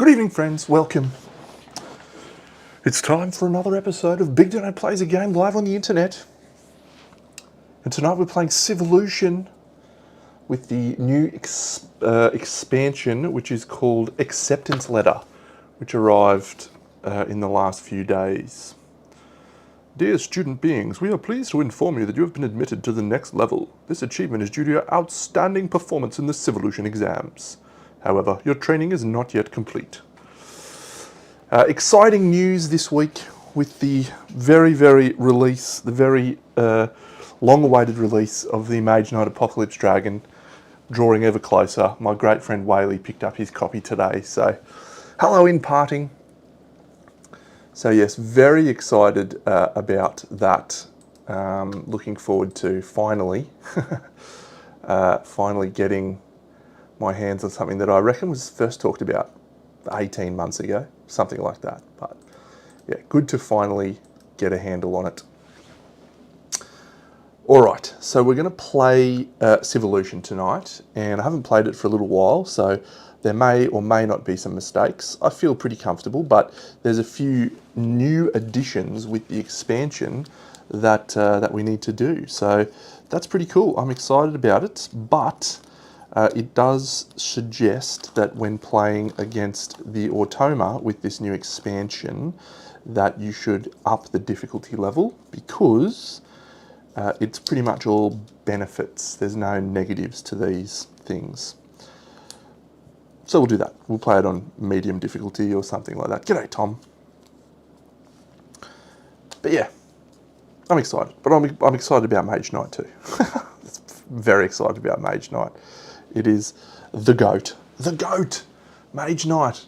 Good evening, friends. Welcome. It's time for another episode of BigDenoPlays, a game live on the internet. And tonight we're playing Civolution with the new expansion, which is called Acceptance Letter, which arrived in the last few days. Dear student beings, we are pleased to inform you that you have been admitted to the next level. This achievement is due to your outstanding performance in the Civolution exams. However, your training is not yet complete. Exciting news this week with the very long-awaited release of the Mage Knight Apocalypse Dragon drawing ever closer. My great friend Whaley picked up his copy today, so hello in parting. So yes, very excited about that. Looking forward to finally getting my hands on something that I reckon was first talked about 18 months ago, something like that. But yeah, good to finally get a handle on it. All right, so we're going to play Civolution tonight, and I haven't played it for a little while, so there may or may not be some mistakes. I feel pretty comfortable, but there's a few new additions with the expansion that we need to do. So that's pretty cool. I'm excited about it, but it does suggest that when playing against the Automa with this new expansion, that you should up the difficulty level, because it's pretty much all benefits. There's no negatives to these things. So we'll do that. We'll play it on medium difficulty or something like that. G'day, Tom. But yeah, I'm excited. But I'm excited about Mage Knight too. Very excited about Mage Knight. It is the GOAT. The GOAT! Mage Knight.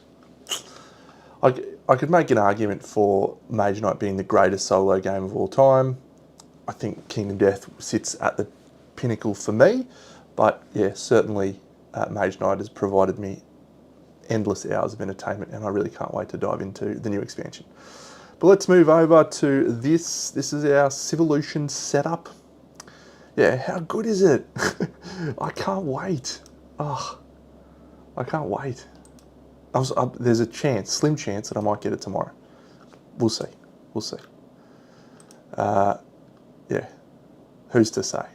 I could make an argument for Mage Knight being the greatest solo game of all time. I think Kingdom Death sits at the pinnacle for me. But yeah, certainly Mage Knight has provided me endless hours of entertainment, and I really can't wait to dive into the new expansion. But let's move over to this. This is our Civolution setup. Yeah, how good is it? I can't wait. Oh, I can't wait. There's a chance, slim chance, that I might get it tomorrow. We'll see. We'll see. Yeah, who's to say?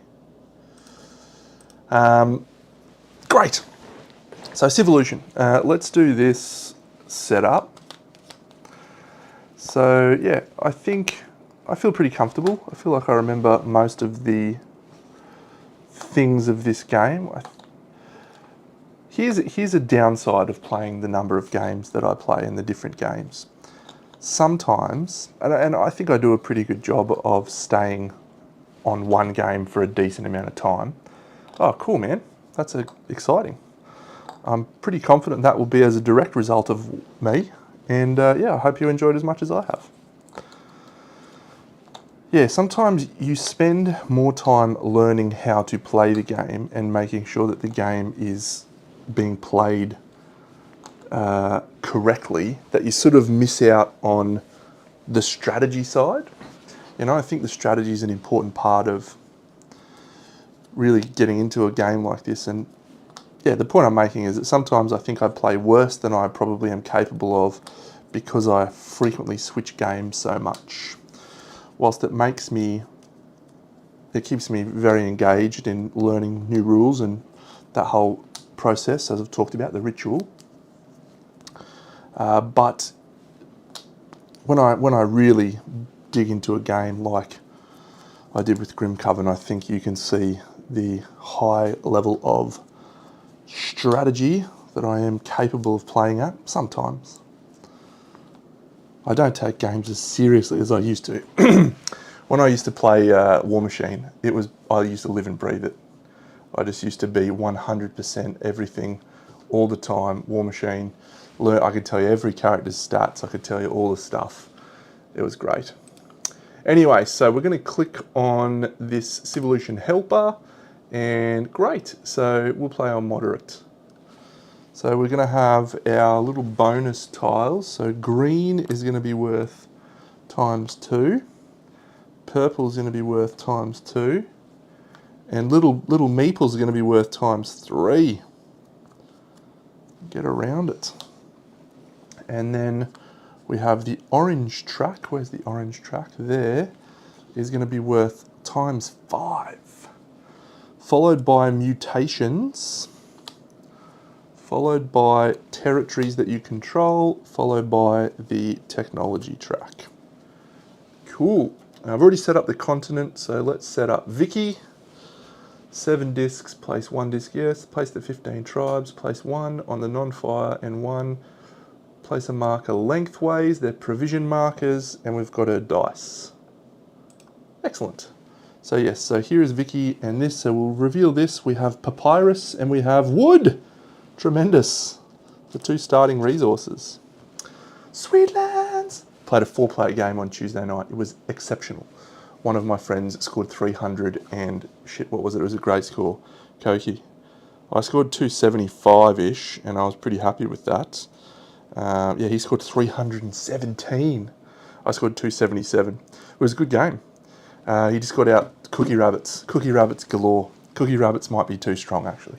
Great. So Civolution. Let's do this setup. So yeah, I feel pretty comfortable. I feel like I remember most of the things of this game. Here's a downside of playing the number of games that I play in the different games. Sometimes, and I think I do a pretty good job of staying on one game for a decent amount of time. Oh, cool, man. That's exciting. I'm pretty confident that will be as a direct result of me. And yeah, I hope you enjoyed as much as I have. Yeah, sometimes you spend more time learning how to play the game and making sure that the game is being played correctly, that you sort of miss out on the strategy side. You know, I think the strategy is an important part of really getting into a game like this. And yeah, the point I'm making is that sometimes I think I play worse than I probably am capable of because I frequently switch games so much. Whilst it keeps me very engaged in learning new rules and that whole process, as I've talked about, the ritual. But when I really dig into a game like I did with Grim Coven, I think you can see the high level of strategy that I am capable of playing at sometimes. I don't take games as seriously as I used to. When I used to play War Machine, I used to live and breathe it. I just used to be 100% everything all the time. War Machine. I could tell you every character's stats. I could tell you all the stuff. It was great. Anyway, so we're going to click on this Civolution helper, and great. So we'll play on moderate. So we're going to have our little bonus tiles. So green is going to be worth ×2. Purple is going to be worth ×2. And little meeples are going to be worth ×3. Get around it. And then we have the orange track. Where's the orange track? There is going to be worth ×5. Followed by mutations. Followed by territories that you control. Followed by the technology track. Cool. Now, I've already set up the continent, so let's set up Vicky. 7 discs, place 1 disc, yes. Place the 15 tribes, place 1 on the non-fire and 1. Place a marker lengthways, they're provision markers, and we've got her dice. Excellent. So yes, so here is Vicky and this, so we'll reveal this. We have papyrus and we have wood. Tremendous. The 2 starting resources. Sweetlands! Played a 4-player game on Tuesday night. It was exceptional. One of my friends scored 300 and shit, what was it? It was a great score. Koki. I scored 275-ish and I was pretty happy with that. Yeah, he scored 317. I scored 277. It was a good game. He just got out cookie rabbits. Cookie rabbits galore. Cookie rabbits might be too strong, actually.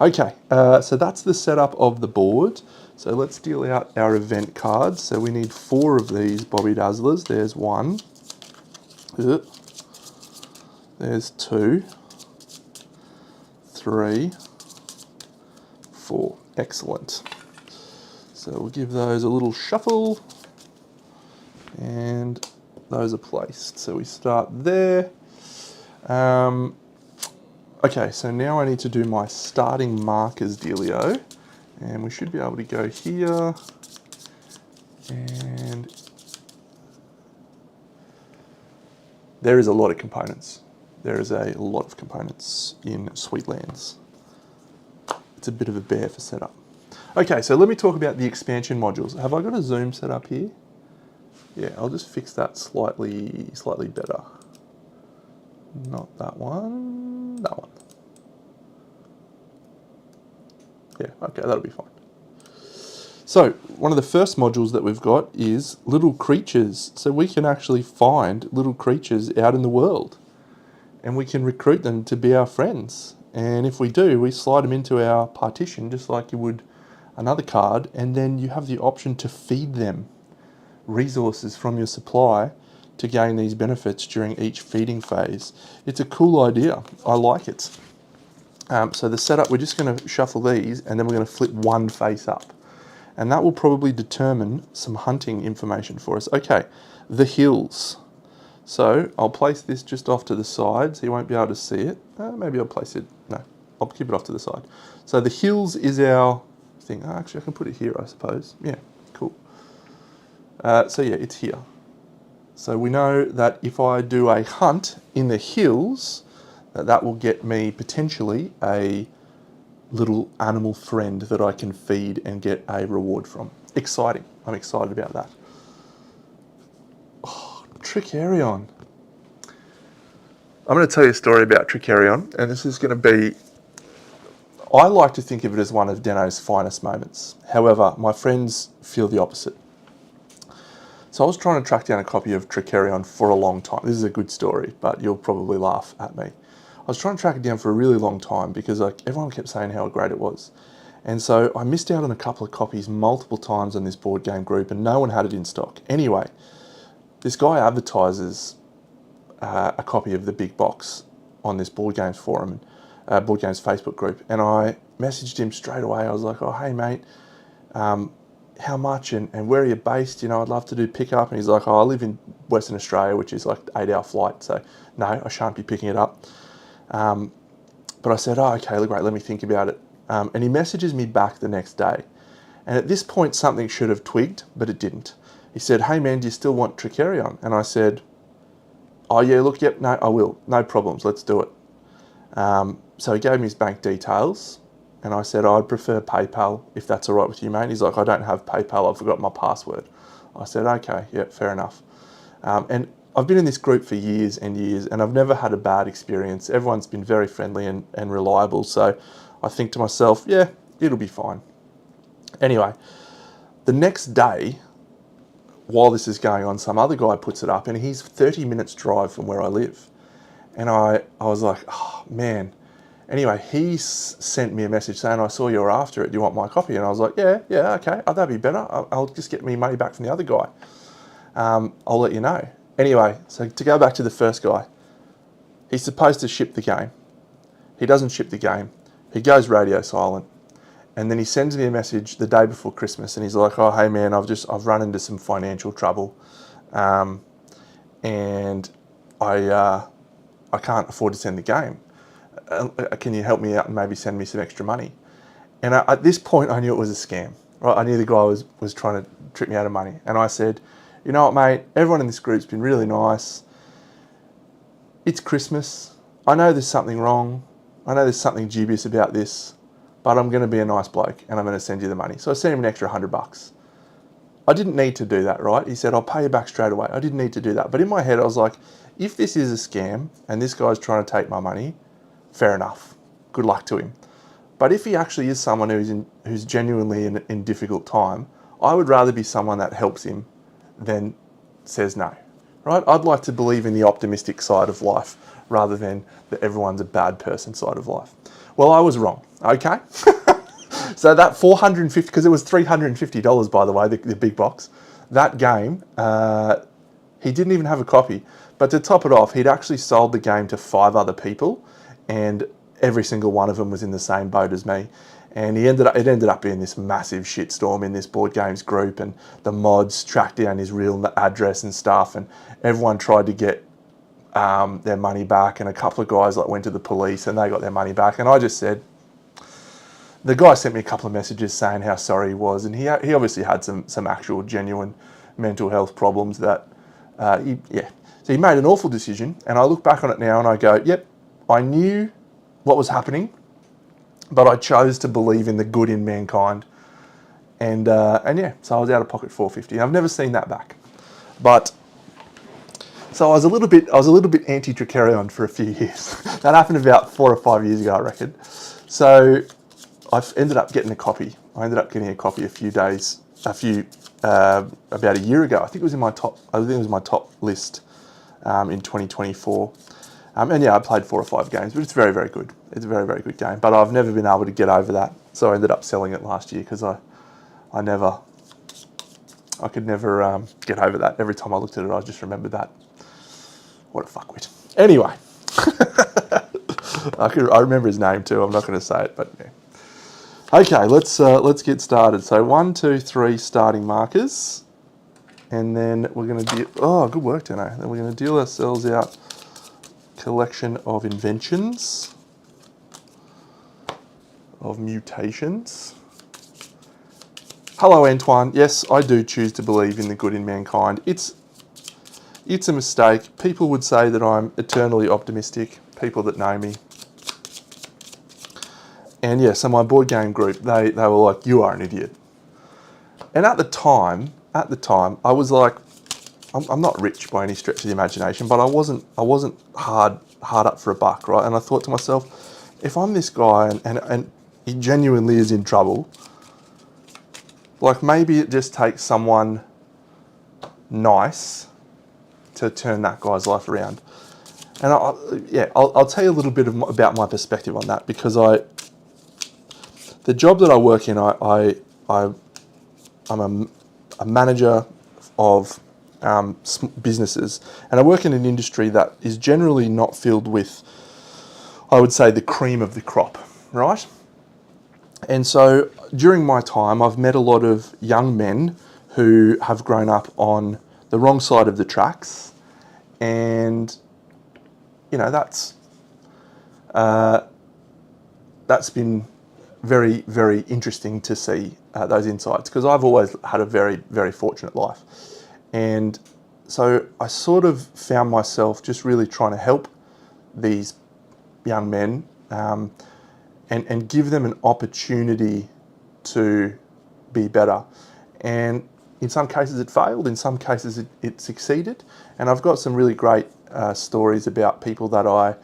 Okay, so that's the setup of the board. So let's deal out our event cards. So we need 4 of these Bobby Dazzlers. There's 1. There's 2. 3. 4. Excellent. So we'll give those a little shuffle. And those are placed. So we start there. Okay, so now I need to do my starting markers dealio. And we should be able to go here. And there is a lot of components. There is a lot of components in Sweetlands. It's a bit of a bear for setup. Okay, so let me talk about the expansion modules. Have I got a zoom set up here? Yeah, I'll just fix that slightly better. Not that one, that one. Yeah, okay, that'll be fine. So, one of the first modules that we've got is little creatures. So we can actually find little creatures out in the world. And we can recruit them to be our friends. And if we do, we slide them into our partition just like you would another card. And then you have the option to feed them resources from your supply to gain these benefits during each feeding phase. It's a cool idea. I like it. So the setup, we're just going to shuffle these and then we're going to flip 1 face up. And that will probably determine some hunting information for us. Okay, the hills. So I'll place this just off to the side so you won't be able to see it. Maybe I'll place it, no, I'll keep it off to the side. So the hills is our thing. Oh, actually I can put it here, I suppose. Yeah, cool. So yeah, it's here. So we know that if I do a hunt in the hills, that will get me potentially a little animal friend that I can feed and get a reward from. Exciting. I'm excited about that. Oh, Tricarion. I'm going to tell you a story about Tricarion, and this is going to be, I like to think of it as one of Deno's finest moments. However, my friends feel the opposite. So I was trying to track down a copy of Tricarion for a long time. This is a good story, but you'll probably laugh at me. I was trying to track it down for a really long time because everyone kept saying how great it was. And so I missed out on a couple of copies multiple times on this board game group and no one had it in stock. Anyway, this guy advertises a copy of the big box on this board games forum, board games Facebook group. And I messaged him straight away. I was like, oh, hey mate, how much and where are you based? You know, I'd love to do pickup. And he's like, oh, I live in Western Australia, which is like an 8-hour flight. So no, I shan't be picking it up. But I said, oh, okay, great, let me think about it. And he messages me back the next day. And at this point, something should have twigged, but it didn't. He said, hey man, do you still want Tricarion? And I said, oh yeah, look, yep, no, I will. No problems, let's do it. So he gave me his bank details. And I said, I'd prefer PayPal, if that's all right with you, mate. He's like, I don't have PayPal, I've forgotten my password. I said, okay, yeah, fair enough. And I've been in this group for years and years, and I've never had a bad experience. Everyone's been very friendly and reliable, so I think to myself, yeah, it'll be fine. Anyway, the next day, while this is going on, some other guy puts it up, and he's 30 minutes drive from where I live. And I was like, oh man, Anyway, he sent me a message saying, I saw you were after it. Do you want my copy? And I was like, yeah, okay. Oh, that'd be better. I'll just get me money back from the other guy. I'll let you know. Anyway, so to go back to the first guy, he's supposed to ship the game. He doesn't ship the game. He goes radio silent. And then he sends me a message the day before Christmas, and he's like, oh, hey man, I've run into some financial trouble. And I can't afford to send the game. Can you help me out and maybe send me some extra money? And at this point, I knew it was a scam. Right? I knew the guy was trying to trick me out of money. And I said, you know what, mate? Everyone in this group's been really nice. It's Christmas. I know there's something wrong. I know there's something dubious about this, but I'm going to be a nice bloke and I'm going to send you the money. So I sent him an extra $100. I didn't need to do that, right? He said, I'll pay you back straight away. I didn't need to do that. But in my head, I was like, if this is a scam and this guy's trying to take my money, fair enough. Good luck to him. But if he actually is someone who's genuinely in difficult time, I would rather be someone that helps him than says no, right? I'd like to believe in the optimistic side of life rather than the everyone's a bad person side of life. Well, I was wrong, okay? So that $450, because it was $350, by the way, the big box, that game, he didn't even have a copy. But to top it off, he'd actually sold the game to 5 other people, and every single one of them was in the same boat as me. And it ended up being this massive shitstorm in this board games group, and the mods tracked down his real address and stuff, and everyone tried to get their money back, and a couple of guys went to the police and they got their money back. And I just said, the guy sent me a couple of messages saying how sorry he was, and he obviously had some actual genuine mental health problems that, So he made an awful decision, and I look back on it now and I go, yep, I knew what was happening, but I chose to believe in the good in mankind, and yeah, so I was out of pocket $450. I've never seen that back, but so I was a little bit anti-Tricarion for a few years. That happened about 4 or 5 years ago, I reckon. So I ended up getting a copy. I ended up getting a copy about a year ago. I think it was in my top. I think it was my top list in 2024. And yeah, I played 4 or 5 games, but it's very, very good. It's a very, very good game. But I've never been able to get over that. So I ended up selling it last year because I could never get over that. Every time I looked at it, I just remembered that. What a fuckwit. Anyway, I remember his name too. I'm not going to say it, but yeah. Okay, let's get started. So 1, 2, 3 starting markers, and then we're going to do. Oh, good work, Dano. Then we're going to deal ourselves out collection of inventions, of mutations. Hello, Antoine. Yes, I do choose to believe in the good in mankind. It's a mistake. People would say that I'm eternally optimistic, people that know me. And yeah, so my board game group, they were like, you are an idiot. And at the time, I was like, I'm not rich by any stretch of the imagination, but I wasn't hard up for a buck, right? And I thought to myself, if I'm this guy and he genuinely is in trouble, like maybe it just takes someone nice to turn that guy's life around. And I'll tell you a little bit about my perspective on that, because the job that I work in, I'm a manager of businesses, and I work in an industry that is generally not filled with, I would say, the cream of the crop, right? And so during my time, I've met a lot of young men who have grown up on the wrong side of the tracks, and you know that's been very, very interesting to see those insights, because I've always had a very, very fortunate life. And so I sort of found myself just really trying to help these young men and give them an opportunity to be better. And in some cases it failed, in some cases it succeeded. And I've got some really great stories about people that I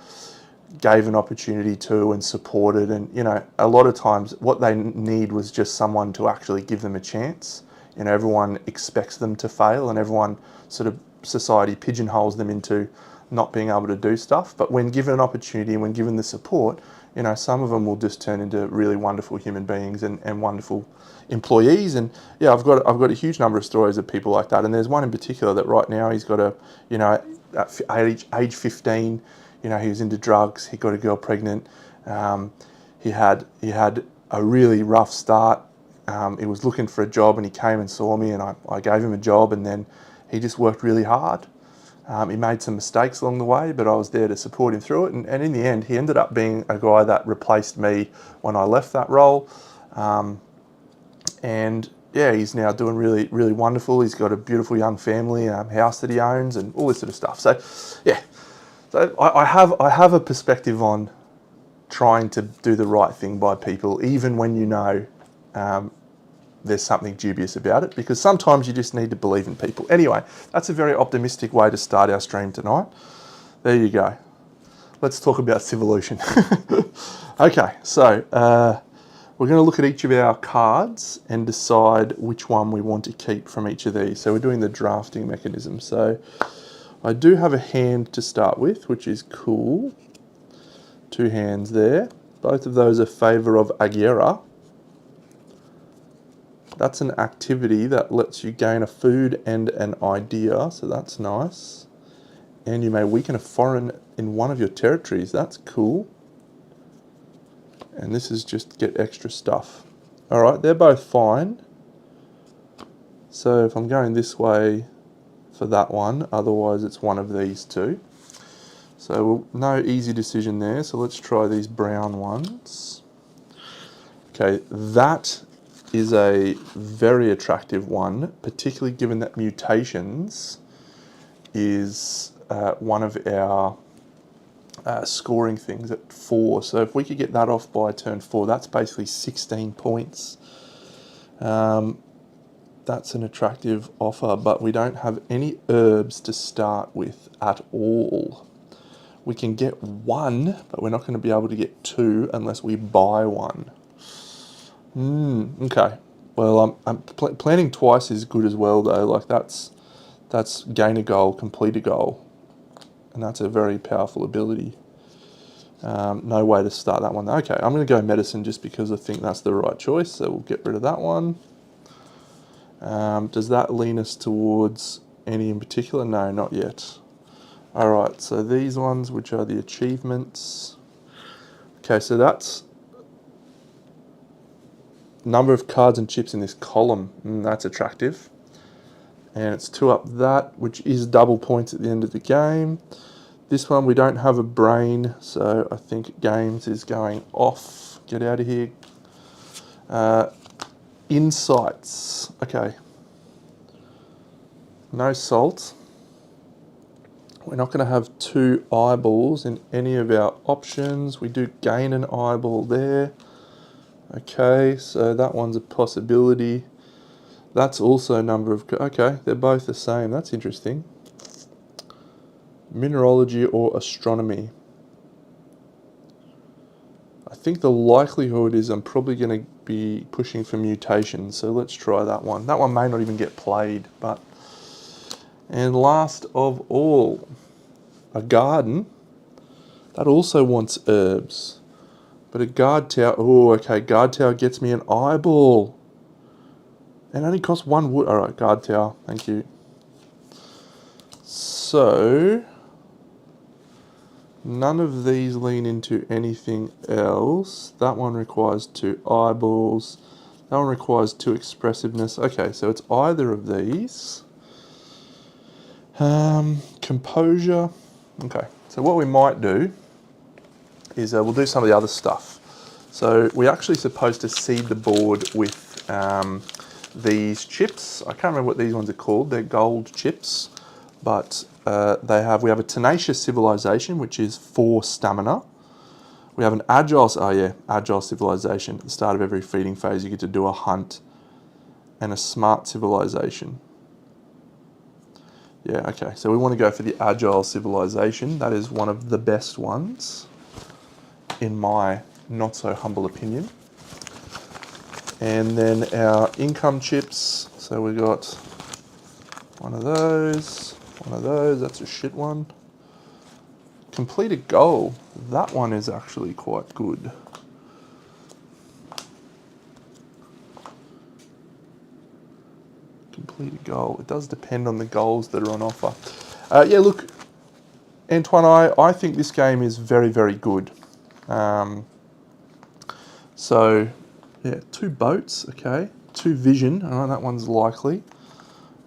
gave an opportunity to and supported, and you know, a lot of times what they need was just someone to actually give them a chance. You know, everyone expects them to fail, and everyone sort of society pigeonholes them into not being able to do stuff. But when given an opportunity and when given the support, You know, some of them will just turn into really wonderful human beings and wonderful employees. And yeah, I've got a huge number of stories of people like that. And there's one in particular that right now he's got a, you know, at age 15, you know, he was into drugs. He got a girl pregnant. He had a really rough start. He was looking for a job, and he came and saw me, and I gave him a job, and then he just worked really hard. He made some mistakes along the way, but I was there to support him through it. And in the end, he ended up being a guy that replaced me when I left that role. And yeah, he's now doing really, really wonderful. He's got a beautiful young family, house that he owns, and all this sort of stuff. So yeah, so I have a perspective on trying to do the right thing by people, even when you know there's something dubious about it, because sometimes you just need to believe in people. Anyway, that's a very optimistic way to start our stream tonight. There you go. Let's talk about Civolution. Okay, so we're going to look at each of our cards and decide which one we want to keep from each of these. So we're doing the drafting mechanism. So I do have a hand to start with, which is cool. 2 hands there. Both of those are favour of Aguera. That's an activity that lets you gain a food and an idea, so that's nice. And you may weaken a foreign in one of your territories, that's cool. And this is just get extra stuff. Alright, they're both fine. So if I'm going this way for that one, otherwise it's one of these two. So no easy decision there, so let's try these brown ones. Okay, that is a very attractive one, particularly given that mutations is one of our scoring things at 4. So if we could get that off by turn 4, that's basically 16 points. That's an attractive offer, but we don't have any herbs to start with at all. We can get 1, but we're not going to be able to get 2 unless we buy 1. Okay. Well, planning twice is good as well, though. Like that's gain a goal, complete a goal, and that's a very powerful ability. No way to start that one. Okay, I'm going to go medicine just because I think that's the right choice. So we'll get rid of that one. Does that lean us towards any in particular? No, not yet. All right. So these ones, which are the achievements. Okay, so that's number of cards and chips in this column. That's attractive. And it's 2 up that, which is double points at the end of the game. This one, we don't have a brain, so I think games is going off. Get out of here. Insights. Okay. No salt. We're not going to have 2 eyeballs in any of our options. We do gain an eyeball there. Okay, so that one's a possibility. That's also a number of... Okay, they're both the same. That's interesting. Mineralogy or astronomy. I think the likelihood is I'm probably going to be pushing for mutations, so let's try that one. That one may not even get played, but... And last of all, a garden. That also wants herbs. But a guard tower, oh, okay, guard tower gets me an eyeball. And only costs 1 wood. All right, guard tower, thank you. So, none of these lean into anything else. That one requires 2 eyeballs. That one requires 2 expressiveness. Okay, so it's either of these. Composure. Okay, so what we might do is we'll do some of the other stuff. So we're actually supposed to seed the board with these chips. I can't remember what these ones are called. They're gold chips, but we have a tenacious civilization, which is 4 stamina. We have an agile civilization. At the start of every feeding phase, you get to do a hunt, and a smart civilization. Yeah, okay. So we want to go for the agile civilization. That is one of the best ones, in my not so humble opinion. And then our income chips. So we got one of those, that's a shit one. Complete a goal. That one is actually quite good. Complete a goal. It does depend on the goals that are on offer. Yeah, look, Antoine, I think this game is very, very good. So, yeah, 2 boats, okay. 2 vision, all right, that one's likely.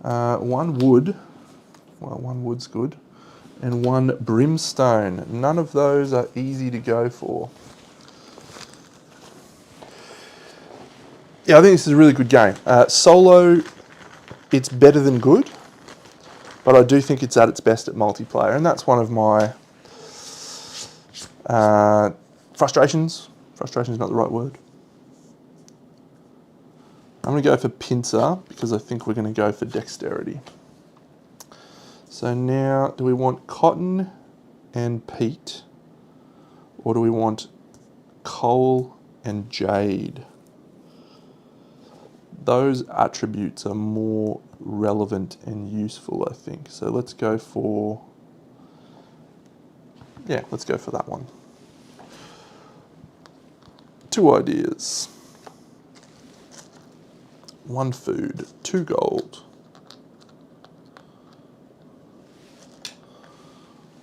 1 wood, well, 1 wood's good. And 1 brimstone. None of those are easy to go for. Yeah, I think this is a really good game. Solo, it's better than good, but I do think it's at its best at multiplayer, and that's one of my frustrations. Frustration is not the right word. I'm going to go for pincer because I think we're going to go for dexterity. So now, do we want cotton and peat, or do we want coal and jade? Those attributes are more relevant and useful, I think. So let's go for, yeah, let's go for that one. 2 ideas. 1 food, 2 gold.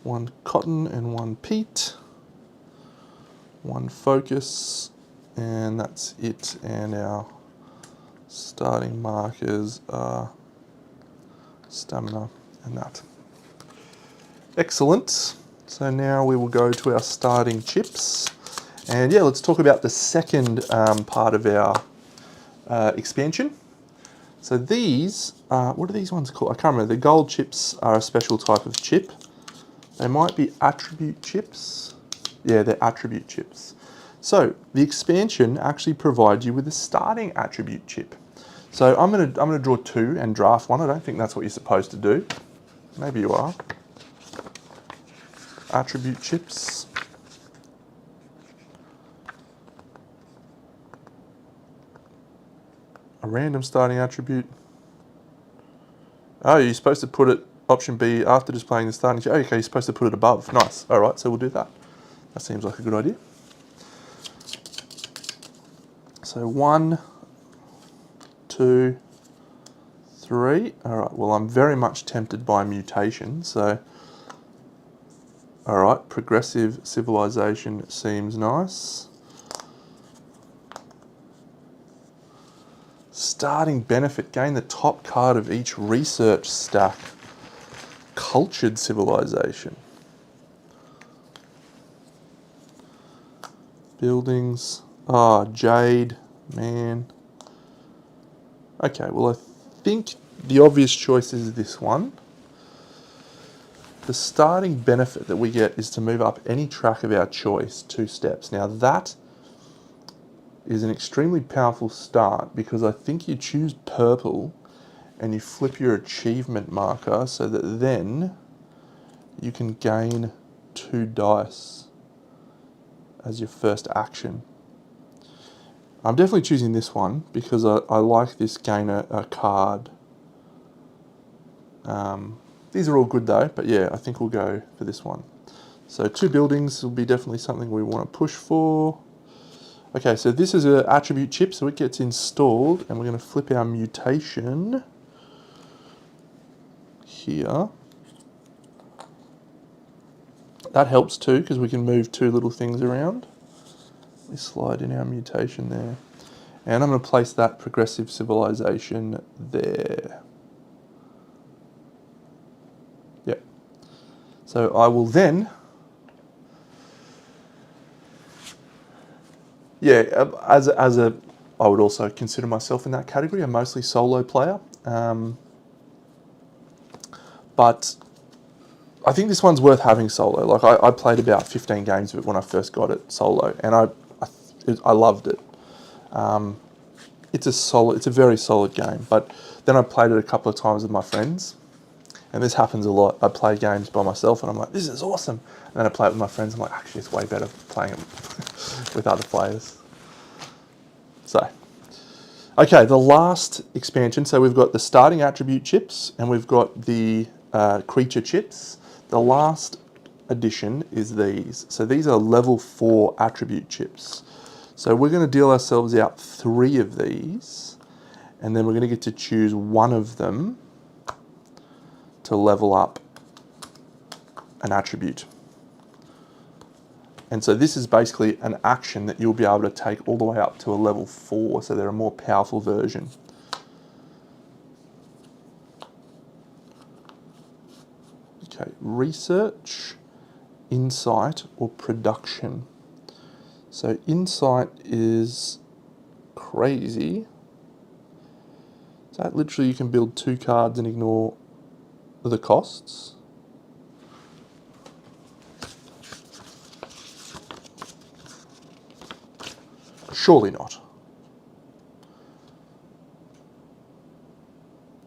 1 cotton and 1 peat. 1 focus, and that's it. And our starting markers are stamina and that. Excellent. So now we will go to our starting chips. And yeah, let's talk about the second part of our expansion. So these, what are these ones called? I can't remember. The gold chips are a special type of chip. They might be attribute chips. Yeah, they're attribute chips. So the expansion actually provides you with a starting attribute chip. So I'm gonna draw 2 and draft 1. I don't think that's what you're supposed to do. Maybe you are. Attribute chips. A random starting attribute. Oh, you're supposed to put it, option B, after displaying the starting chip. Okay, you're supposed to put it above. Nice. All right, so we'll do that. That seems like a good idea. So 1, 2, 3. All right, well, I'm very much tempted by mutation. So, all right, progressive civilization seems nice. Starting benefit, gain the top card of each research stack. Cultured civilization. Buildings. Ah, jade, man. Okay, well, I think the obvious choice is this one. The starting benefit that we get is to move up any track of our choice 2 steps. Now that is an extremely powerful start because I think you choose purple and you flip your achievement marker so that then you can gain 2 dice as your first action. I'm definitely choosing this one because I like this gain a card. These are all good though, but yeah, I think we'll go for this one. So 2 buildings will be definitely something we want to push for. Okay, so this is an attribute chip, so it gets installed, and we're going to flip our mutation here. That helps too, because we can move 2 little things around. We slide in our mutation there. And I'm going to place that progressive civilization there. Yep. So I will then, yeah, I would also consider myself in that category. I'm mostly solo player. But I think this one's worth having solo. Like I played about 15 games of it when I first got it solo, and I loved it. It's a very solid game. But then I played it a couple of times with my friends, and this happens a lot. I play games by myself, and I'm like, this is awesome. And then I play it with my friends, and I'm like, actually, it's way better playing it with other players. So, okay, the last expansion. So we've got the starting attribute chips, and we've got the creature chips. The last addition is these. So these are level 4 attribute chips. So we're going to deal ourselves out 3 of these, and then we're going to get to choose one of them to level up an attribute. And so this is basically an action that you'll be able to take all the way up to a level 4, so they're a more powerful version. Okay, research, insight, or production. So insight is crazy. So that literally you can build 2 cards and ignore the costs. Surely not.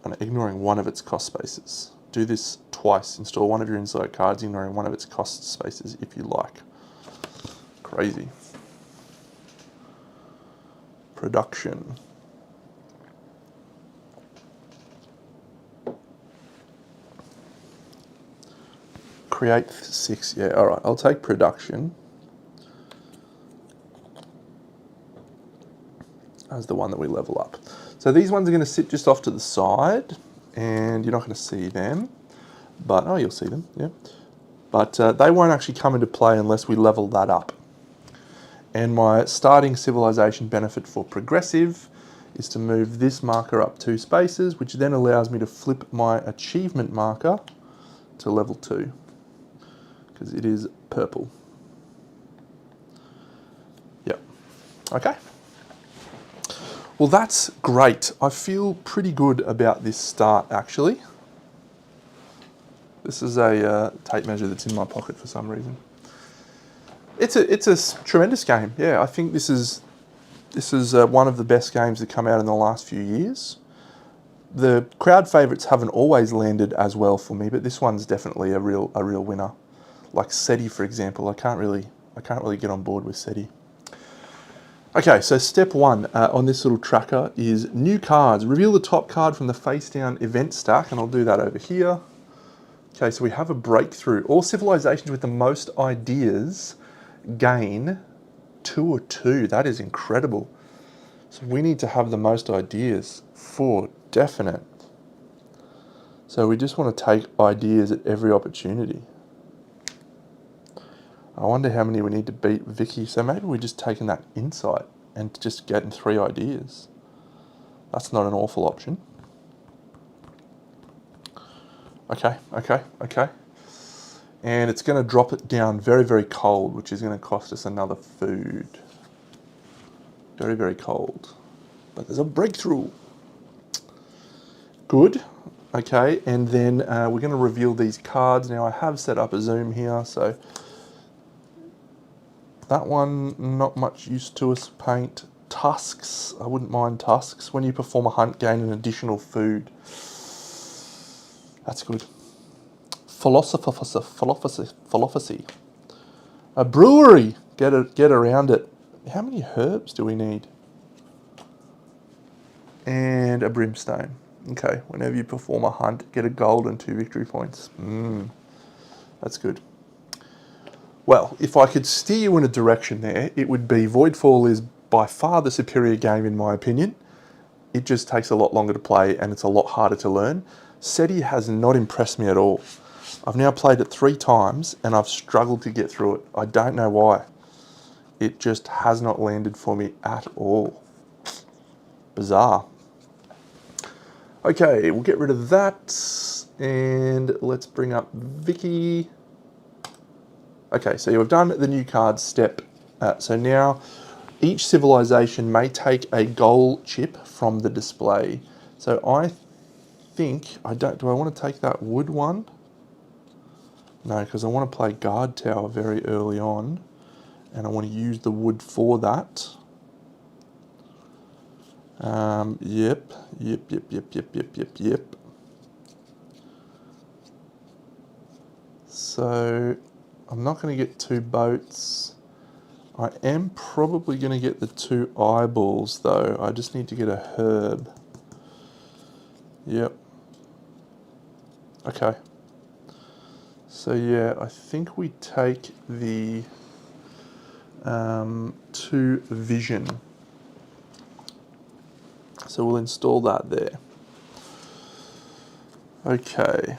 And ignoring one of its cost spaces. Do this twice. Install one of your insight cards, ignoring one of its cost spaces if you like. Crazy. Production. Create 6. Yeah, all right. I'll take production as the one that we level up. So these ones are going to sit just off to the side, and you're not going to see them. But, oh, you'll see them, yeah. But they won't actually come into play unless we level that up. And my starting civilization benefit for progressive is to move this marker up 2 spaces, which then allows me to flip my achievement marker to level 2, because it is purple. Yep. Okay. Well, that's great. I feel pretty good about this start, actually. This is a tape measure that's in my pocket for some reason. It's a tremendous game. Yeah, I think this is one of the best games that come out in the last few years. The crowd favourites haven't always landed as well for me, but this one's definitely a real winner. Like SETI, for example, I can't really get on board with SETI. Okay, so step 1 on this little tracker is new cards. Reveal the top card from the face down event stack, and I'll do that over here. Okay, so we have a breakthrough. All civilizations with the most ideas gain 2 or 2. That is incredible. So we need to have the most ideas for definite. So we just want to take ideas at every opportunity. I wonder how many we need to beat Vicky. So maybe we're just taking that insight and just getting 3 ideas. That's not an awful option. Okay. And it's going to drop it down very, very cold, which is going to cost us another food. Very, very cold. But there's a breakthrough. Good. Okay, and then we're going to reveal these cards. Now I have set up a zoom here, so that one, not much use to us. Paint. Tusks. I wouldn't mind tusks. When you perform a hunt, gain an additional food. That's good. Philosophy. A brewery. Get around it. How many herbs do we need? And a brimstone. Okay, whenever you perform a hunt, get a gold and 2 victory points. That's good. Well, if I could steer you in a direction there, it would be Voidfall is by far the superior game in my opinion. It just takes a lot longer to play and it's a lot harder to learn. SETI has not impressed me at all. I've now played it 3 times and I've struggled to get through it. I don't know why. It just has not landed for me at all. Bizarre. Okay, we'll get rid of that and let's bring up Vicky. Okay, so you've done the new card step. So now each civilization may take a goal chip from the display. So I think, do I want to take that wood one? No, because I want to play guard tower very early on and I want to use the wood for that. Yep. So I'm not going to get 2 boats. I am probably going to get the 2 eyeballs though. I just need to get a herb. Yep. Okay. So yeah, I think we take the 2 vision. So we'll install that there. Okay.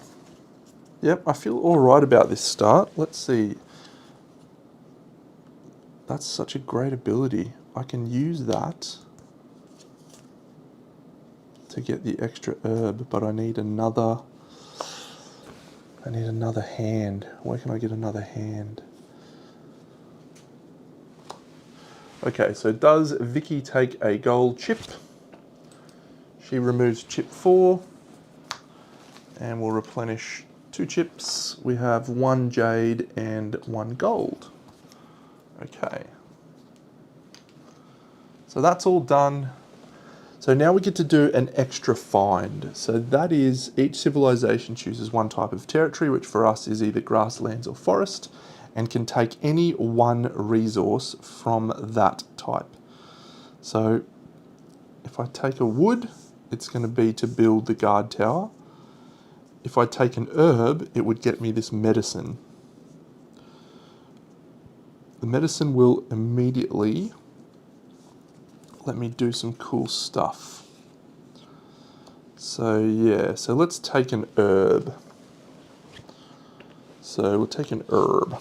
Yep, I feel all right about this start. Let's see. That's such a great ability. I can use that to get the extra herb, but I need another hand. Where can I get another hand? Okay, so does Vicky take a gold chip? She removes chip 4 and will replenish 2 chips. We have 1 jade and 1 gold. Okay. So that's all done. So now we get to do an extra find. So that is each civilization chooses 1 type of territory, which for us is either grasslands or forest, and can take any 1 resource from that type. So if I take a wood, it's going to be to build the guard tower. If I take an herb, it would get me this medicine. The medicine will immediately let me do some cool stuff. So yeah, so let's take an herb. So we'll take an herb.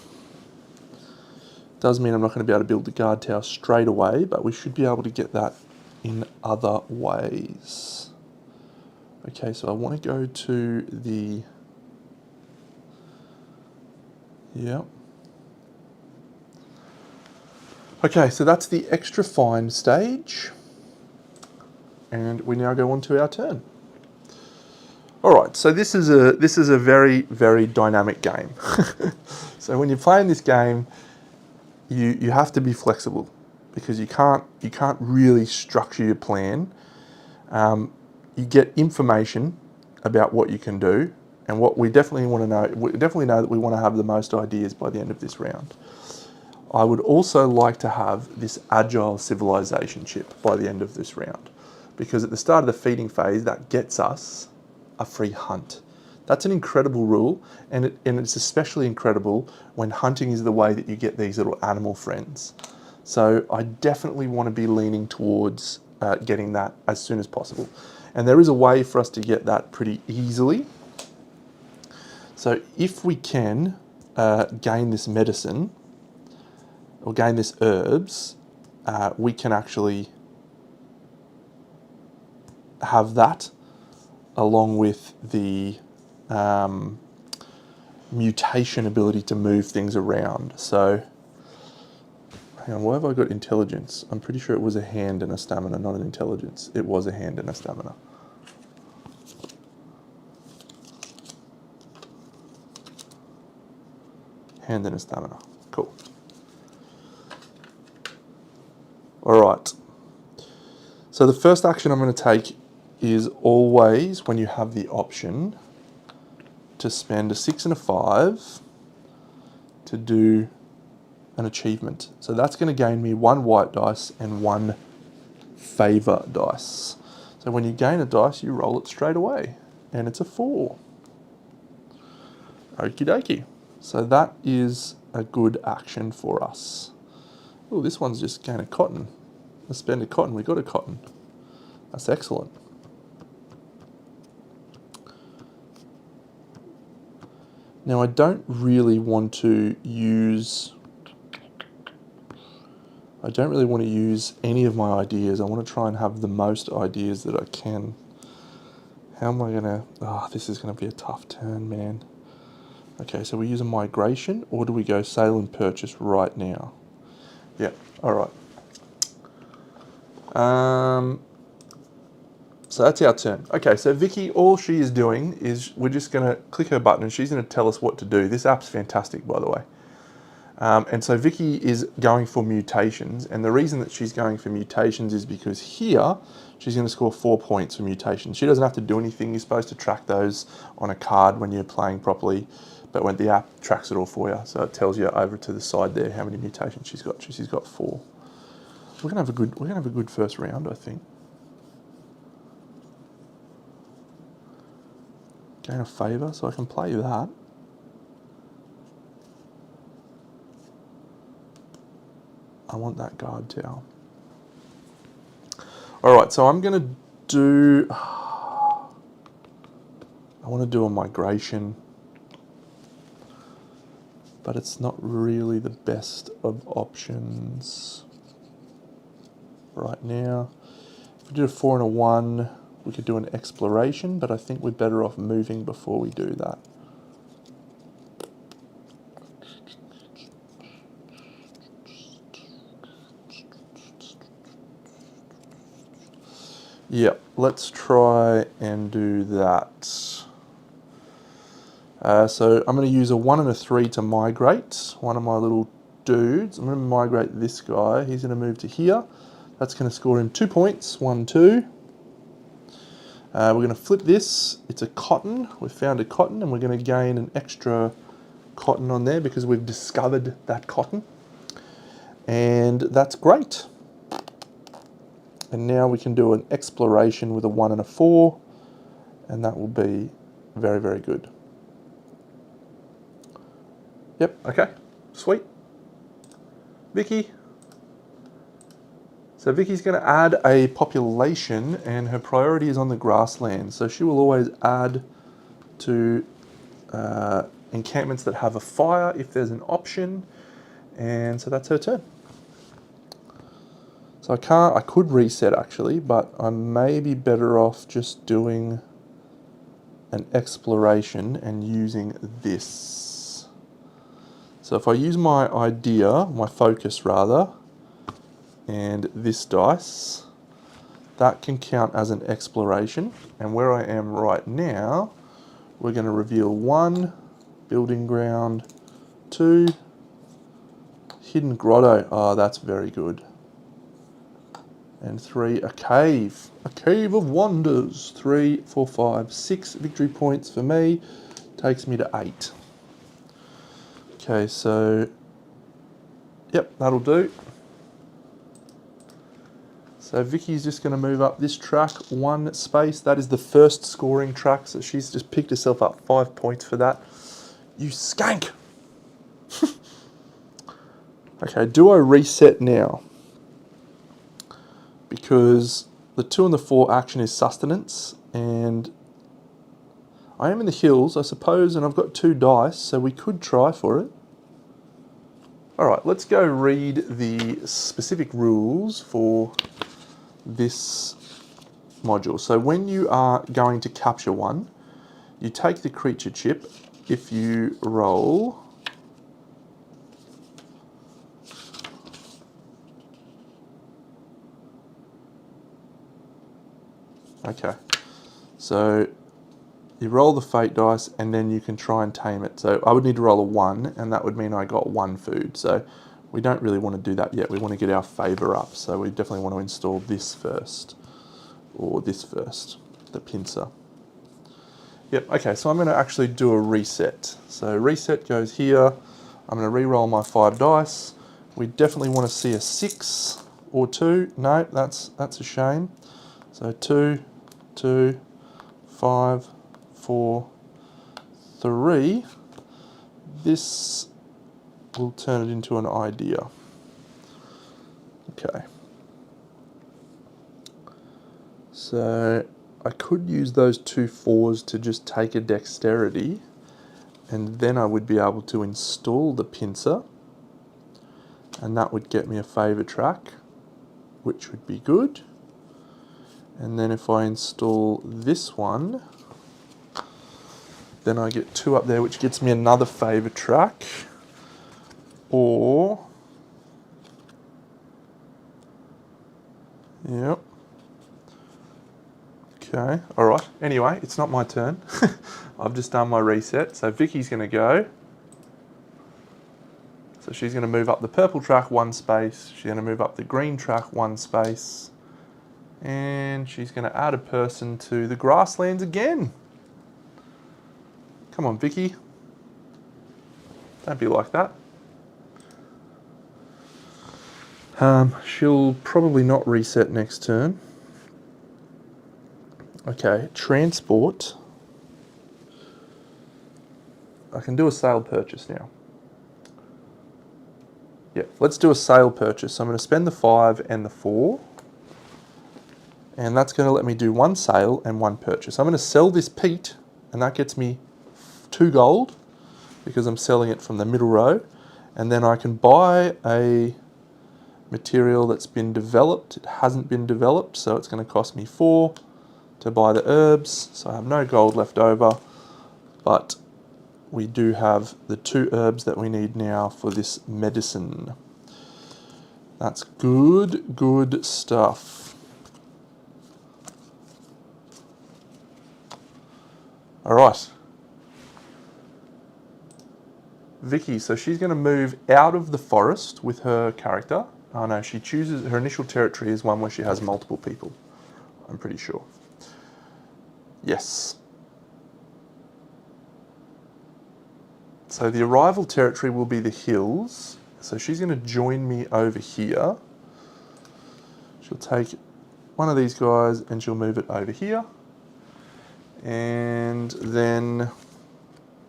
Does mean I'm not going to be able to build the guard tower straight away, but we should be able to get that in other ways. Okay, so I want to go to the... Yeah. Okay, so that's the extra find stage. And we now go on to our turn. All right, so this is a very, very dynamic game. So when you're playing this game, you have to be flexible because you can't really structure your plan. You get information about what you can do, and what we definitely want to know. We definitely know that we want to have the most ideas by the end of this round. I would also like to have this agile civilization chip by the end of this round, because at the start of the feeding phase, that gets us a free hunt. That's an incredible rule, and it's especially incredible when hunting is the way that you get these little animal friends. So I definitely want to be leaning towards getting that as soon as possible. And there is a way for us to get that pretty easily. So if we can gain this medicine, or gain this herbs, we can actually have that along with the mutation ability to move things around. So, hang on, why have I got intelligence? I'm pretty sure it was a hand and a stamina, not an intelligence. It was a hand and a stamina. Hand and a stamina. Cool. All right. So the first action I'm going to take is always, when you have the option, to spend a 6 and a 5 to do an achievement. So that's going to gain me 1 white dice and 1 favour dice. So when you gain a dice, you roll it straight away, and it's a 4. Okie dokie. So that is a good action for us. Oh, this one's just gain a cotton. Let's spend a cotton. We got a cotton. That's excellent. Now I don't really want to use any of my ideas. I want to try and have the most ideas that I can. How am I gonna... Oh, this is gonna be a tough turn, man. Okay, so we use a migration, or do we go sale and purchase right now? Yeah, all right. So that's our turn. Okay, so Vicky, all she is doing is we're just going to click her button and she's going to tell us what to do. This app's fantastic, by the way. And so Vicky is going for mutations, and the reason that she's going for mutations is because here she's going to score 4 points for mutations. She doesn't have to do anything. You're supposed to track those on a card when you're playing properly, but when the app tracks it all for you, so it tells you over to the side there how many mutations she's got. She's got 4. We're gonna have a good first round, I think. Gain a favour, so I can play that. I want that guard tower. Alright, so I'm going to do... I want to do a migration, but it's not really the best of options right now. If we did a 4 and a 1, we could do an exploration, but I think we're better off moving before we do that. Yep, let's try and do that. So I'm going to use a 1 and a 3 to migrate one of my little dudes. I'm going to migrate this guy. He's going to move to here. That's going to score him 2 points, 1, 2. We're going to flip this. It's a cotton. We've found a cotton, and we're going to gain an extra cotton on there because we've discovered that cotton. And that's great. And now we can do an exploration with a 1 and a 4, and that will be very, very good. Yep, okay, sweet. Vicky. So Vicky's going to add a population, and her priority is on the grassland. So she will always add to encampments that have a fire if there's an option, and so that's her turn. So I could reset actually, but I may be better off just doing an exploration and using this. So if I use my idea, my focus rather, and this dice, that can count as an exploration. And where I am right now, we're going to reveal 1 building ground, 2 hidden grotto. Oh, that's very good. And 3, a cave of wonders. 3, 4, 5, 6 victory points for me. Takes me to 8. Okay, so, yep, that'll do. So Vicky's just going to move up this track 1 space. That is the first scoring track, so she's just picked herself up 5 points for that. You skank! Okay, do I reset now? Because the 2 and the 4 action is sustenance, and I am in the hills, I suppose, and I've got 2 dice, so we could try for it. Alright, let's go read the specific rules for this module. So when you are going to capture one, you take the creature chip. If you roll okay, so you roll the fate dice and then you can try and tame it. So I would need to roll a 1, and that would mean I got 1 food. So we don't really want to do that yet. We want to get our favour up. So we definitely want to install this first, or this first, the pincer. Yep, okay, so I'm going to actually do a reset. So reset goes here. I'm going to re-roll my 5 dice. We definitely want to see a 6 or 2. No, that's a shame. So 2, 2, 5, 4, 3. This will turn it into an idea. Okay. So I could use those 2 4s to just take a dexterity, and then I would be able to install the pincer, and that would get me a favour track, which would be good. And then if I install this one, then I get 2 up there, which gets me another favour track. Or, yep. Okay, alright. Anyway, it's not my turn. I've just done my reset. So Vicky's going to go. So she's going to move up the purple track 1 space. She's going to move up the green track 1 space. And she's going to add a person to the grasslands again. Come on, Vicky. Don't be like that. She'll probably not reset next turn. Okay, transport. I can do a sale purchase now. Yeah, let's do a sale purchase. So I'm going to spend the 5 and the 4. And that's going to let me do 1 sale and 1 purchase. I'm going to sell this peat, and that gets me 2 gold because I'm selling it from the middle row. And then I can buy a material that's been developed. It hasn't been developed, so it's going to cost me 4 to buy the herbs. So I have no gold left over, but we do have the 2 herbs that we need now for this medicine. That's good stuff. All right. Vicky, so she's going to move out of the forest with her character. Oh no, she chooses, her initial territory is one where she has multiple people, I'm pretty sure. Yes. So the arrival territory will be the hills. So she's going to join me over here. She'll take one of these guys and she'll move it over here. And then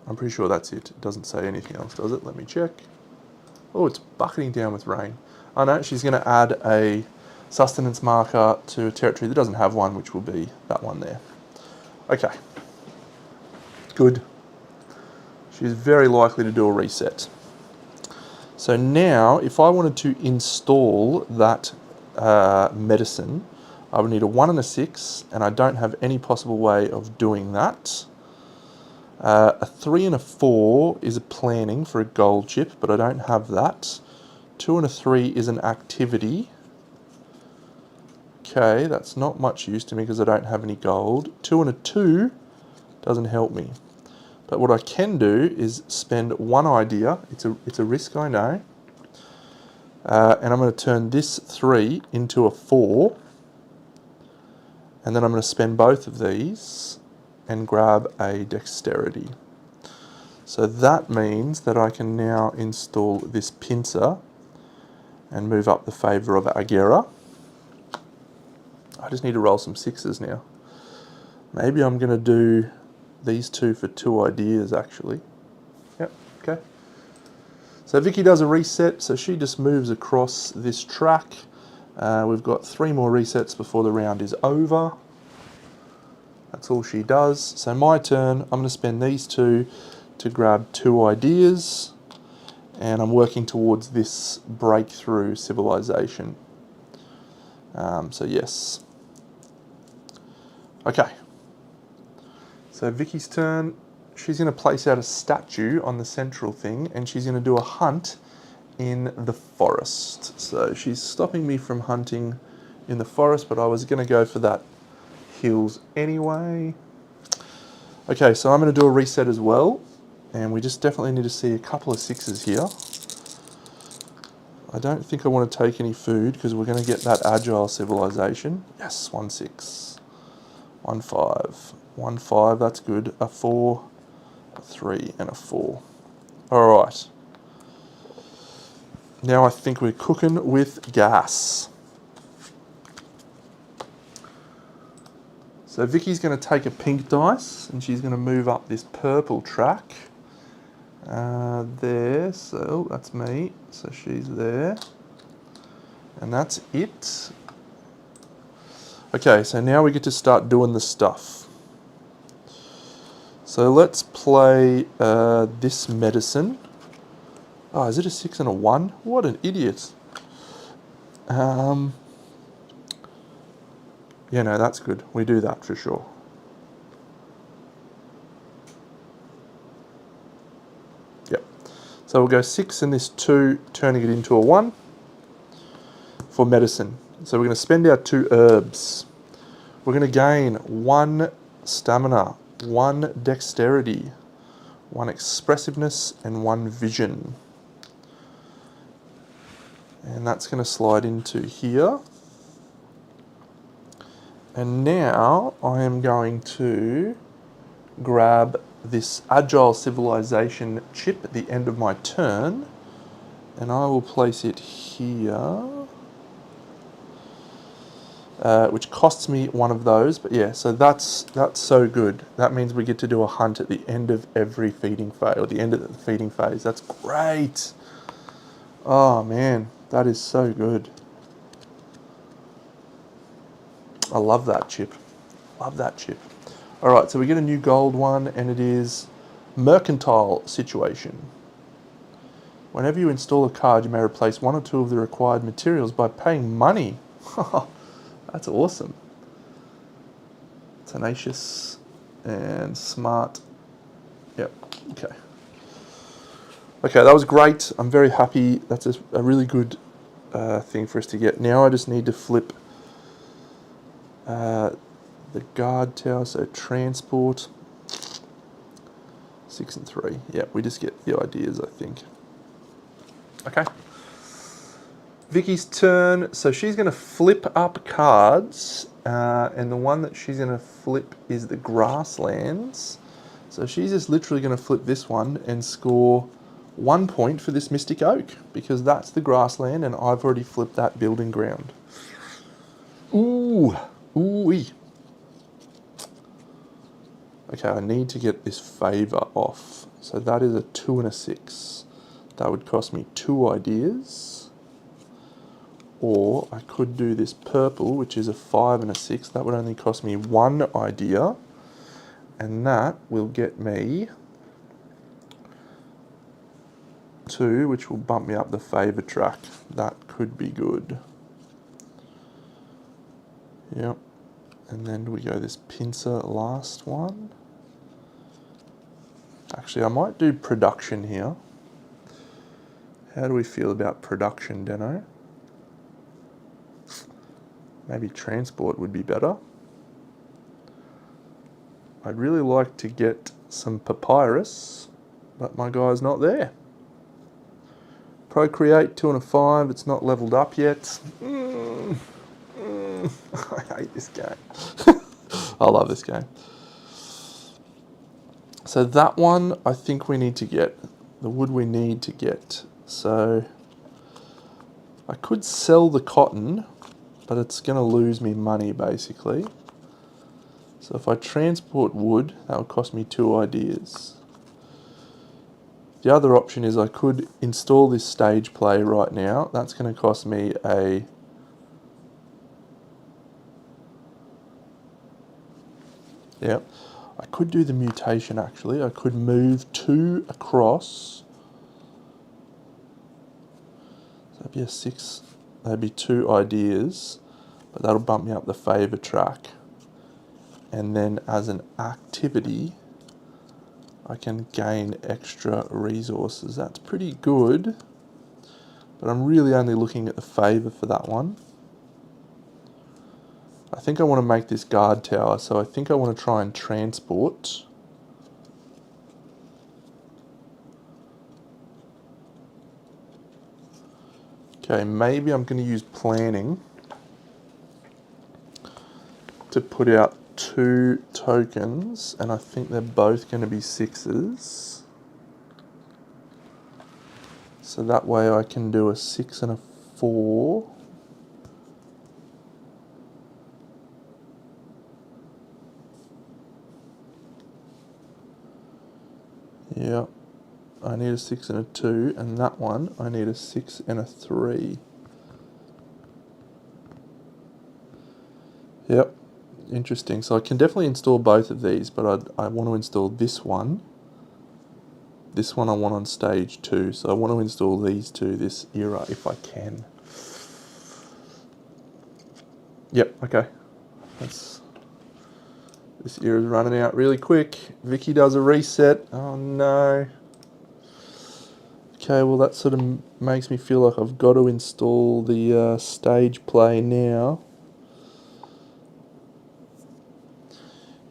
I'm pretty sure that's it. It doesn't say anything else, does it? Let me check. Oh, it's bucketing down with rain. Oh no, she's going to add a sustenance marker to a territory that doesn't have one, which will be that one there. Okay. Good. She's very likely to do a reset. So now, if I wanted to install that medicine, I would need a 1 and a 6, and I don't have any possible way of doing that. A 3 and a 4 is a planning for a gold chip, but I don't have that. 2 and a 3 is an activity. Okay, that's not much use to me because I don't have any gold. 2 and a 2 doesn't help me. But what I can do is spend 1 idea. It's a risk, I know. And I'm going to turn this 3 into a 4. And then I'm going to spend both of these and grab a dexterity. So that means that I can now install this pincer and move up the favour of Agera. I just need to roll some 6s now. Maybe I'm going to do these 2 for 2 ideas actually. Yep, okay. So Vicky does a reset, so she just moves across this track. We've got 3 more resets before the round is over. That's all she does. So my turn, I'm going to spend these 2 to grab 2 ideas, and I'm working towards this breakthrough civilization. So yes. Okay. So Vicky's turn, she's going to place out a statue on the central thing, and she's going to do a hunt in the forest. So she's stopping me from hunting in the forest, but I was going to go for that hills anyway. Okay, so I'm going to do a reset as well, and we just definitely need to see a couple of 6s here. I don't think I want to take any food because we're going to get that agile civilization. Yes, 1 6, 1 5, 1 5, that's good. A 4, a 3, and a 4. All right. Now I think we're cooking with gas. So Vicky's going to take a pink dice and she's going to move up this purple track. There, so that's me. So she's there. And that's it. Okay, so now we get to start doing the stuff. So let's play this medicine. Oh, is it a 6 and a 1? What an idiot. Yeah, no, that's good. We do that for sure. Yep. So we'll go 6 and this 2, turning it into a 1 for medicine. So we're going to spend our 2 herbs. We're going to gain 1 stamina, 1 dexterity, 1 expressiveness, and 1 vision. And that's going to slide into here. And now I am going to grab this Agile Civilization chip at the end of my turn, and I will place it here, which costs me 1 of those. But yeah, so that's so good. That means we get to do a hunt at the end of every feeding phase, or the end of the feeding phase. That's great. Oh man, that is so good. I love that chip. Love that chip. All right, so we get a new gold one, and it is Mercantile Situation. Whenever you install a card, you may replace one or two of the required materials by paying money. That's awesome. Tenacious and smart. Yep, okay. Okay, that was great. I'm very happy. That's a really good thing for us to get. Now I just need to flip the guard tower, so transport. 6 and 3. Yeah, we just get the ideas, I think. Okay. Vicky's turn. So she's going to flip up cards, and the one that she's going to flip is the grasslands. So she's just literally going to flip this one and score 1 point for this Mystic Oak, because that's the grassland, and I've already flipped that building ground. Ooh, ooh-wee. Okay, I need to get this favour off. So that is a 2 and a 6. That would cost me 2 ideas. Or I could do this purple, which is a 5 and a 6. That would only cost me 1 idea. And that will get me 2, which will bump me up the favour track. That could be good. Yep. And then do we go this pincer last one? Actually, I might do production here. How do we feel about production, Deno? Maybe transport would be better. I'd really like to get some papyrus, but my guy's not there. Procreate, 2 and a 5. It's not leveled up yet. I hate this game. I love this game. So that one, I think we need to get. The wood we need to get. So I could sell the cotton, but it's going to lose me money basically. So if I transport wood, that would cost me 2 ideas. The other option is I could install this stage play right now. That's going to cost me a... Yeah, I could do the mutation actually. I could move 2 across. So that'd be a 6. That'd be 2 ideas, but that'll bump me up the favour track. And then as an activity, I can gain extra resources. That's pretty good, but I'm really only looking at the favour for that one. I think I want to make this guard tower, so I think I want to try and transport. Okay, maybe I'm going to use planning to put out 2 tokens, and I think they're both going to be 6s. So that way I can do a 6 and a 4. Yeah, I need a 6 and a 2, and that one I need a 6 and a 3. Yep, interesting. So I can definitely install both of these, but I want to install this one. This one I want on stage 2, so I want to install these 2 this era if I can. Yep, okay. This era's running out really quick. Vicky does a reset. Oh no. Okay, well that sort of makes me feel like I've got to install the stage play now.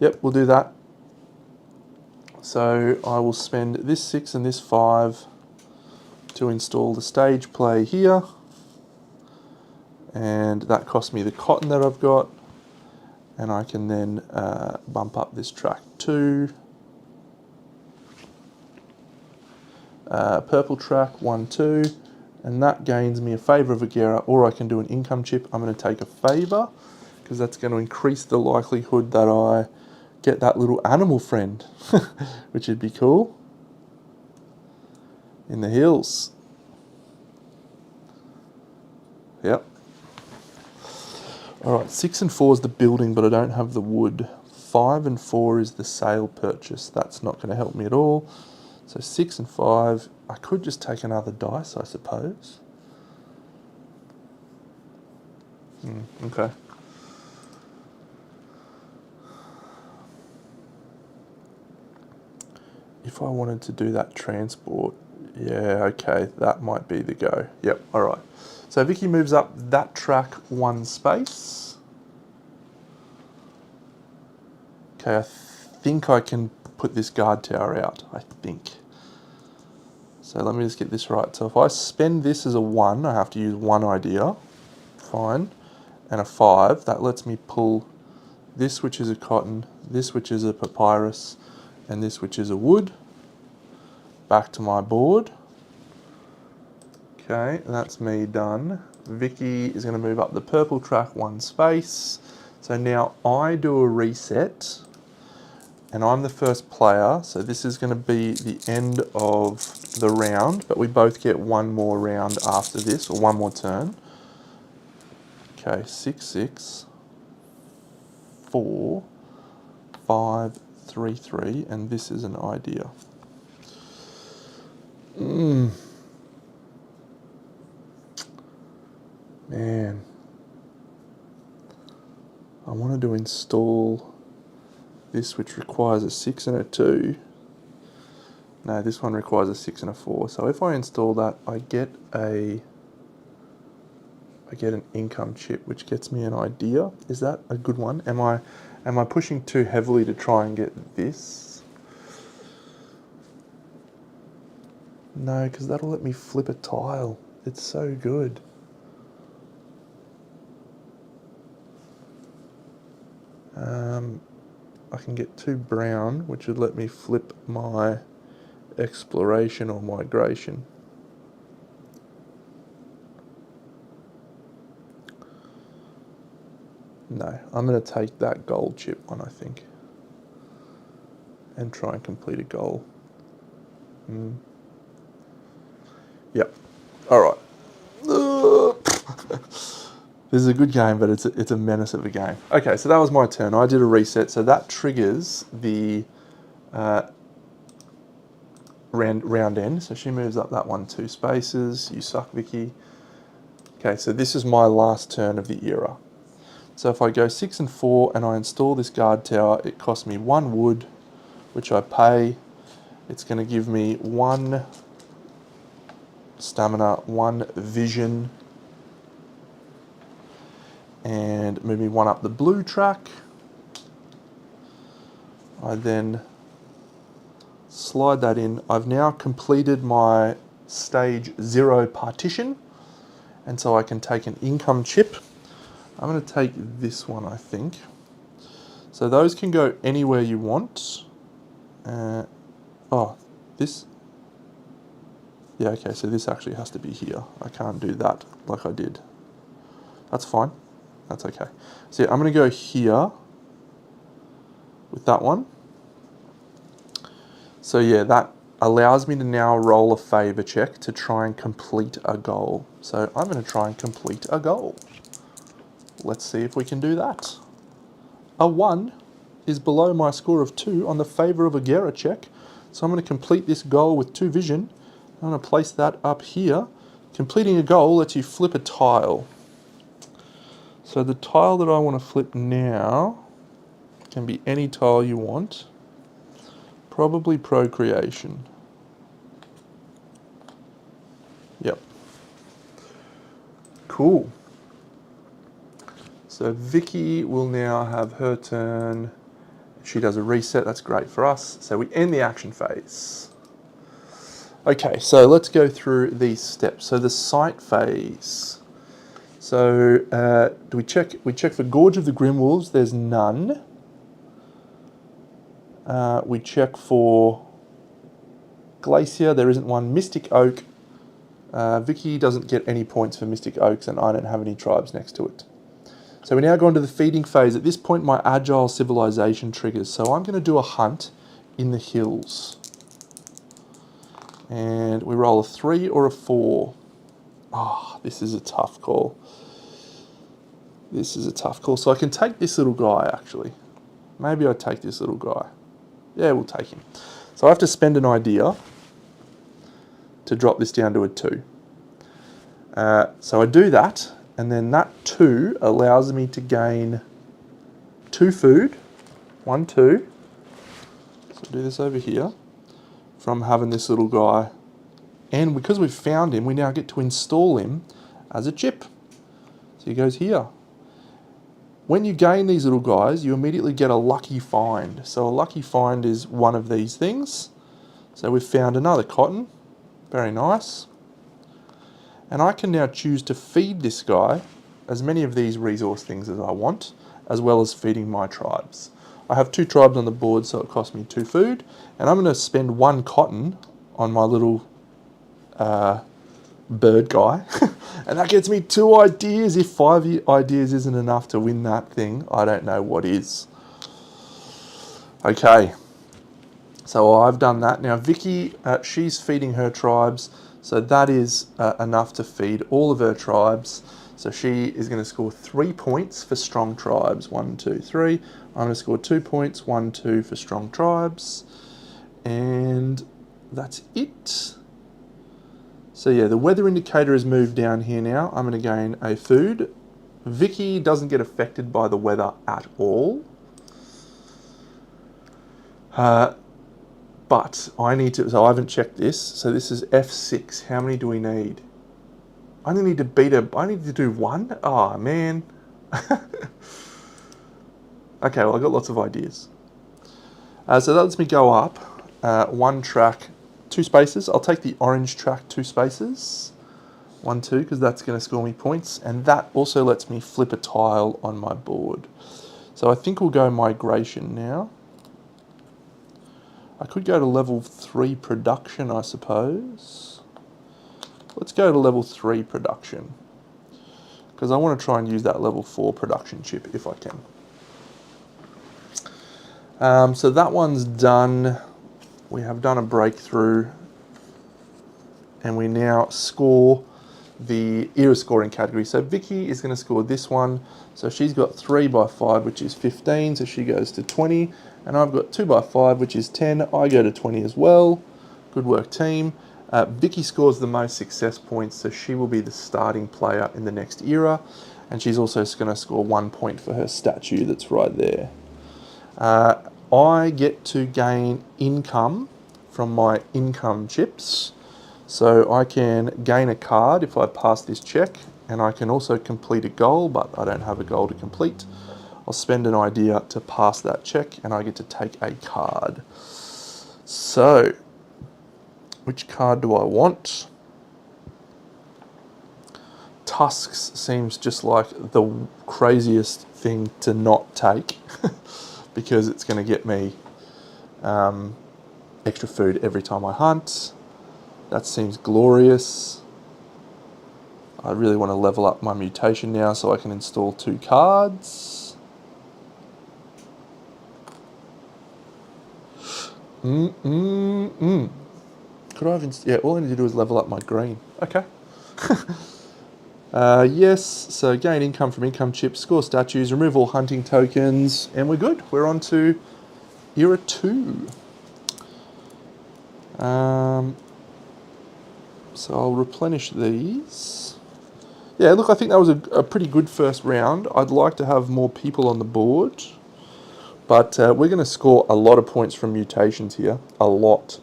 Yep, we'll do that. So I will spend this 6 and this 5 to install the stage play here. And that cost me the cotton that I've got. And I can then bump up this track 2. Purple track 1, 2. And that gains me a favour of Agera, or I can do an income chip. I'm going to take a favour, because that's going to increase the likelihood that I get that little animal friend, which would be cool. In the hills. Yep. All right, 6 and 4 is the building, but I don't have the wood. 5 and 4 is the sale purchase. That's not going to help me at all. So 6 and 5, I could just take another dice, I suppose. Okay. If I wanted to do that transport, yeah, okay, that might be the go. Yep, all right. So Vicky moves up that track 1 space. Okay, I think I can put this guard tower out, I think. So let me just get this right. So if I spend this as a 1, I have to use 1 idea. Fine. And a 5, that lets me pull this, which is a cotton, this, which is a papyrus, and this, which is a wood, back to my board. Okay, that's me done. Vicky is going to move up the purple track 1 space. So now I do a reset, and I'm the first player, so this is going to be the end of the round, but we both get 1 more round after this, or 1 more turn. Okay, 6, 6, 4, 5, 3, 3, and this is an idea. Man. I wanted to install this, which requires a 6 and a 2. No, this one requires a 6 and a 4. So if I install that, I get an income chip, which gets me an idea. Is that a good one? Am I pushing too heavily to try and get this? No, because that'll let me flip a tile. It's so good. I can get 2 brown, which would let me flip my exploration or migration. No, I'm going to take that gold chip one, I think, and try and complete a goal. Yep. All right. This is a good game, but it's a menace of a game. Okay, so that was my turn. I did a reset, so that triggers the round end. So she moves up that 1 2 spaces. You suck, Vicky. Okay, so this is my last turn of the era. So if I go 6 and 4 and I install this guard tower, it costs me 1 wood, which I pay. It's going to give me 1 stamina, 1 vision, and move me 1 up the blue track. I then slide that in. I've now completed my stage 0 partition, and so I can take an income chip. I'm going to take this one, I think. So those can go anywhere you want. This. Yeah, okay, so this actually has to be here. I can't do that like I did. That's fine. That's okay. So yeah, I'm going to go here with that one. So yeah, that allows me to now roll a favour check to try and complete a goal. So I'm going to try and complete a goal. Let's see if we can do that. A 1 is below my score of 2 on the favour of a Gera check. So I'm going to complete this goal with 2 vision. I'm going to place that up here. Completing a goal lets you flip a tile. So the tile that I want to flip now can be any tile you want. Probably procreation. Yep. Cool. So Vicky will now have her turn. She does a reset, that's great for us. So we end the action phase. Okay, so let's go through these steps. So the site phase. So do we check? We check for Gorge of the Grimwolves, there's none. We check for Glacier, there isn't one. Mystic Oak, Vicky doesn't get any points for Mystic Oaks and I don't have any tribes next to it. So we now go into the feeding phase. At this point my Agile Civilization triggers. So I'm going to do a hunt in the hills. And we roll a 3 or a 4. Oh, this is a tough call. This is a tough call. So I can take this little guy, actually. Maybe I take this little guy. Yeah, we'll take him. So I have to spend an idea to drop this down to a 2. So I do that, and then that 2 allows me to gain 2 food. 1, 2. So I'll do this over here from having this little guy. And because we've found him, we now get to install him as a chip. So he goes here. When you gain these little guys, you immediately get a lucky find. So a lucky find is one of these things. So we've found another cotton. Very nice. And I can now choose to feed this guy as many of these resource things as I want, as well as feeding my tribes. I have 2 tribes on the board, so it costs me 2 food. And I'm going to spend 1 cotton on my little bird guy. And that gets me 2 ideas. If 5 ideas isn't enough to win that thing, I don't know what is. Okay. So I've done that. Now Vicky, she's feeding her tribes. So that is enough to feed all of her tribes. So she is going to score 3 points for strong tribes. 1, 2, 3. I'm going to score 2 points. 1, 2 for strong tribes. And that's it. So yeah, the weather indicator has moved down here now. I'm going to gain a food. Vicky doesn't get affected by the weather at all. But I need to, so I haven't checked this. So this is F6. How many do we need? I only need to beat I need to do 1? Oh, man. Okay, well, I've got lots of ideas. So that lets me go up 1 track, 2 spaces. I'll take the orange track 2 spaces. 1, 2, because that's going to score me points. And that also lets me flip a tile on my board. So I think we'll go migration now. I could go to level 3 production, I suppose. Let's go to level 3 production, because I want to try and use that level 4 production chip if I can. So that one's done. We have done a breakthrough, and we now score the era scoring category. So Vicky is going to score this one. So she's got 3 by 5, which is 15, so she goes to 20. And I've got 2 by 5, which is 10. I go to 20 as well. Good work, team. Vicky scores the most success points, so she will be the starting player in the next era. And she's also going to score 1 point for her statue that's right there. I get to gain income from my income chips. So I can gain a card if I pass this check, and I can also complete a goal, but I don't have a goal to complete. I'll spend an idea to pass that check, and I get to take a card. So, which card do I want? Tusks seems just like the craziest thing to not take because it's going to get me extra food every time I hunt. That seems glorious. I really want to level up my mutation now so I can install 2 cards. Could I have yeah, all I need to do is level up my green. Okay. Yes, so gain income from income chips, score statues, remove all hunting tokens, and we're good. We're on to Era 2. So I'll replenish these. Yeah, look, I think that was a pretty good first round. I'd like to have more people on the board, but we're going to score a lot of points from mutations here. A lot.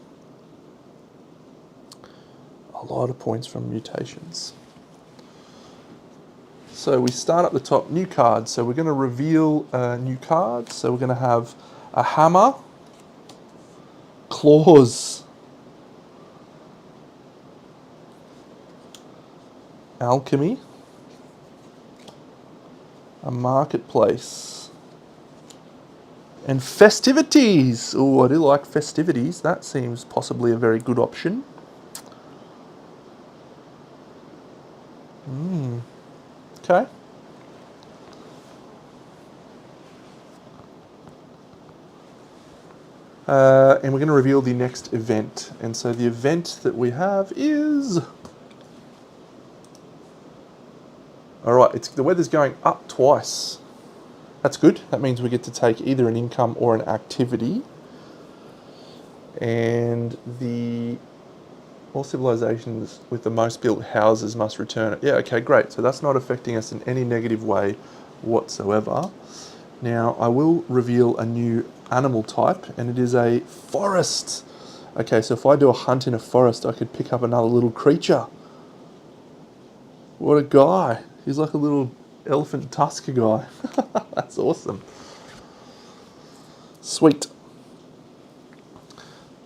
A lot of points from mutations. So we start up the top, new cards. So we're going to reveal new cards. So we're going to have a hammer, claws, alchemy, a marketplace, and festivities. Oh, I do like festivities. That seems possibly a very good option. Okay. And we're going to reveal the next event. And so the event that we have is All right, the weather's going up twice. That's good. That means we get to take either an income or an activity. And all civilizations with the most built houses must return it. Yeah, okay, great. So that's not affecting us in any negative way whatsoever. Now, I will reveal a new animal type, and it is a forest. Okay, so if I do a hunt in a forest, I could pick up another little creature. What a guy. He's like a little elephant tusker guy. That's awesome. Sweet.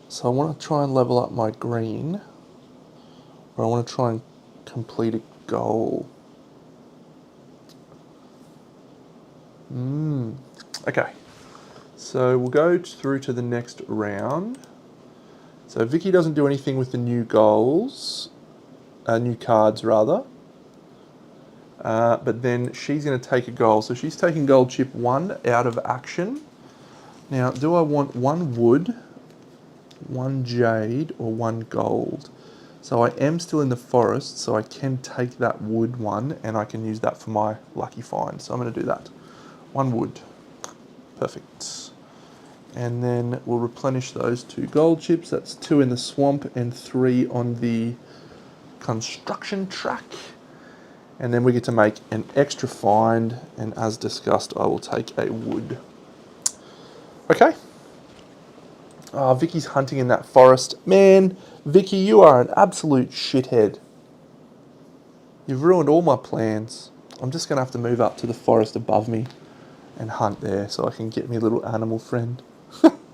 So I want to try and level up my green, or I want to try and complete a goal. Okay, so we'll go through to the next round. So Vicky doesn't do anything with the new goals, new cards rather. But then she's going to take a goal. So she's taking gold chip 1 out of action. Now, do I want 1 wood, 1 jade, or 1 gold? So I am still in the forest, so I can take that wood 1 and I can use that for my lucky find. So I'm going to do that. 1 wood. Perfect. And then we'll replenish those 2 gold chips. That's 2 in the swamp and 3 on the construction track. And then we get to make an extra find, and as discussed, I will take a wood. Okay. Vicky's hunting in that forest. Man, Vicky, you are an absolute shithead. You've ruined all my plans. I'm just going to have to move up to the forest above me and hunt there so I can get me a little animal friend.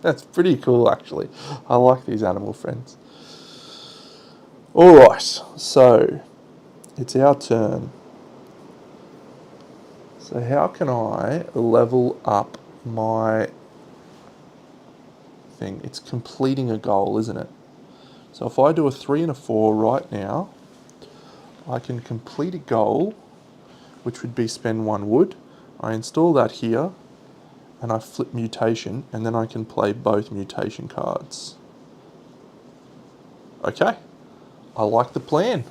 That's pretty cool, actually. I like these animal friends. All right, so it's our turn. So how can I level up my thing? It's completing a goal, isn't it? So if I do a 3 and a 4 right now, I can complete a goal, which would be spend 1 wood. I install that here, and I flip mutation, and then I can play both mutation cards. Okay, I like the plan.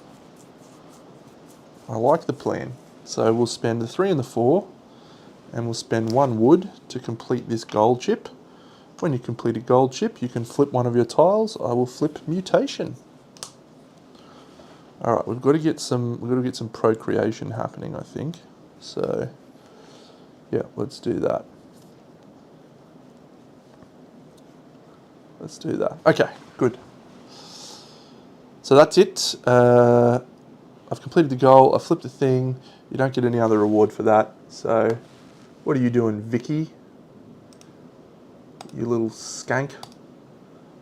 I like the plan. So we'll spend the 3 and the 4, and we'll spend 1 wood to complete this gold chip. When you complete a gold chip, you can flip one of your tiles. I will flip mutation. All right, we've got to get some procreation happening, I think. So, yeah, let's do that. Let's do that. Okay, good. So that's it. I've completed the goal. I flipped the thing. You don't get any other reward for that. So, what are you doing, Vicky? You little skank.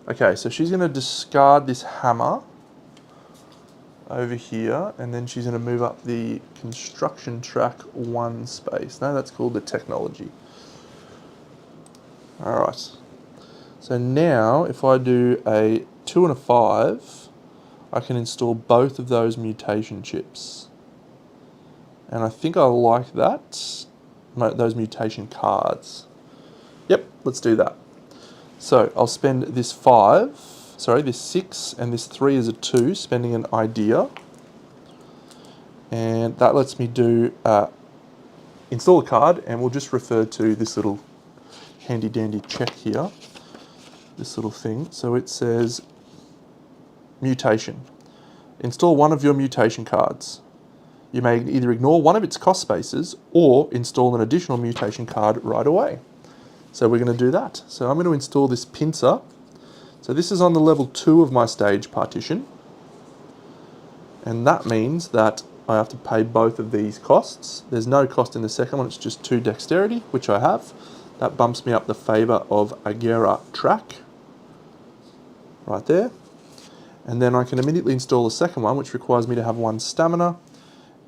Okay, so she's going to discard this hammer over here, and then she's going to move up the construction track 1 space. No, that's called the technology. All right. So now, if I do a 2 and a 5, I can install both of those mutation chips. And I think I like that, those mutation cards. Yep, let's do that. So I'll spend this 6, and this 3 is a 2, spending an idea. And that lets me do install a card, and we'll just refer to this little handy dandy check here. This little thing. So it says mutation. Install one of your mutation cards. You may either ignore one of its cost spaces or install an additional mutation card right away. So we're going to do that. So I'm going to install this pincer. So this is on the level 2 of my stage partition. And that means that I have to pay both of these costs. There's no cost in the second one, it's just 2 dexterity, which I have. That bumps me up the favor of Agera track. Right there. And then I can immediately install the second one, which requires me to have 1 stamina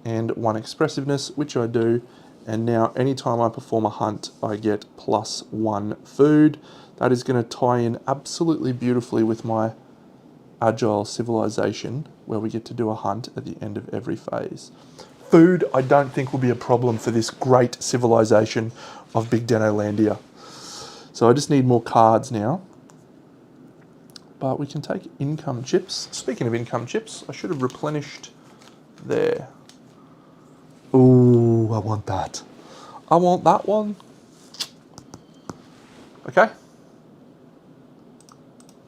and 1 expressiveness, which I do. And now anytime I perform a hunt, I get +1 food. That is going to tie in absolutely beautifully with my agile civilization, where we get to do a hunt at the end of every phase. Food, I don't think, will be a problem for this great civilization of BigDenoLandia. So I just need more cards now. But we can take income chips. Speaking of income chips, I should have replenished there. Ooh, I want that. I want that one. Okay.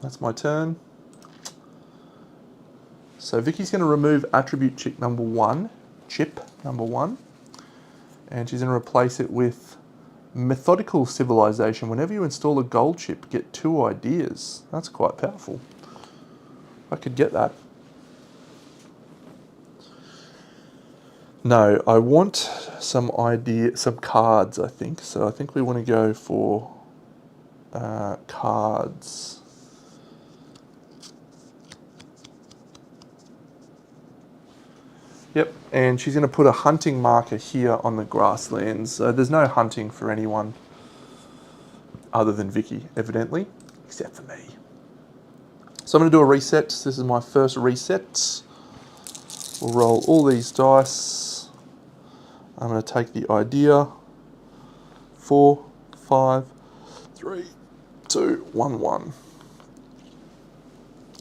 That's my turn. So Vicky's going to remove attribute chip number one, and she's going to replace it with methodical civilization. Whenever you install a gold chip, get 2 ideas. That's quite powerful. I could get that. No, I want some cards, I think. So I think we want to go for cards. Yep, and she's going to put a hunting marker here on the grasslands. There's no hunting for anyone other than Vicky, evidently, except for me. So I'm going to do a reset. This is my first reset. We'll roll all these dice. I'm going to take the idea. 4, 5, 3, 2, 1, 1.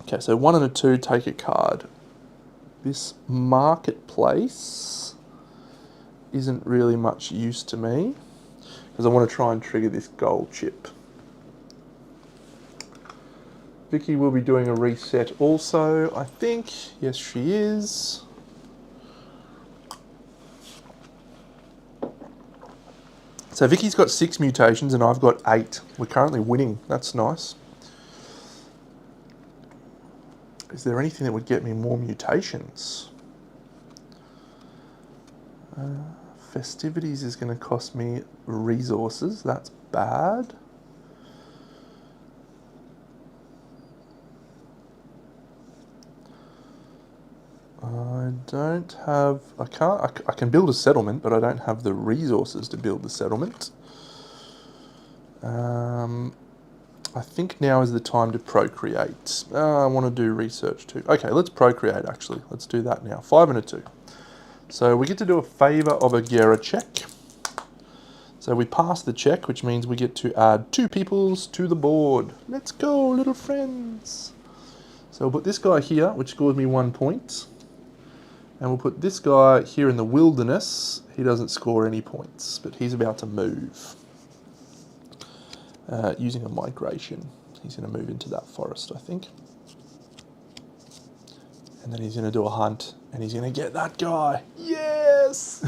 Okay, so 1 and a 2, take a card. This marketplace isn't really much use to me because I want to try and trigger this gold chip. Vicky will be doing a reset also, I think. Yes, she is. So Vicky's got 6 mutations and I've got 8. We're currently winning. That's nice. Is there anything that would get me more mutations? Festivities is going to cost me resources. That's bad. I don't have... I can build a settlement, but I don't have the resources to build the settlement. I think now is the time to procreate. I want to do research too. Okay, let's procreate actually. Let's do that now. 5 and a 2. So we get to do a favour of a Gera check. So we pass the check, which means we get to add 2 peoples to the board. Let's go, little friends. So we'll put this guy here, which scores me 1 point. And we'll put this guy here in the wilderness. He doesn't score any points, but he's about to move. Using a migration. He's going to move into that forest, I think. And then he's going to do a hunt, and he's going to get that guy. Yes!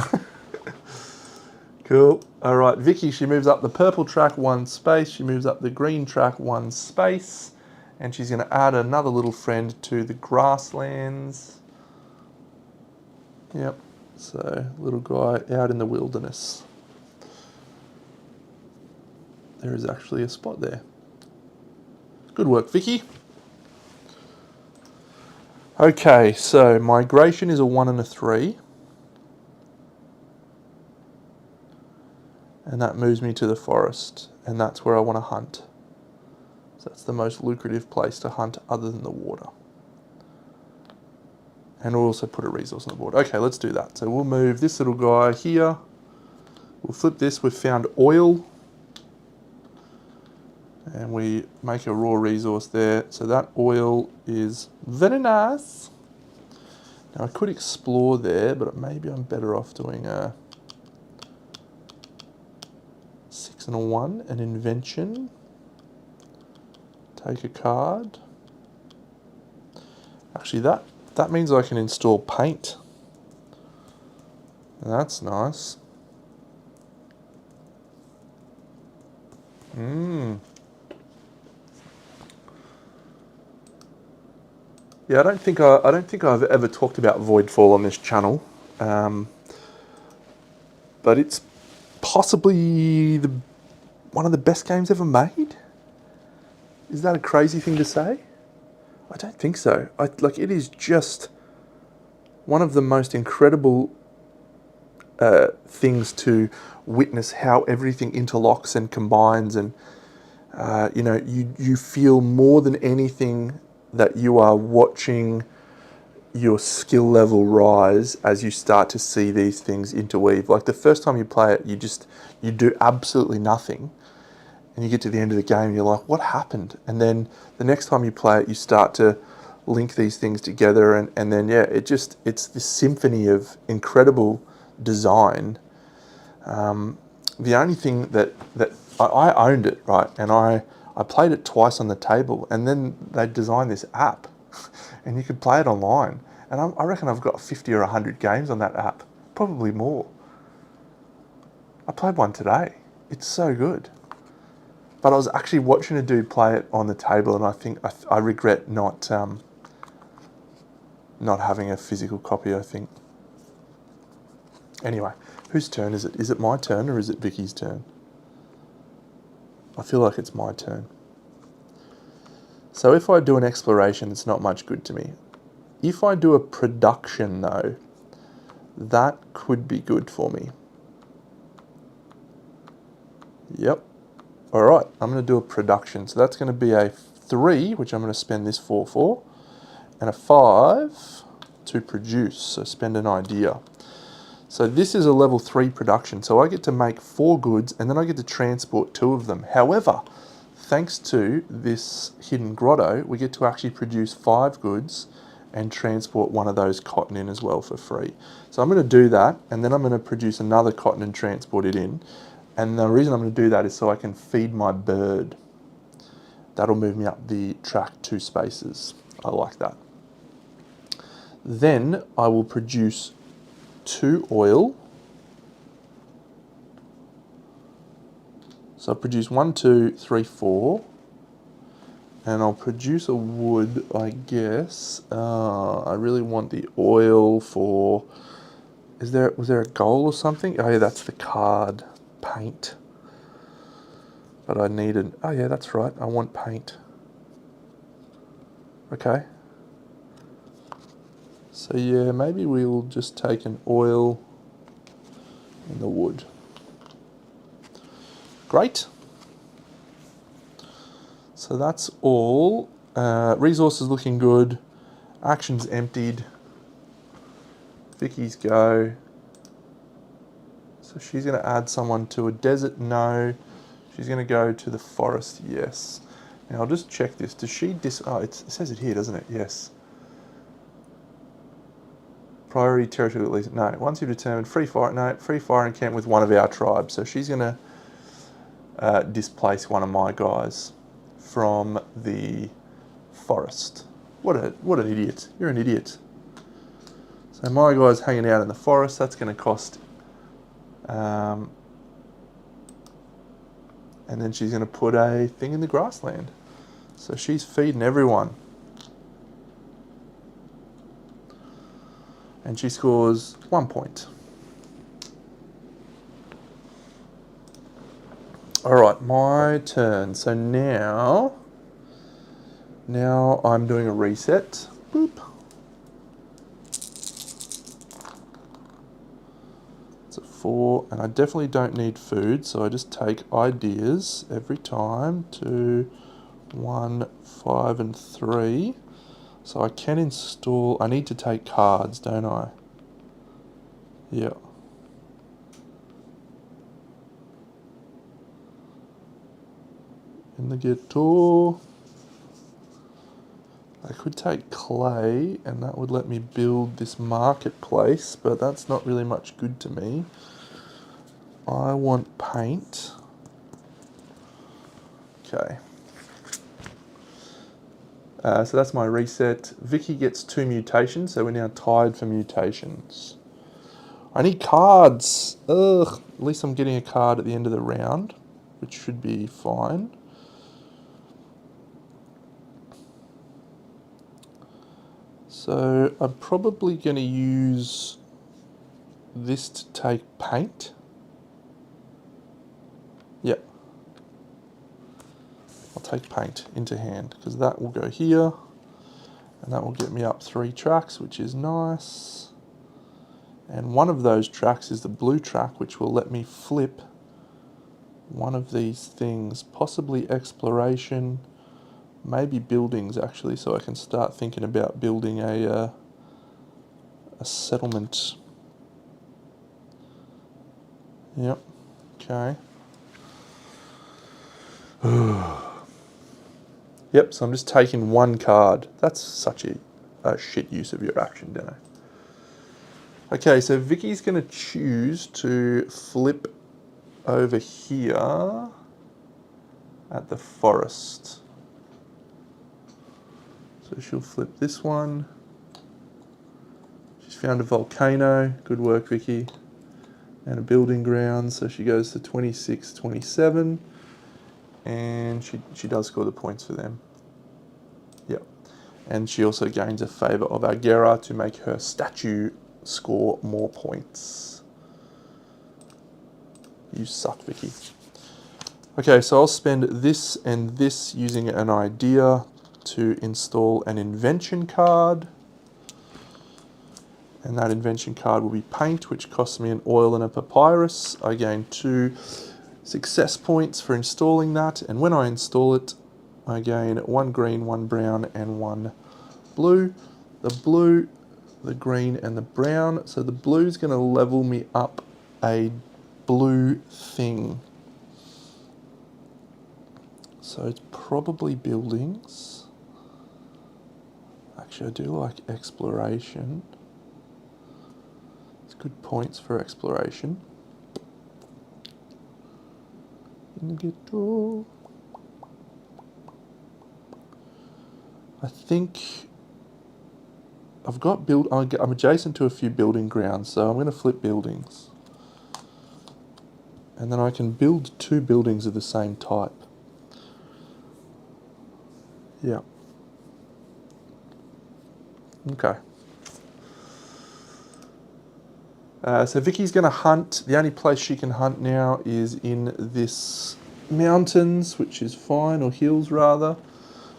Cool. All right, Vicky, she moves up the purple track 1 space. She moves up the green track 1 space. And she's going to add another little friend to the grasslands. Yep. So, little guy out in the wilderness. There is actually a spot there. Good work, Vicky. Okay, so migration is a 1 and a 3. And that moves me to the forest. And that's where I want to hunt. So that's the most lucrative place to hunt other than the water. And we'll also put a resource on the board. Okay, let's do that. So we'll move this little guy here. We'll flip this. We've found oil. And we make a raw resource there. So that oil is very nice. Now I could explore there, but maybe I'm better off doing a 6 and a 1, an invention. Take a card. Actually, that means I can install paint. That's nice. Yeah, I don't think I've ever talked about Voidfall on this channel, but it's possibly one of the best games ever made. Is that a crazy thing to say? I don't think so. It is just one of the most incredible things to witness how everything interlocks and combines, and you feel more than anything that you are watching your skill level rise as you start to see these things interweave. Like the first time you play it, you do absolutely nothing, and you get to the end of the game and you're like, what happened? And then the next time you play it, you start to link these things together, and then yeah, it's this symphony of incredible design. The only thing that I owned it, right, and I played it twice on the table, and then they designed this app, and you could play it online. And I reckon I've got 50 or 100 games on that app, probably more. I played one today. It's so good. But I was actually watching a dude play it on the table, and I think I regret not having a physical copy, I think. Anyway, whose turn is it? Is it my turn or is it Vicky's turn? I feel like it's my turn. So if I do an exploration, it's not much good to me. If I do a production, though, that could be good for me. Yep. All right, I'm going to do a production. So that's going to be a 3, which I'm going to spend this 4 for, and a 5 to produce, so spend an idea. So this is a level 3 production, so I get to make 4 goods, and then I get to transport 2 of them. However, thanks to this hidden grotto, we get to actually produce 5 goods and transport 1 of those cotton in as well for free. So I'm going to do that, and then I'm going to produce another cotton and transport it in. And the reason I'm going to do that is so I can feed my bird. That'll move me up the track 2 spaces. I like that. Then I will produce 2 oil. So I'll produce 1, 2, 3, 4. And I'll produce a wood, I guess. I really want the oil for... was there a goal or something? Oh yeah, that's the card. Paint. But I needed... oh yeah, that's right. I want paint. Okay. So yeah, maybe we'll just take an oil in the wood. Great. So that's all. Resources looking good. Actions emptied. Vicky's go. So she's going to add someone to a desert. No. She's going to go to the forest. Yes. Now I'll just check this. Does she oh, it says it here, doesn't it? Yes. Priority territory at least. No. Once you've determined free fire. No. Free fire encampment with one of our tribes. So she's going to displace one of my guys from the forest. What an idiot. You're an idiot. So my guy's hanging out in the forest. That's going to cost... and then she's going to put a thing in the grassland. So she's feeding everyone. And she scores 1 point. Alright, my turn. So now I'm doing a reset. Boop. It's a 4, and I definitely don't need food, so I just take ideas every time. 2, 1, 5, and 3. So I can install... I need to take cards, don't I? Yeah. In the ghetto. I could take clay, and that would let me build this marketplace, but that's not really much good to me. I want paint. Okay. So that's my reset. Vicky gets 2 mutations, so we're now tied for mutations. I need cards. Ugh. At least I'm getting a card at the end of the round, which should be fine. So I'm probably going to use this to take paint. Yep. I'll take paint into hand because that will go here and that will get me up 3 tracks, which is nice. And one of those tracks is the blue track, which will let me flip one of these things, possibly exploration, maybe buildings actually, so I can start thinking about building a settlement. Yep, okay. Yep, so I'm just taking 1 card. That's such a shit use of your action, don't I? Okay, so Vicky's going to choose to flip over here at the forest. So she'll flip this one. She's found a volcano. Good work, Vicky. And a building ground. So she goes to 26, 27. And she does score the points for them. Yep. And she also gains a favour of Agera to make her statue score more points. You suck, Vicky. Okay, so I'll spend this and this using an idea to install an invention card. And that invention card will be paint, which costs me an oil and a papyrus. I gain 2 success points for installing that. And when I install it, I gain 1 green, 1 brown, and 1 blue. The blue, the green, and the brown. So the blue is going to level me up a blue thing. So it's probably buildings. Actually, I do like exploration. It's good points for exploration. I think I've got I'm adjacent to a few building grounds, so I'm going to flip buildings. And then I can build 2 buildings of the same type. Yeah. Okay. So Vicky's going to hunt. The only place she can hunt now is in this mountains, which is fine, or hills rather.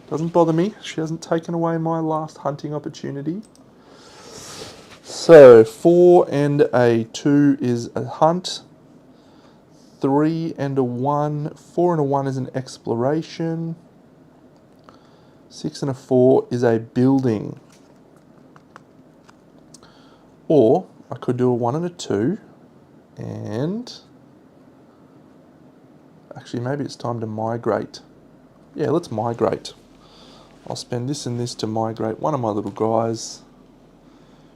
Doesn't bother me. She hasn't taken away my last hunting opportunity. So 4 and a 2 is a hunt. 3 and a 1. 4 and a 1 is an exploration. 6 and a 4 is a building. Or I could do a 1 and a 2. And actually maybe it's time to migrate. Yeah, let's migrate. I'll spend this and this to migrate one of my little guys.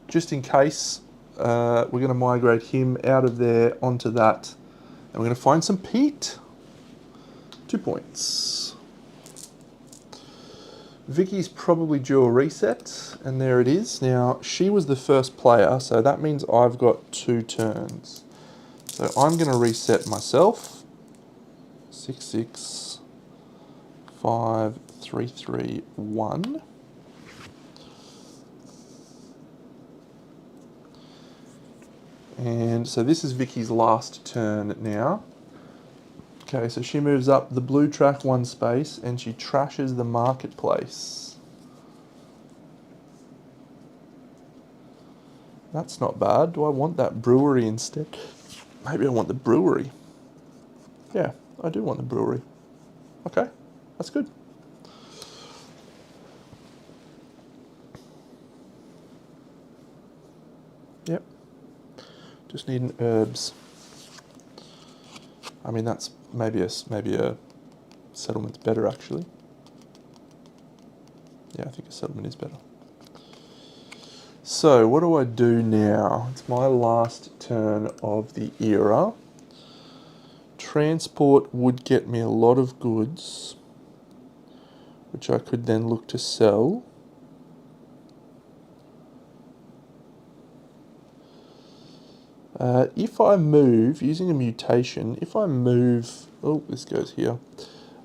Just in case, we're going to migrate him out of there onto that. And we're going to find some peat. 2 points. Vicky's probably due a reset, and there it is. Now, she was the first player, so that means I've got 2 turns. So I'm going to reset myself. 6, 6, 5, 3, 3, 1. And so this is Vicky's last turn now. Okay, so she moves up the blue track 1 space and she trashes the marketplace. That's not bad. Do I want that brewery instead? Maybe I want the brewery. Yeah, I do want the brewery. Okay, that's good. Yep. Just need an herbs. I mean, that's maybe a settlement's better actually. Yeah, I think a settlement is better. So what do I do now? It's my last turn of the era. Transport would get me a lot of goods, which I could then look to sell. If I move, using a mutation, if I move, oh, this goes here,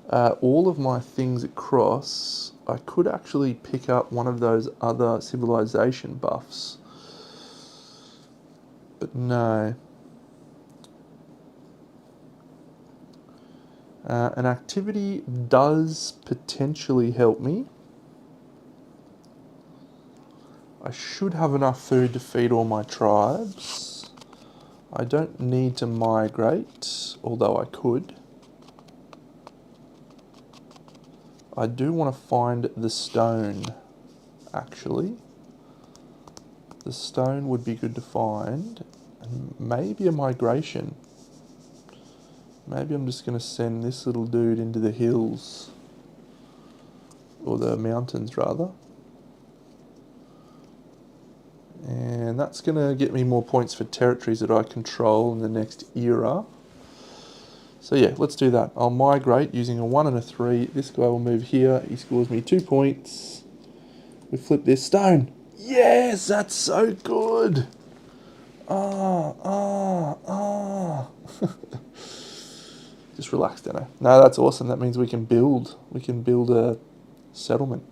all of my things across, I could actually pick up one of those other civilization buffs. But no. An activity does potentially help me. I should have enough food to feed all my tribes. I don't need to migrate, although I could. I do want to find the stone, actually. The stone would be good to find. And maybe a migration. Maybe I'm just going to send this little dude into the hills. Or the mountains, rather. And that's going to get me more points for territories that I control in the next era. So yeah, let's do that. I'll migrate using a 1 and a 3. This guy will move here. He scores me 2 points. We flip this stone. Yes, that's so good. Just relax, Dano. No, that's awesome. That means we can build. We can build a settlement.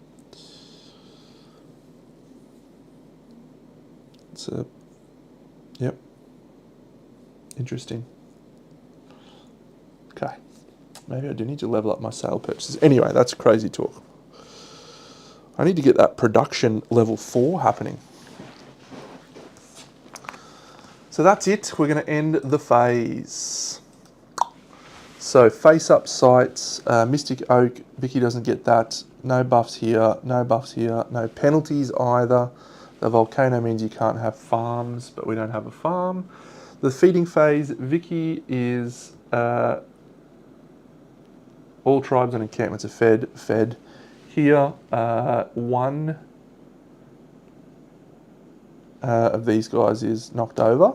It's a, yep. Interesting. Okay. Maybe I do need to level up my sale purchases. Anyway, that's crazy talk. I need to get that production level 4 happening. So that's it. We're going to end the phase. So face up sites, Mystic Oak, Vicky doesn't get that. No buffs here, no buffs here, no penalties either. The volcano means you can't have farms, but we don't have a farm. The feeding phase, Vicky is all tribes and encampments are fed. Here, one of these guys is knocked over.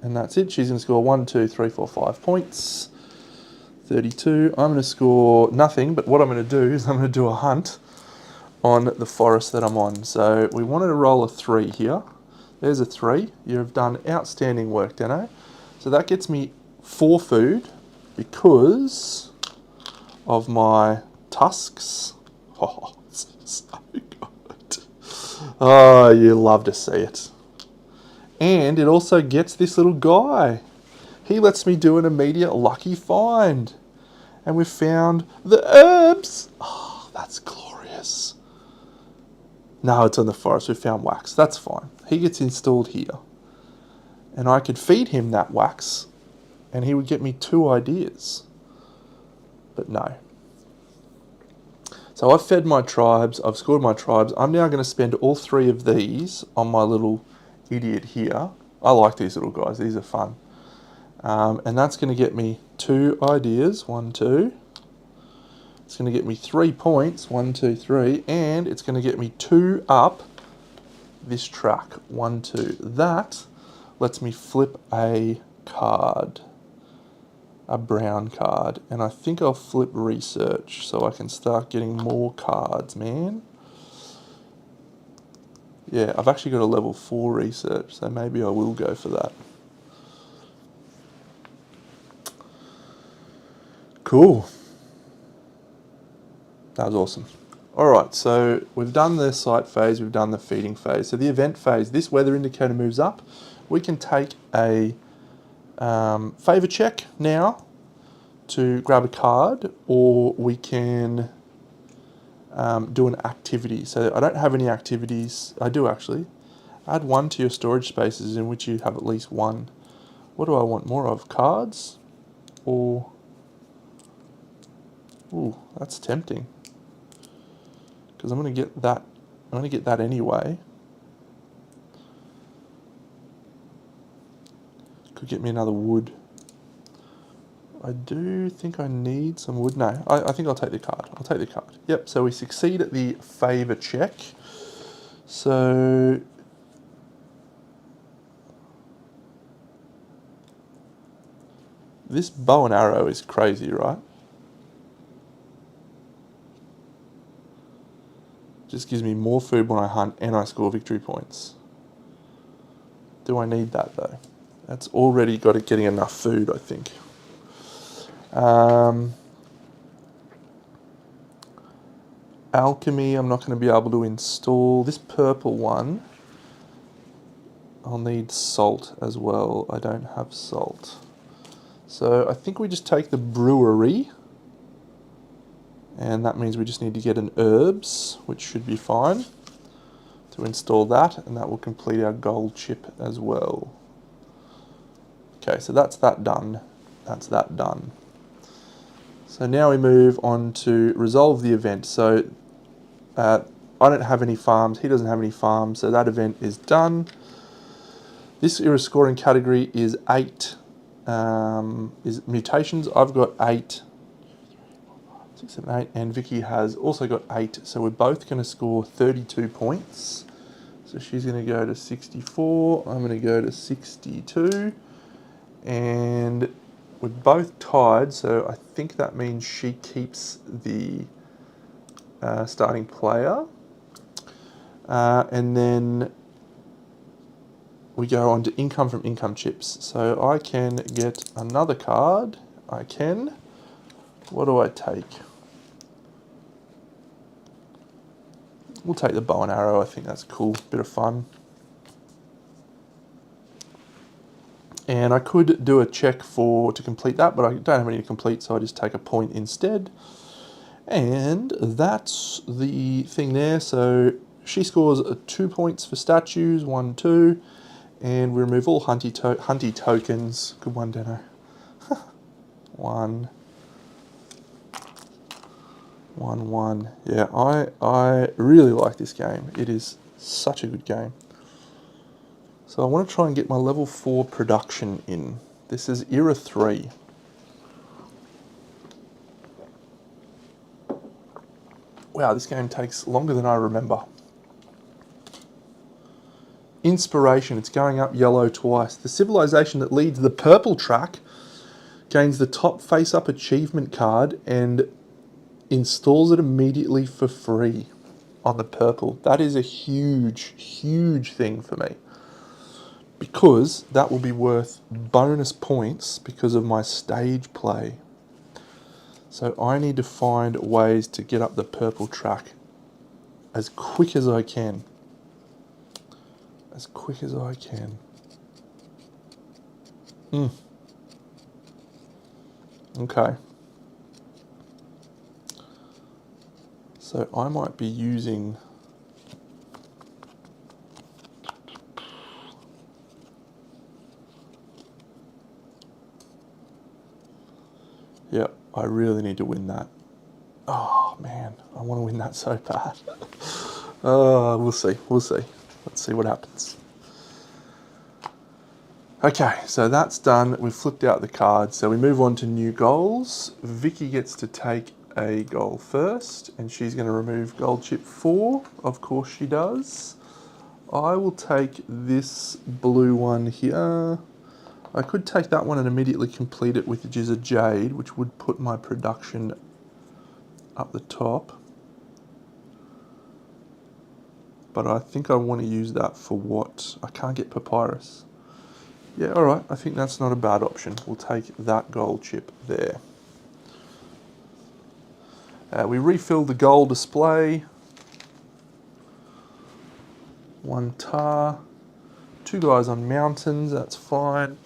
And that's it. She's going to score 1, 2, 3, 4, 5 points. 32. I'm going to score nothing, but what I'm going to do is I'm going to do a hunt on the forest that I'm on. So we wanted to roll a 3 here. There's a 3. You've done outstanding work, Dano. So that gets me 4 food because of my tusks. Oh, it's so good. Oh, you love to see it. And it also gets this little guy. He lets me do an immediate lucky find. And we've found the herbs. Oh, that's glorious. No, it's on the forest. We found wax. That's fine. He gets installed here. And I could feed him that wax. And he would get me 2 ideas. But no. So I've fed my tribes. I've scored my tribes. I'm now going to spend all 3 of these on my little idiot here. I like these little guys. These are fun. And that's going to get me 2 ideas. 1, 2. It's going to get me 3 points. 1, 2, 3. And it's going to get me 2 up this track. 1, 2. That lets me flip a card. A brown card. And I think I'll flip research so I can start getting more cards, man. Yeah, I've actually got a level 4 research, so maybe I will go for that. Cool. That was awesome. Alright, so we've done the site phase, we've done the feeding phase. So the event phase, this weather indicator moves up. We can take a favour check now to grab a card, or we can do an activity. So I don't have any activities. I do actually. Add 1 to your storage spaces in which you have at least 1. What do I want more of? Cards? Or... Ooh, that's tempting. Because I'm going to get that. I'm going to get that anyway. Could get me another wood. I do think I need some wood. No, I think I'll take the card. I'll take the card. Yep, so we succeed at the favour check. So... this bow and arrow is crazy, right? Just gives me more food when I hunt and I score victory points. Do I need that though? That's already got it getting enough food, I think. Alchemy, I'm not going to be able to install. This purple one, I'll need salt as well. I don't have salt. So I think we just take the brewery. And that means we just need to get an herbs, which should be fine, to install that. And that will complete our gold chip as well. Okay, so that's that done. That's that done. So now we move on to resolve the event. So I don't have any farms, he doesn't have any farms, so that event is done. This era scoring category is 8, is mutations. I've got 8. 6, 7, 8, and Vicky has also got 8, so we're both going to score 32 points. So she's going to go to 64, I'm going to go to 62, and we're both tied, so I think that means she keeps the starting player. And then we go on to income from income chips. So I can get another card. I can. What do I take? We'll take the bow and arrow. I think that's cool. Bit of fun. And I could do a check to complete that, but I don't have any to complete, so I just take a point instead. And that's the thing there. So she scores 2 points for statues, 1, 2, and we remove all hunty tokens. Good one, Deno. 1, 1, 1. Yeah, I really like this game. It is such a good game. So I want to try and get my level 4 production in. This is Era 3. Wow, this game takes longer than I remember. Inspiration, it's going up yellow twice. The civilization that leads the purple track gains the top face-up achievement card and installs it immediately for free on the purple. That is a huge, huge thing for me, because that will be worth bonus points because of my stage play. So I need to find ways to get up the purple track as quick as I can. As quick as I can. Okay. So I might be using... Yep, I really need to win that. Oh man, I want to win that so bad. We'll see, we'll see. Let's see what happens. Okay, so that's done. We've flipped out the cards. So we move on to new goals. Vicky gets to take a goal first, and she's going to remove gold chip 4. Of course she does. I will take this blue one here. I could take that one and immediately complete it with just a jade, which would put my production up the top. But I think I want to use that for what? I can't get papyrus. Yeah, alright, I think that's not a bad option. We'll take that gold chip there. We refill the gold display. 1 tar. 2 guys on mountains, that's fine.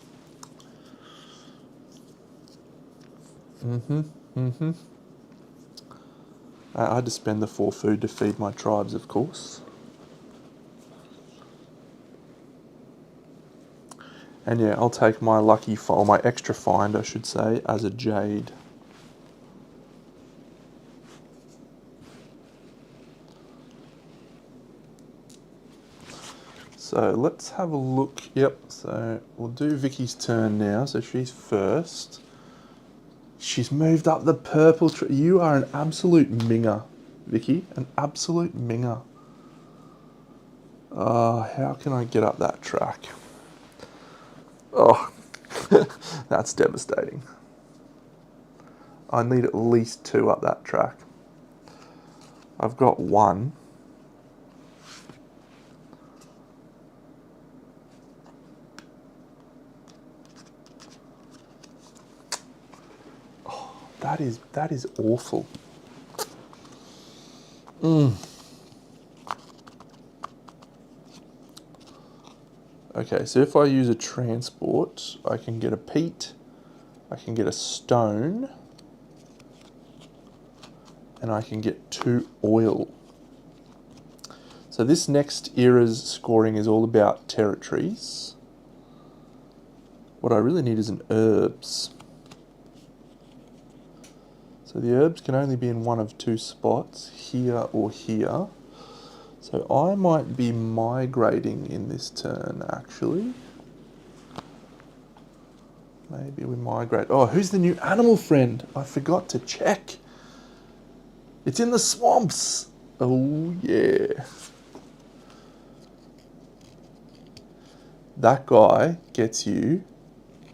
I had to spend the 4 food to feed my tribes, of course. And yeah, I'll take my lucky find, or my extra find, I should say, as a jade. So let's have a look. Yep, so we'll do Vicky's turn now. So she's first. She's moved up the purple tree. You are an absolute minger, Vicky. An absolute minger. How can I get up that track? Oh, that's devastating. I need at least 2 up that track. I've got 1. Oh, that is awful. Okay, so if I use a transport, I can get a peat, I can get a stone, and I can get 2 oil. So this next era's scoring is all about territories. What I really need is an herbs. So the herbs can only be in one of 2 spots, here or here. So I might be migrating in this turn, actually. Maybe we migrate. Oh, who's the new animal friend? I forgot to check. It's in the swamps. Oh, yeah. That guy gets you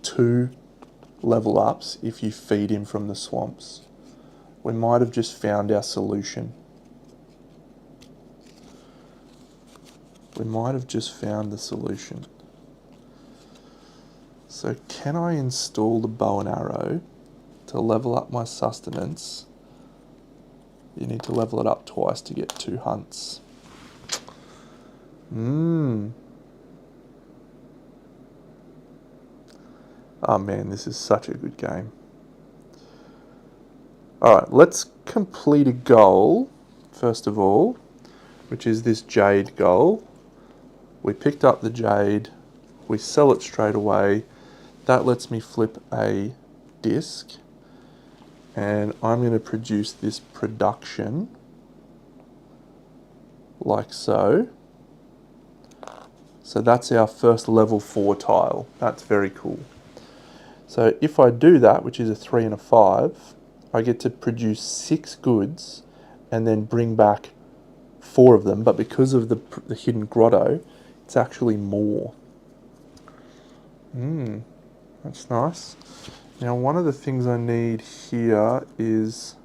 2 level ups if you feed him from the swamps. We might have just found our solution. We might have just found the solution. So can I install the bow and arrow to level up my sustenance? You need to level it up twice to get 2 hunts. Oh man, this is such a good game. Alright, let's complete a goal, first of all, which is this jade goal. We picked up the jade, we sell it straight away. That lets me flip a disc, and I'm going to produce this production like so. So that's our first level 4 tile. That's very cool. So if I do that, which is a 3 and a 5, I get to produce 6 goods and then bring back 4 of them. But because of the hidden grotto, it's actually more. That's nice. Now, one of the things I need here is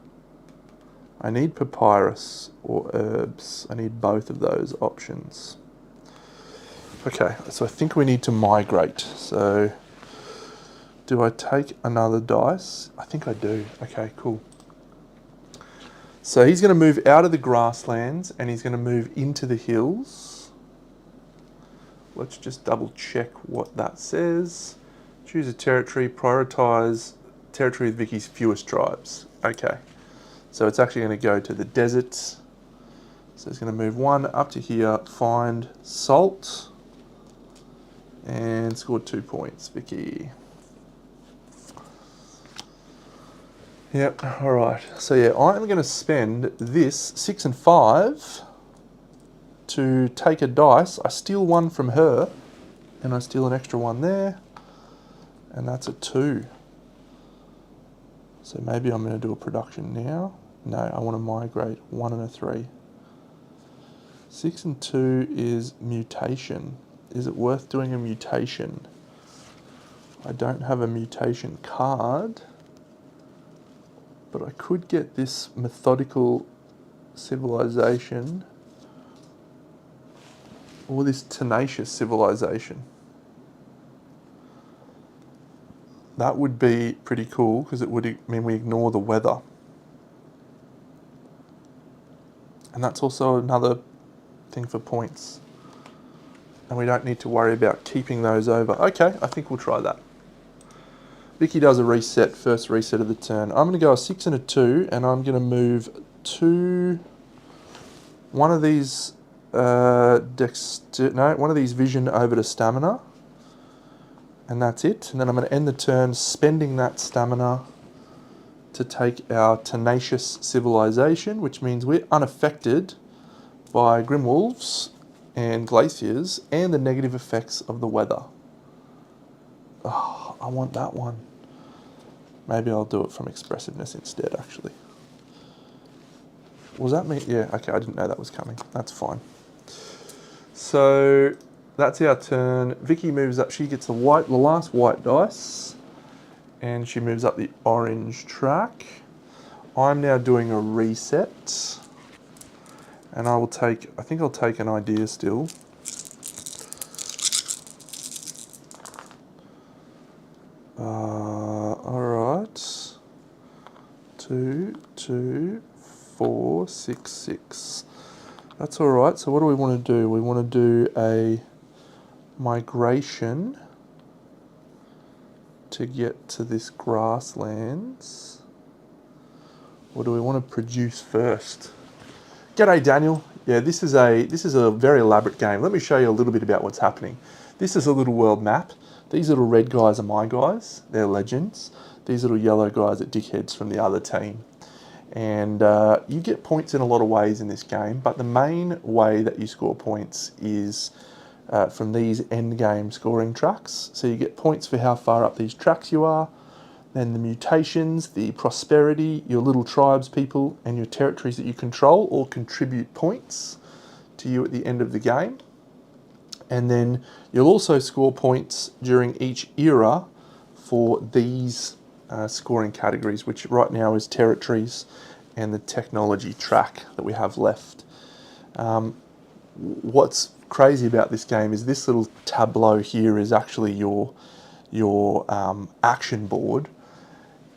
I need papyrus or herbs. I need both of those options. Okay, so I think we need to migrate. So do I take another dice? I think I do. Okay, cool. So he's going to move out of the grasslands and he's going to move into the hills. Let's just double check what that says. Choose a territory, prioritize territory with Vicky's fewest tribes. Okay, so it's actually going to go to the deserts. So it's going to move 1 up to here, find salt, and score 2 points, Vicky. Yep, alright. So yeah, I'm going to spend this 6 and 5 to take a dice. I steal 1 from her, and I steal an extra 1 there, and that's a 2. So maybe I'm going to do a production now. No, I want to migrate 1 and a 3. 6 and 2 is mutation. Is it worth doing a mutation? I don't have a mutation card, but I could get this methodical civilization or this tenacious civilization. That would be pretty cool because it would mean we ignore the weather. And that's also another thing for points. And we don't need to worry about keeping those over. Okay, I think we'll try that. Vicky does a reset, first reset of the turn. I'm going to go a 6 and a 2, and I'm going to move one of these vision over to stamina. And that's it. And then I'm going to end the turn spending that stamina to take our tenacious civilization, which means we're unaffected by Grimwolves and glaciers and the negative effects of the weather. Oh, I want that one. Maybe I'll do it from expressiveness instead, actually. Was that me? Yeah, okay, I didn't know that was coming. That's fine. So that's our turn. Vicky moves up. She gets the last white dice, and she moves up the orange track. I'm now doing a reset, and I think I'll take an idea still. Alright. 2, 2, 4, 6, 6. That's alright. So what do we want to do? We want to do a migration to get to this grasslands. Or do we want to produce first? G'day, Daniel. Yeah, this is a very elaborate game. Let me show you a little bit about what's happening. This is a little world map. These little red guys are my guys. They're legends. These little yellow guys are dickheads from the other team. And you get points in a lot of ways in this game, but the main way that you score points is from these end game scoring tracks. So you get points for how far up these tracks you are. Then the mutations, the prosperity, your little tribes people, and your territories that you control all contribute points to you at the end of the game. And then you'll also score points during each era for these scoring categories, which right now is territories and the technology track that we have left. What's crazy about this game is this little tableau here is actually your action board.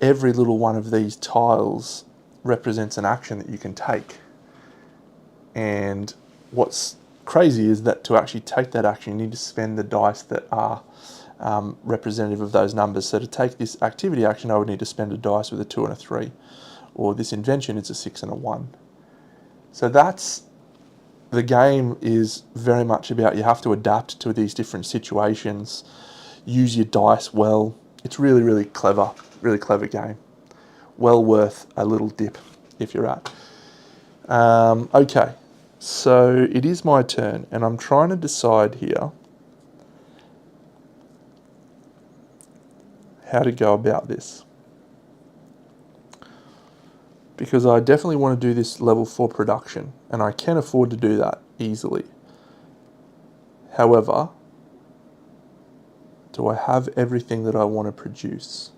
Every little one of these tiles represents an action that you can take. And what's crazy is that to actually take that action, you need to spend the dice that are representative of those numbers. So to take this activity action, I would need to spend a dice with a 2 and a 3. Or this invention, it's a 6 and a 1. So the game is very much about you have to adapt to these different situations, use your dice well. It's really, really clever game. Well worth a little dip if you're at. Okay, so it is my turn, and I'm trying to decide here how to go about this. Because I definitely want to do this level 4 production, and I can afford to do that easily. However, do I have everything that I want to produce?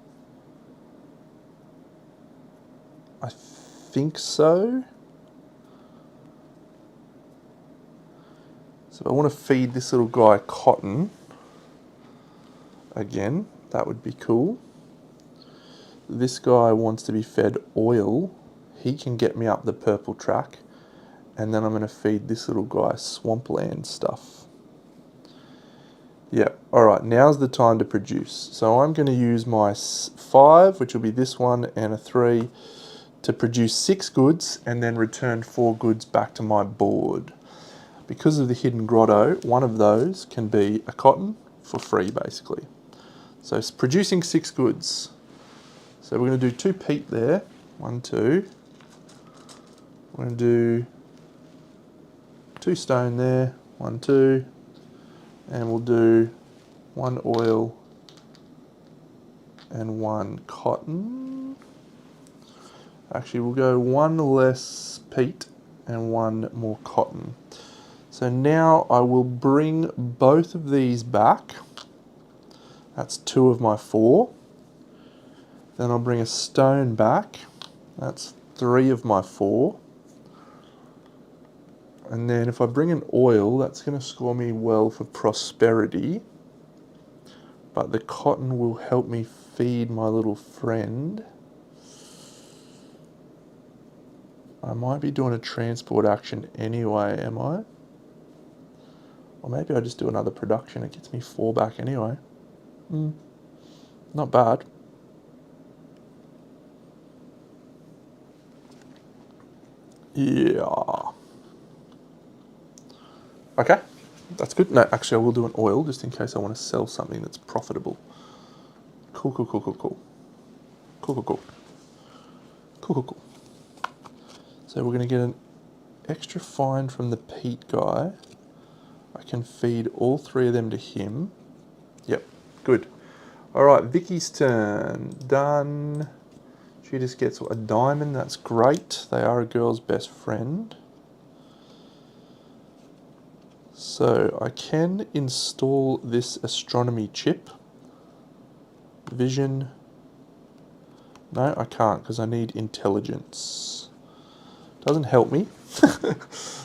I think so. So I want to feed this little guy cotton. Again, that would be cool. This guy wants to be fed oil. He can get me up the purple track. And then I'm going to feed this little guy swampland stuff. Yeah, alright, now's the time to produce. So I'm going to use my 5, which will be this one, and a 3, to produce 6 goods and then return 4 goods back to my board. Because of the hidden grotto, one of those can be a cotton for free, basically. So it's producing 6 goods. So we're going to do 2 peat there. 1, 2. We're going to do 2 stone there. 1, 2. And we'll do 1 oil and 1 cotton. Actually, we'll go 1 less peat and 1 more cotton. So now I will bring both of these back. That's 2 of my 4. Then I'll bring a stone back. That's 3 of my 4. And then if I bring an oil, that's going to score me well for prosperity. But the cotton will help me feed my little friend. I might be doing a transport action anyway, am I? Or maybe I just do another production. It gets me 4 back anyway. Not bad. Yeah. Okay, that's good. No, actually I will do an oil just in case I want to sell something that's profitable. Cool. Cool. So we're going to get an extra find from the peat guy. I can feed all 3 of them to him. Yep, good. Alright, Vicky's turn. Done. She just gets a diamond, that's great. They are a girl's best friend. So I can install this astronomy chip. Vision. No, I can't because I need intelligence. Doesn't help me.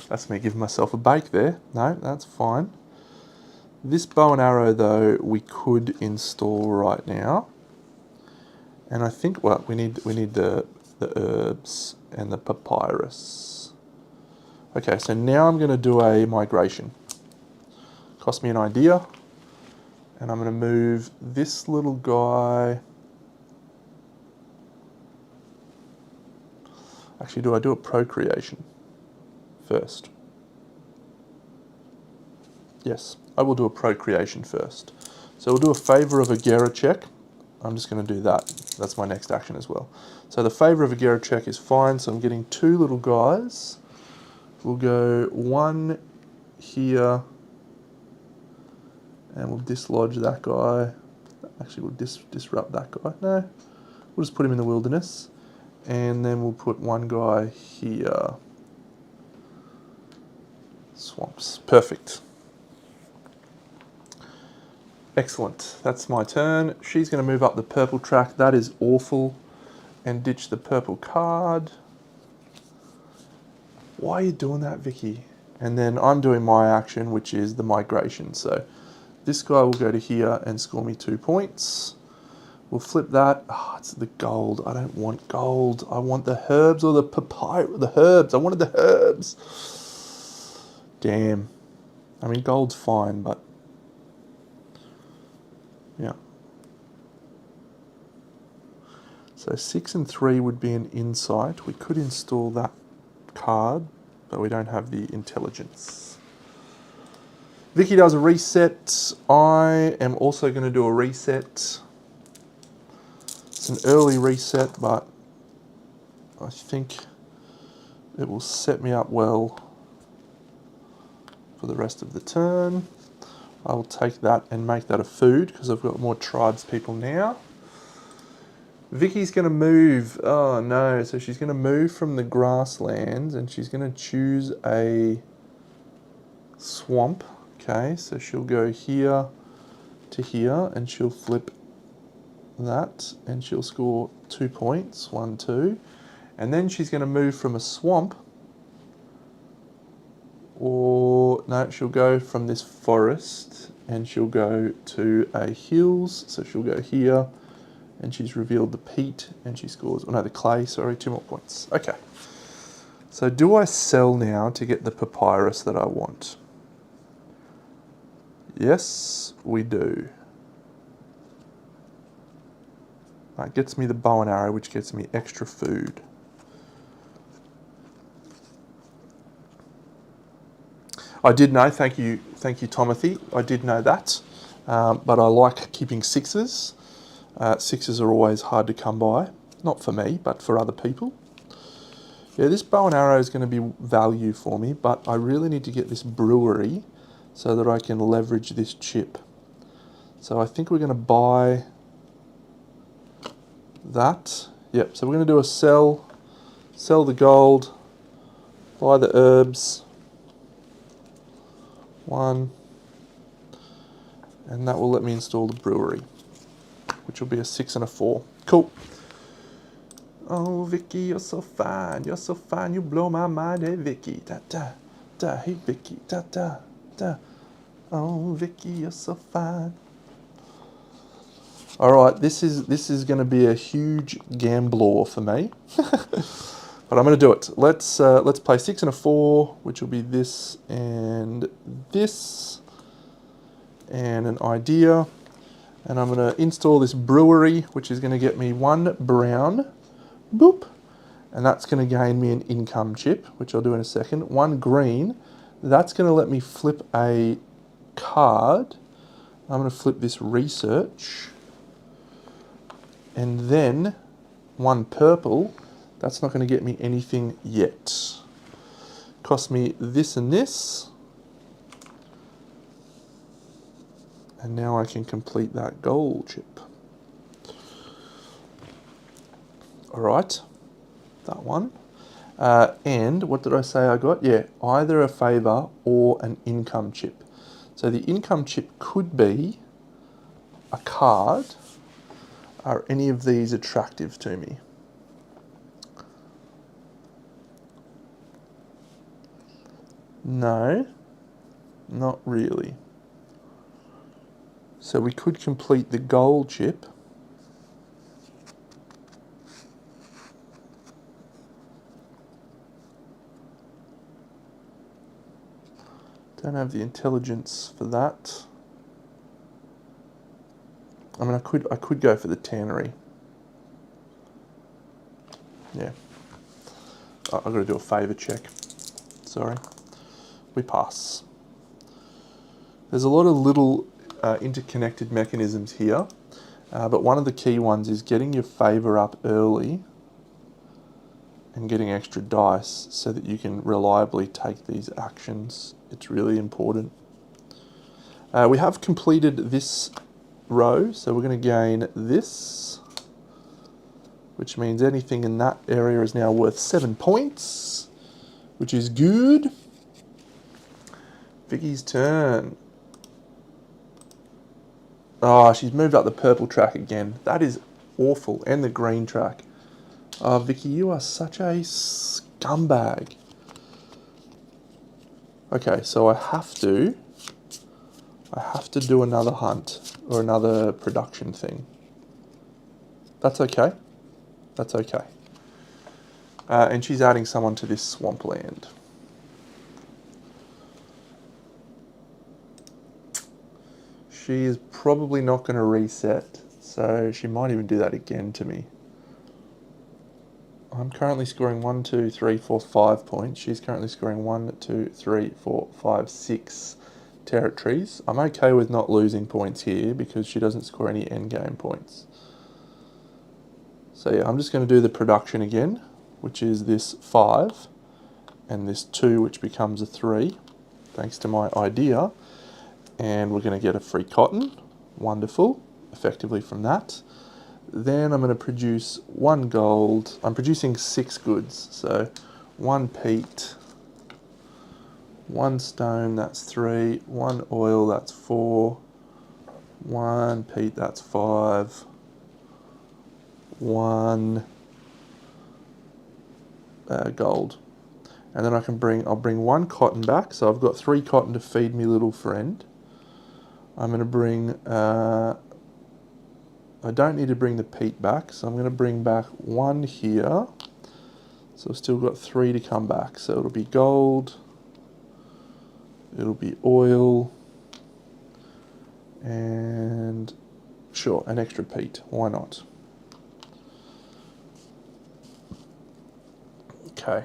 That's me giving myself a bake there. No, that's fine. This bow and arrow though we could install right now. And I think well we need the herbs and the papyrus. Okay, so now I'm going to do a migration. Cost me an idea. And I'm going to move this little guy. Actually, do I do a procreation first? Yes, I will do a procreation first. So we'll do a favor of a Gera check. I'm just going to do that. That's my next action as well. So the favor of a Gera check is fine. So I'm getting 2 little guys. We'll go 1 here. And we'll dislodge that guy. Actually, we'll disrupt that guy. No. We'll just put him in the wilderness. And then we'll put one guy here. Swamps. Perfect. Excellent. That's my turn. She's going to move up the purple track. That is awful. And ditch the purple card. Why are you doing that, Vicky? And then I'm doing my action, which is the migration. So this guy will go to here and score me 2 points. We'll flip that. Oh, it's the gold. I don't want gold. I want the herbs or the papyrus. The herbs. I wanted the herbs. Damn. I mean, gold's fine, but yeah. So 6 and 3 would be an insight. We could install that card, but we don't have the intelligence. Vicky does a reset. I am also going to do a reset. It's an early reset, but I think it will set me up well for the rest of the turn. I will take that and make that a food because I've got more tribes people now. Vicky's going to move. Oh no, so she's going to move from the grasslands and she's going to choose a swamp. Okay, so she'll go here to here and she'll flip that and she'll score 2 points, 1, 2. And then she's going to move from a swamp, or no, she'll go from this forest and she'll go to a hills. So she'll go here and she's revealed the peat and she scores, oh no, the clay, sorry, 2 more points. Okay. So do I sell now to get the papyrus that I want? Yes, we do. That gets me the bow and arrow, which gets me extra food. I did know, thank you, Timothy. I did know that, but I like keeping 6s. 6s are always hard to come by. Not for me, but for other people. Yeah, this bow and arrow is going to be value for me, but I really need to get this brewery so that I can leverage this chip. So I think we're going to buy that. Yep, so we're going to do a sell the gold, buy the herbs. 1, and that will let me install the brewery, which will be a 6 and a 4. Cool. Oh, Vicky, you're so fine. You're so fine. You blow my mind. Hey, Vicky. Da, da, da. Hey, Vicky. Da, da, da. Oh, Vicky, you're so fine. All right, this is going to be a huge gambler for me, but I'm going to do it. Let's play 6 and a 4, which will be this and an idea, and I'm going to install this brewery, which is going to get me 1 brown, boop, and that's going to gain me an income chip, which I'll do in a second. 1 green, that's going to let me flip a card. I'm going to flip this research. And then 1 purple, that's not going to get me anything yet. Cost me this and this. And now I can complete that goal chip. All right, that one. And what did I say I got? Yeah, either a favor or an income chip. So the income chip could be a card. Are any of these attractive to me? No, not really. So we could complete the gold chip. Don't have the intelligence for that. I mean, I could go for the tannery. Yeah. I've got to do a favour check. Sorry. We pass. There's a lot of little interconnected mechanisms here, but one of the key ones is getting your favour up early and getting extra dice so that you can reliably take these actions. It's really important. We have completed this row, so we're going to gain this, which means anything in that area is now worth 7 points, which is good. Vicky's turn. Oh, she's moved up the purple track again. That is awful. And the green track. Oh, Vicky, you are such a scumbag. Okay, so I have to do another hunt or another production thing. That's okay. That's okay. And she's adding someone to this swampland. She is probably not going to reset, so she might even do that again to me. I'm currently scoring 1, 2, 3, 4, 5 points. She's currently scoring 1, 2, 3, 4, 5, 6 territories. I'm okay with not losing points here because she doesn't score any endgame points. So yeah, I'm just going to do the production again, which is this 5 and this 2, which becomes a 3, thanks to my idea. And we're going to get a free cotton. Wonderful, effectively from that. Then I'm going to produce 1 gold. I'm producing 6 goods. So 1 peat, 1 stone, that's 3, 1 oil, that's 4, 1 peat, that's 5, 1 gold. And then I'll bring 1 cotton back. So I've got 3 cotton to feed me little friend. I'm going to bring, I don't need to bring the peat back, so I'm going to bring back 1 here. So I've still got 3 to come back. So it'll be gold, it'll be oil, and sure, an extra peat. Why not? Okay.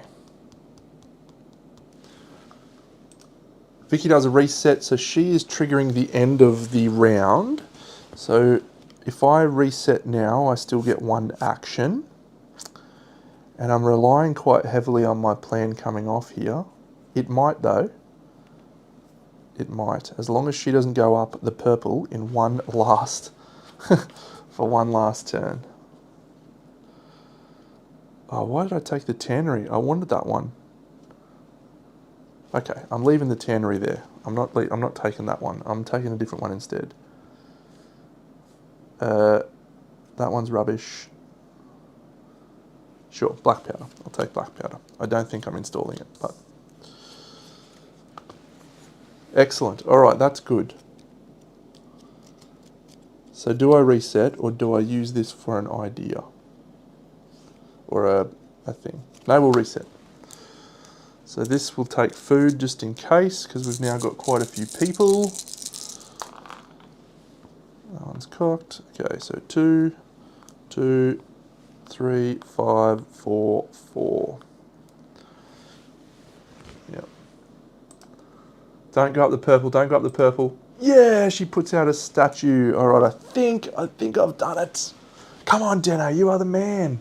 Vicky does a reset, so she is triggering the end of the round. So if I reset now, I still get 1 action. And I'm relying quite heavily on my plan coming off here. It might though. It might, as long as she doesn't go up the purple in one last, for one last turn. Oh, why did I take the tannery? I wanted that one. Okay, I'm leaving the tannery there. I'm not taking that one. I'm taking a different one instead. That one's rubbish. Sure, black powder. I'll take black powder. I don't think I'm installing it, but excellent. All right, that's good. So do I reset or do I use this for an idea or a thing? No, we'll reset. So this will take food just in case, because we've now got quite a few people. That one's cooked. Okay, so 2, 2, 3, 5, 4, 4. Yep. Don't go up the purple, don't go up the purple. Yeah, she puts out a statue. All right, I think I've done it. Come on, Deno, you are the man.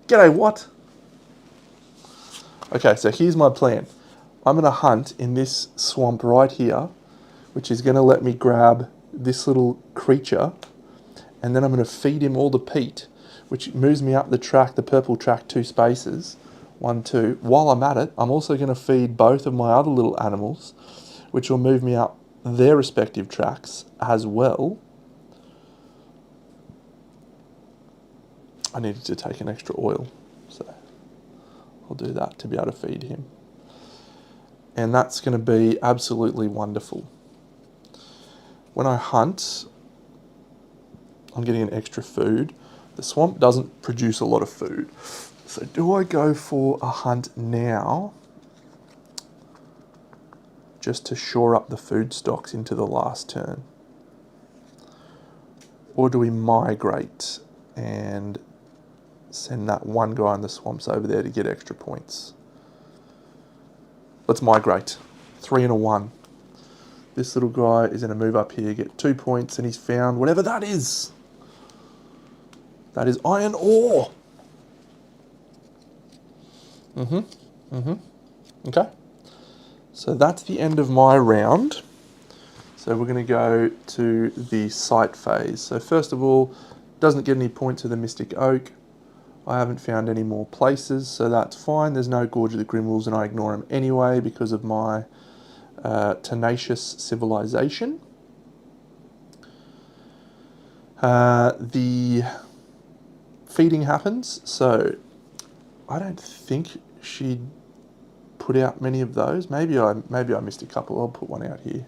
G'day, what? Okay, so here's my plan. I'm going to hunt in this swamp right here, which is going to let me grab this little creature, and then I'm going to feed him all the peat, which moves me up the track, the purple track, 2 spaces, 1, 2. While I'm at it, I'm also going to feed both of my other little animals, which will move me up their respective tracks as well. I needed to take an extra oil, so I'll do that to be able to feed him. And that's going to be absolutely wonderful. When I hunt, I'm getting an extra food. The swamp doesn't produce a lot of food. So do I go for a hunt now, just to shore up the food stocks into the last turn? Or do we migrate and send that one guy in the swamps over there to get extra points? Let's migrate. 3 and a 1. This little guy is going to move up here, get 2 points, and he's found whatever that is. That is iron ore. Okay. So that's the end of my round. So we're going to go to the site phase. So first of all, doesn't get any points with the Mystic Oak. I haven't found any more places, so that's fine. There's no Gorge of the Grimwolves, and I ignore them anyway because of my tenacious civilization. The feeding happens, so I don't think she'd put out many of those. Maybe I missed a couple. I'll put one out here.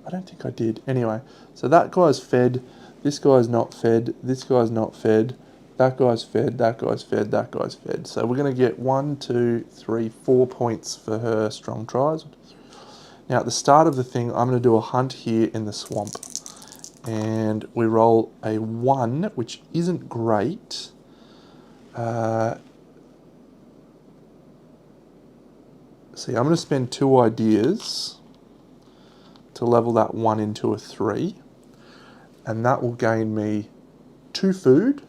I don't think I did. Anyway, so that guy's fed. This guy's not fed. This guy's not fed. That guy's fed. That guy's fed. That guy's fed. So we're going to get 1, 2, 3, 4 points for her strong tries. Now at the start of the thing, I'm going to do a hunt here in the swamp. And we roll a 1, which isn't great. See, I'm going to spend 2 ideas to level that 1 into a 3. And that will gain me 2 food,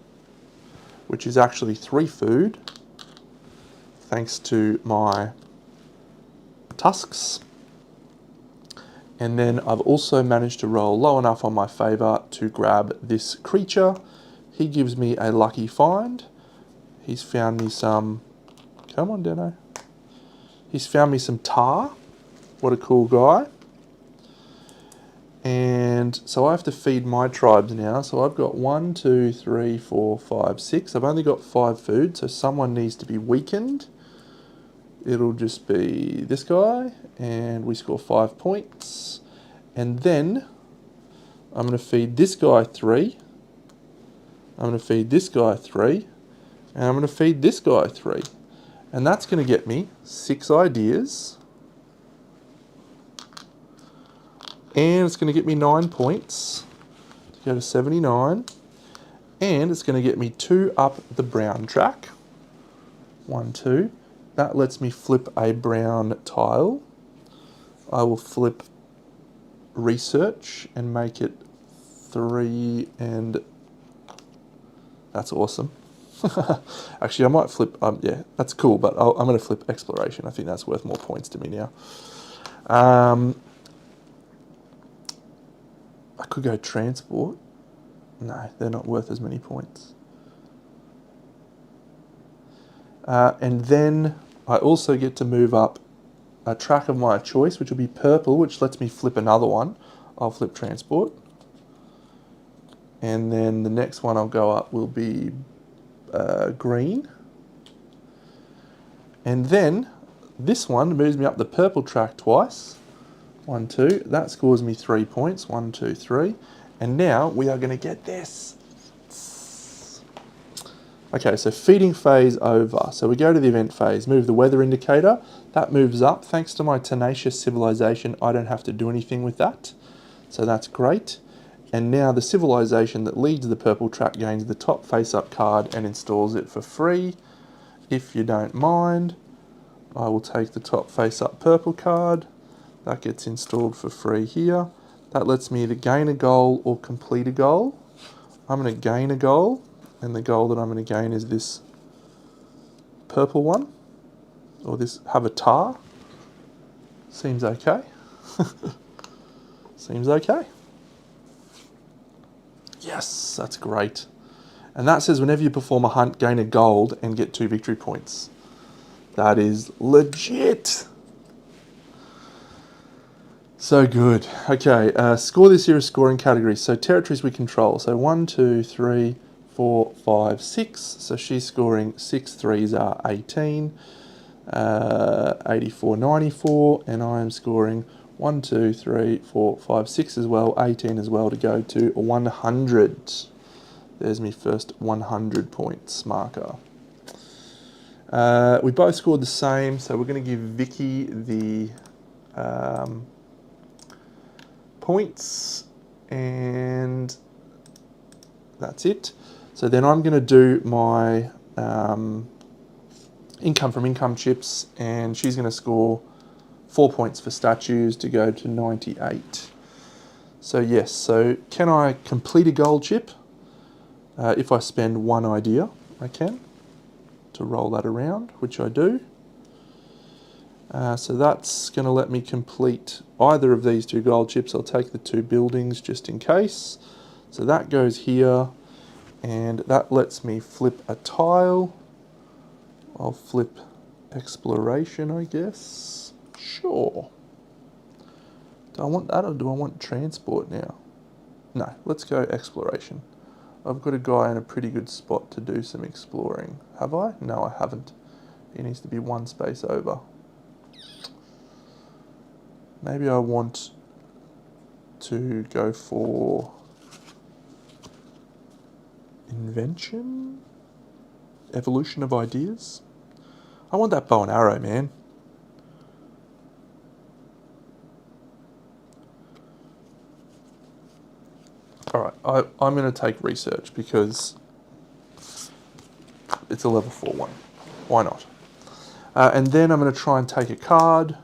which is actually 3 food, thanks to my tusks. And then I've also managed to roll low enough on my favour to grab this creature. He gives me a lucky find. He's found me some... Come on, Deno. He's found me some tar. What a cool guy. And so I have to feed my tribes now. So I've got 1, 2, 3, 4, 5, 6. I've only got 5 food, so someone needs to be weakened. It'll just be this guy, and we score 5 points. And then I'm going to feed this guy 3. I'm going to feed this guy 3. And I'm going to feed this guy 3. And that's going to get me 6 ideas. And it's going to get me 9 points to go to 79. And it's going to get me 2 up the brown track. 1, 2. That lets me flip a brown tile. I will flip research and make it 3, and that's awesome. Actually, I might flip, yeah, that's cool, but I'm going to flip exploration. I think that's worth more points to me now. I could go transport. No, they're not worth as many points. And then I also get to move up a track of my choice, which will be purple, which lets me flip another one. I'll flip transport. And then the next one I'll go up will be green. And then this one moves me up the purple track twice. 1, 2. That scores me 3 points. 1, 2, 3. And now we are going to get this. Okay, so feeding phase over. So we go to the event phase, move the weather indicator. That moves up. Thanks to my tenacious civilization, I don't have to do anything with that. So that's great. And now the civilization that leads the purple track gains the top face-up card and installs it for free. If you don't mind, I will take the top face-up purple card. That gets installed for free here. That lets me either gain a goal or complete a goal. I'm going to gain a goal, and the goal that I'm going to gain is this purple one, or this avatar. Seems okay. Seems okay. Yes, that's great. And that says whenever you perform a hunt, gain a gold and get 2 victory points. That is legit. So good. Okay, score this year is scoring categories. So territories we control. So 1, 2, 3, 4, 5, 6. So she's scoring 6 threes are 18, 84, 94, and I am scoring 1, 2, 3, 4, 5, 6 as well, 18 as well to go to 100. There's my first 100 points marker. We both scored the same, so we're going to give Vicky the points, and that's it. So then I'm going to do my income from income chips, and she's going to score 4 points for statues to go to 98. So yes, so can I complete a gold chip? If I spend 1 idea, I can, to roll that around, which I do. So that's going to let me complete either of these 2 gold chips. I'll take the 2 buildings just in case. So that goes here, And that lets me flip a tile. I'll flip exploration, I guess. Sure. Do I want that or do I want transport now? No, let's go exploration. I've got a guy in a pretty good spot to do some exploring. Have I? No, I haven't. He needs to be one space over. Maybe I want to go for invention? Evolution of ideas? I want that bow and arrow, man. Alright, I'm going to take research because it's a level 4 one. Why not? And then I'm going to try and take a card.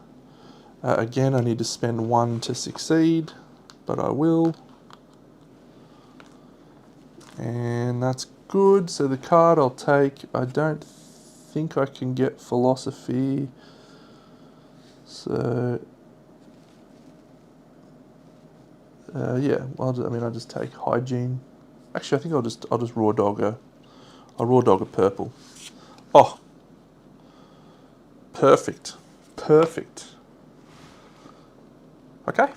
Again, I need to spend 1 to succeed, but I will. And that's good. So the card I'll take, I don't think I can get philosophy. So yeah, I'll just take hygiene. Actually, I think I'll just raw dog I'll raw dog a purple. Oh, perfect, perfect. Okay.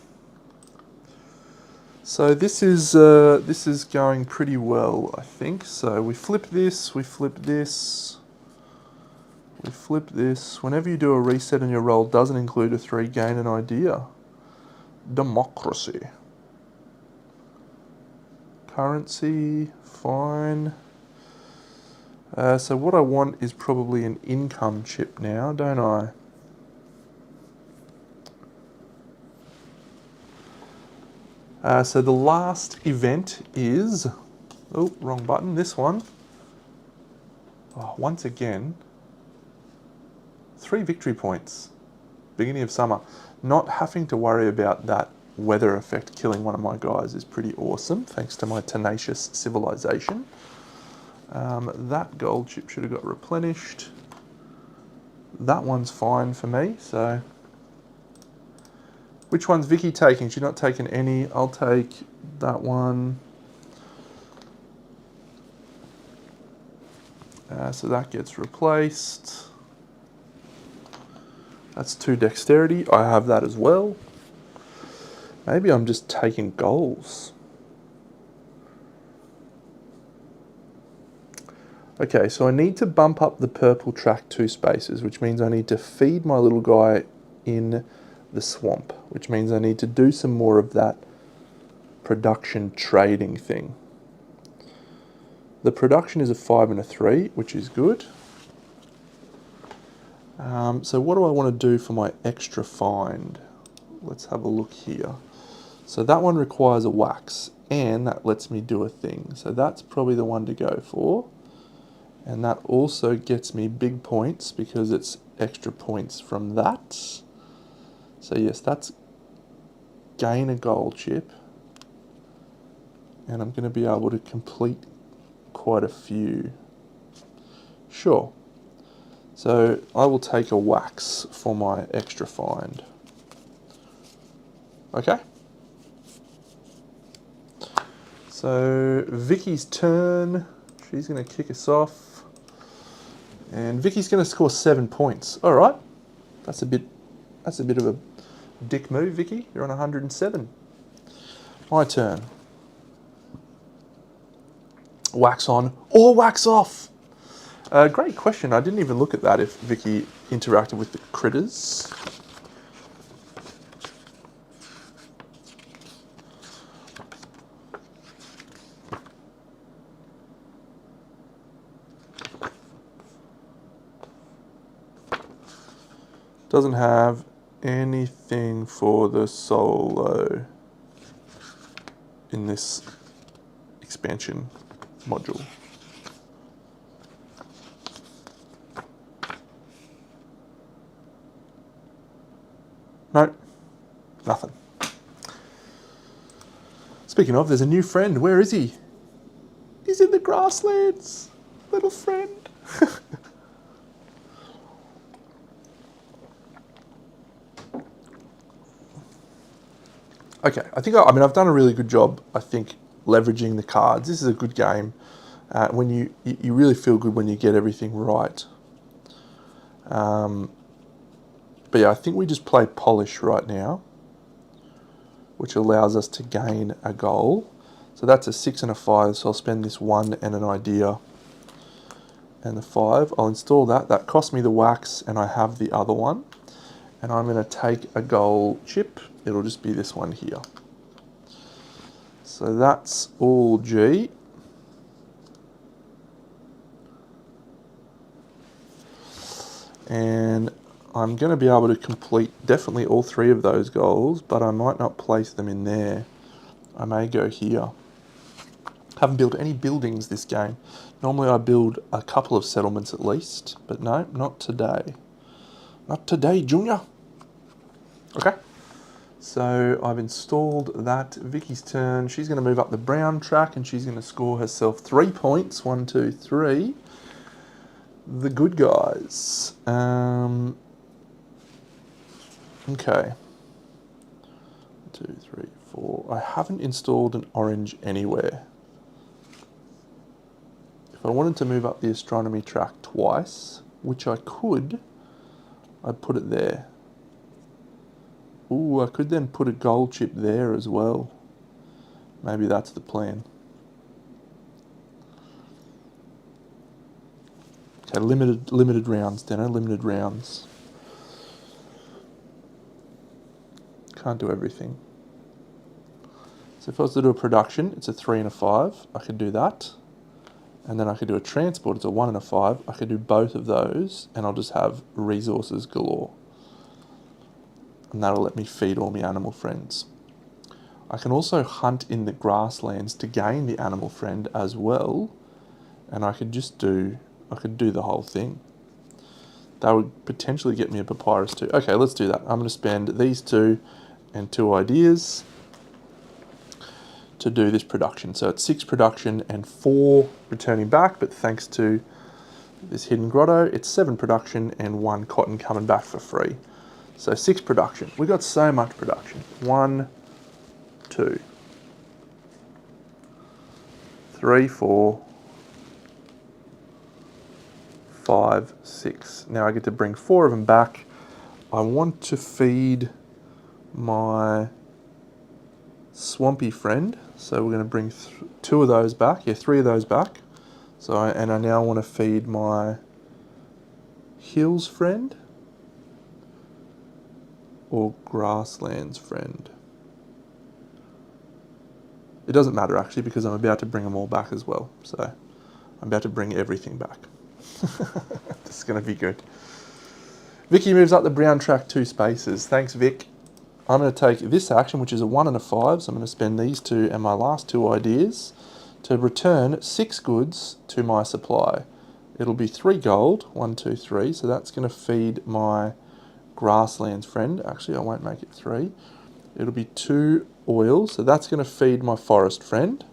So this is going pretty well, I think. So we flip this, we flip this, we flip this. Whenever you do a reset and your roll doesn't include a 3, gain an idea. Democracy. Currency, fine. So what I want is probably an income chip now, don't I? So the last event is, oh, wrong button, this one. Oh, once again, 3 victory points. Beginning of summer. Not having to worry about that weather effect killing one of my guys is pretty awesome, thanks to my tenacious civilization. That gold chip should have got replenished. That one's fine for me, so... Which one's Vicky taking? She's not taking any. I'll take that one. So that gets replaced. That's 2 dexterity. I have that as well. Maybe I'm just taking goals. Okay, so I need to bump up the purple track 2 spaces, which means I need to feed my little guy in the swamp, which means I need to do some more of that production trading thing. The production is a 5 and a 3, which is good. So what do I want to do for my extra find? Let's have a look here. So that one requires a wax, and that lets me do a thing. So that's probably the one to go for. And that also gets me big points because it's extra points from that. So yes, that's gain a gold chip. And I'm going to be able to complete quite a few. Sure. So I will take a wax for my extra find. Okay. So Vicky's turn. She's going to kick us off. And Vicky's going to score 7 points. All right. That's a bit of a dick move, Vicky. You're on 107. My turn. Wax on or wax off? Great question. I didn't even look at that if Vicky interacted with the critters. Doesn't have anything for the solo in this expansion module. No, nothing. Speaking of, there's a new friend. Where is he? He's in the grasslands, little friend. Okay, I mean, I've done a really good job, I think, leveraging the cards. This is a good game. When you really feel good when you get everything right. But yeah, I think we just play polish right now, which allows us to gain a goal. So that's a 6 and a 5, so I'll spend this 1 and an idea and the 5. I'll install that. That cost me the wax, and I have the other one. And I'm going to take a goal chip. It'll just be this one here. So that's all G. And I'm going to be able to complete definitely all 3 of those goals, but I might not place them in there. I may go here. Haven't built any buildings this game. Normally I build a couple of settlements at least, but no, not today. Not today, Junior. Okay. So I've installed that. Vicky's turn. She's going to move up the brown track and she's going to score herself 3 points. 1, 2, 3. The good guys. Okay. 2, 3, 4. I haven't installed an orange anywhere. If I wanted to move up the astronomy track twice, which I could, I'd put it there. Ooh, I could then put a gold chip there as well. Maybe that's the plan. Okay, limited rounds, Deno, limited rounds. Can't do everything. So if I was to do a production, it's a 3 and a 5. I could do that. And then I could do a transport, it's a 1 and a 5. I could do both of those, and I'll just have resources galore. And that'll let me feed all my animal friends. I can also hunt in the grasslands to gain the animal friend as well. And I could do the whole thing. That would potentially get me a papyrus too. Okay, let's do that. I'm going to spend these 2 and 2 ideas to do this production. So it's 6 production and 4 returning back, but thanks to this hidden grotto, it's 7 production and 1 cotton coming back for free. So 6 production. We got so much production. 1, 2, 3, 4, 5, 6. Now I get to bring 4 of them back. I want to feed my swampy friend, so we're going to bring 2 of those back. Yeah, 3 of those back. So I now want to feed my hills friend or grasslands friend. It doesn't matter actually, because I'm about to bring them all back as well. So I'm about to bring everything back. This is going to be good. Vicky moves up the brown track 2 spaces. Thanks, Vic. I'm going to take this action, which is a 1 and a 5. So I'm going to spend these 2 and my last 2 ideas to return 6 goods to my supply. It'll be 3 gold. 1, 2, 3. So that's going to feed my grasslands friend. Actually, I won't make it 3. It'll be 2 oil. So that's going to feed my forest friend.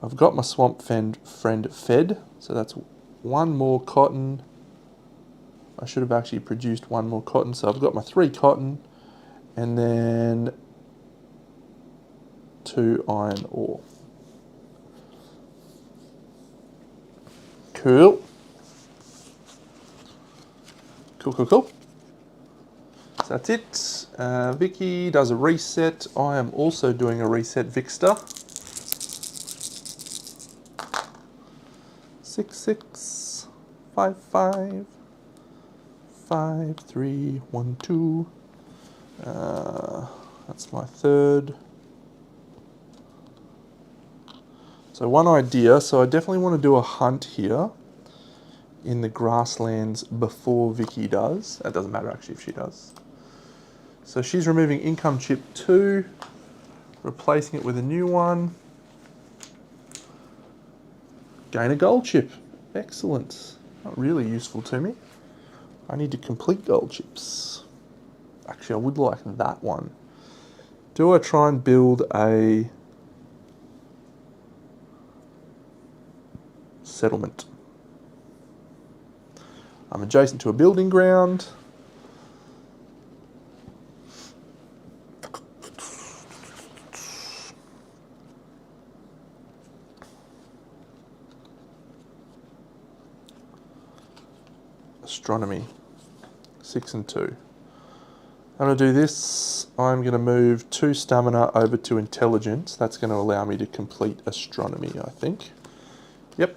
I've got my swamp friend fed. So that's 1 more cotton. I should have actually produced 1 more cotton. So I've got my 3 cotton and then 2 iron ore. Cool. Cool. So that's it. Vicky does a reset. I am also doing a reset, Vicster. 6, 6, 5, 5, 5, 3, 1, 2. That's my 3rd. So 1 idea. So I definitely want to do a hunt here in the grasslands before Vicky does. That doesn't matter actually if she does. So she's removing income chip 2, replacing it with a new one. Gain a gold chip. Excellent. Not really useful to me. I need to complete gold chips. Actually, I would like that one. Do I try and build a settlement? I'm adjacent to a building ground. astronomy, 6 and 2. I'm going to do this. I'm going to move 2 stamina over to intelligence. That's going to allow me to complete astronomy, I think. Yep.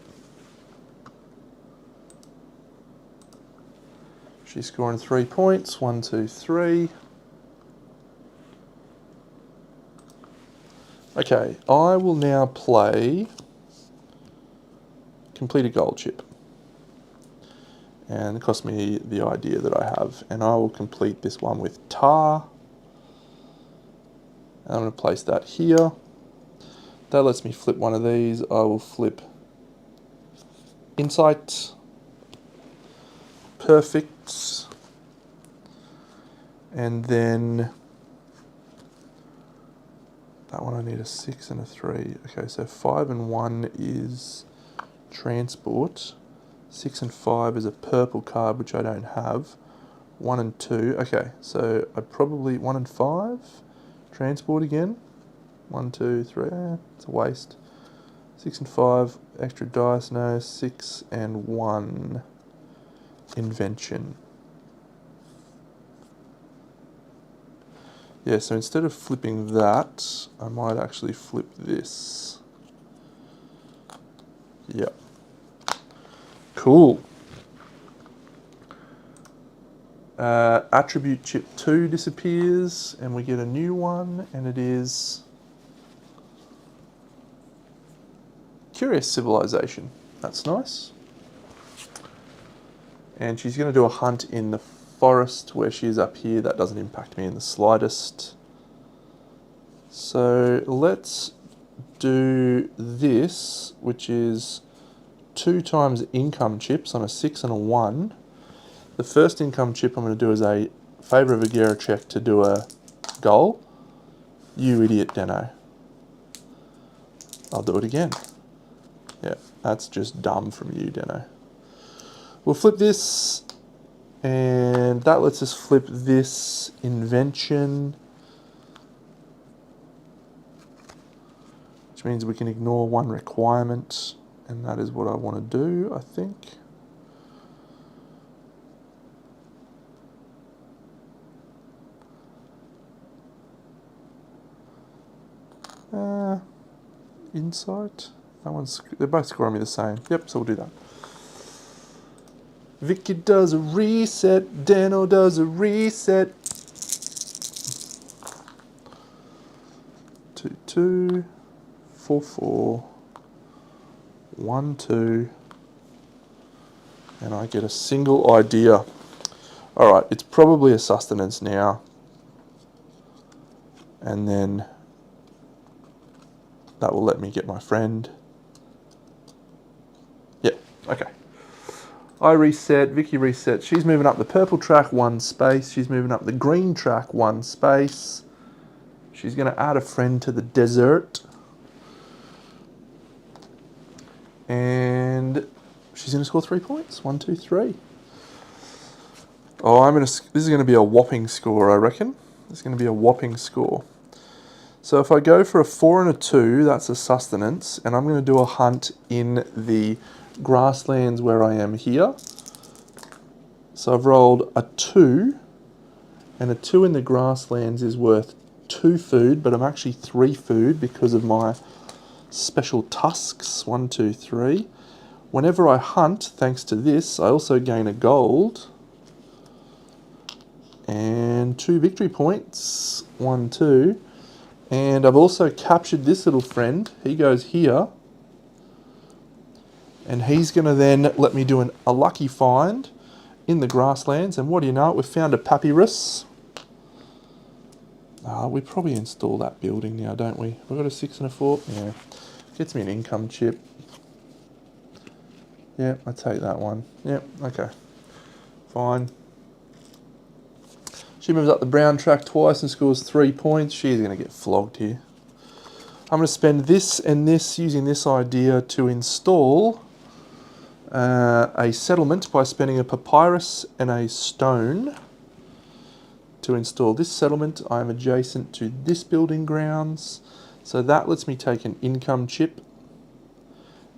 She's scoring 3 points. 1, 2, 3. Okay, I will now play complete a gold chip. And it cost me the idea that I have. And I will complete this one with tar. I'm going to place that here. That lets me flip one of these. I will flip insight. Perfect. And then that one I need a 6 and a 3. Okay, so 5 and 1 is transport. 6 and 5 is a purple card, which I don't have. 1 and 2. Okay, so I probably 1 and 5. Transport again. 1, 2, 3. It's a waste. 6 and 5. Extra dice. No. 6 and 1. Invention. Yeah, so instead of flipping that, I might actually flip this. Yep. Cool. Attribute chip 2 disappears and we get a new one, and it is Curious Civilization. That's nice. And she's going to do a hunt in the forest where she is up here. That doesn't impact me in the slightest. So let's do this, which is 2 times income chips on a 6 and a 1. The first income chip I'm going to do is a Favour of a Gera check to do a goal. You idiot, Deno. I'll do it again. Yeah, that's just dumb from you, Deno. We'll flip this, and that lets us flip this invention, which means we can ignore 1 requirement, and that is what I want to do, I think. Insight. That one's, they're both scoring me the same. Yep, so we'll do that. Vicky does a reset. Dano does a reset. 2, 2, 4, 4, 1, 2, and I get a single idea. All right, it's probably a sustenance now, and then that will let me get my friend. Yep, okay. I reset, Vicky reset. She's moving up the purple track 1 space. She's moving up the green track 1 space. She's going to add a friend to the desert. And she's going to score 3 points. 1, 2, 3. Oh, this is going to be a whopping score, I reckon. This is going to be a whopping score. So if I go for a 4 and a 2, that's a sustenance, and I'm going to do a hunt in the grasslands where I am here. So I've rolled a 2, and a 2 in the grasslands is worth 2 food, but I'm actually 3 food because of my special tusks. 1, 2, 3. Whenever I hunt, thanks to this, I also gain a gold and 2 victory points. 1, 2. And I've also captured this little friend. He goes here. And he's going to then let me do a lucky find in the grasslands. And what do you know? We've found a papyrus. We probably install that building now, don't we? We've got a 6 and a 4. Yeah. Gets me an income chip. Yeah, I take that one. Yeah, okay. Fine. She moves up the brown track twice and scores 3 points. She's going to get flogged here. I'm going to spend this and this, using this idea to install a settlement by spending a papyrus and a stone. To install this settlement, I am adjacent to this building grounds. So that lets me take an income chip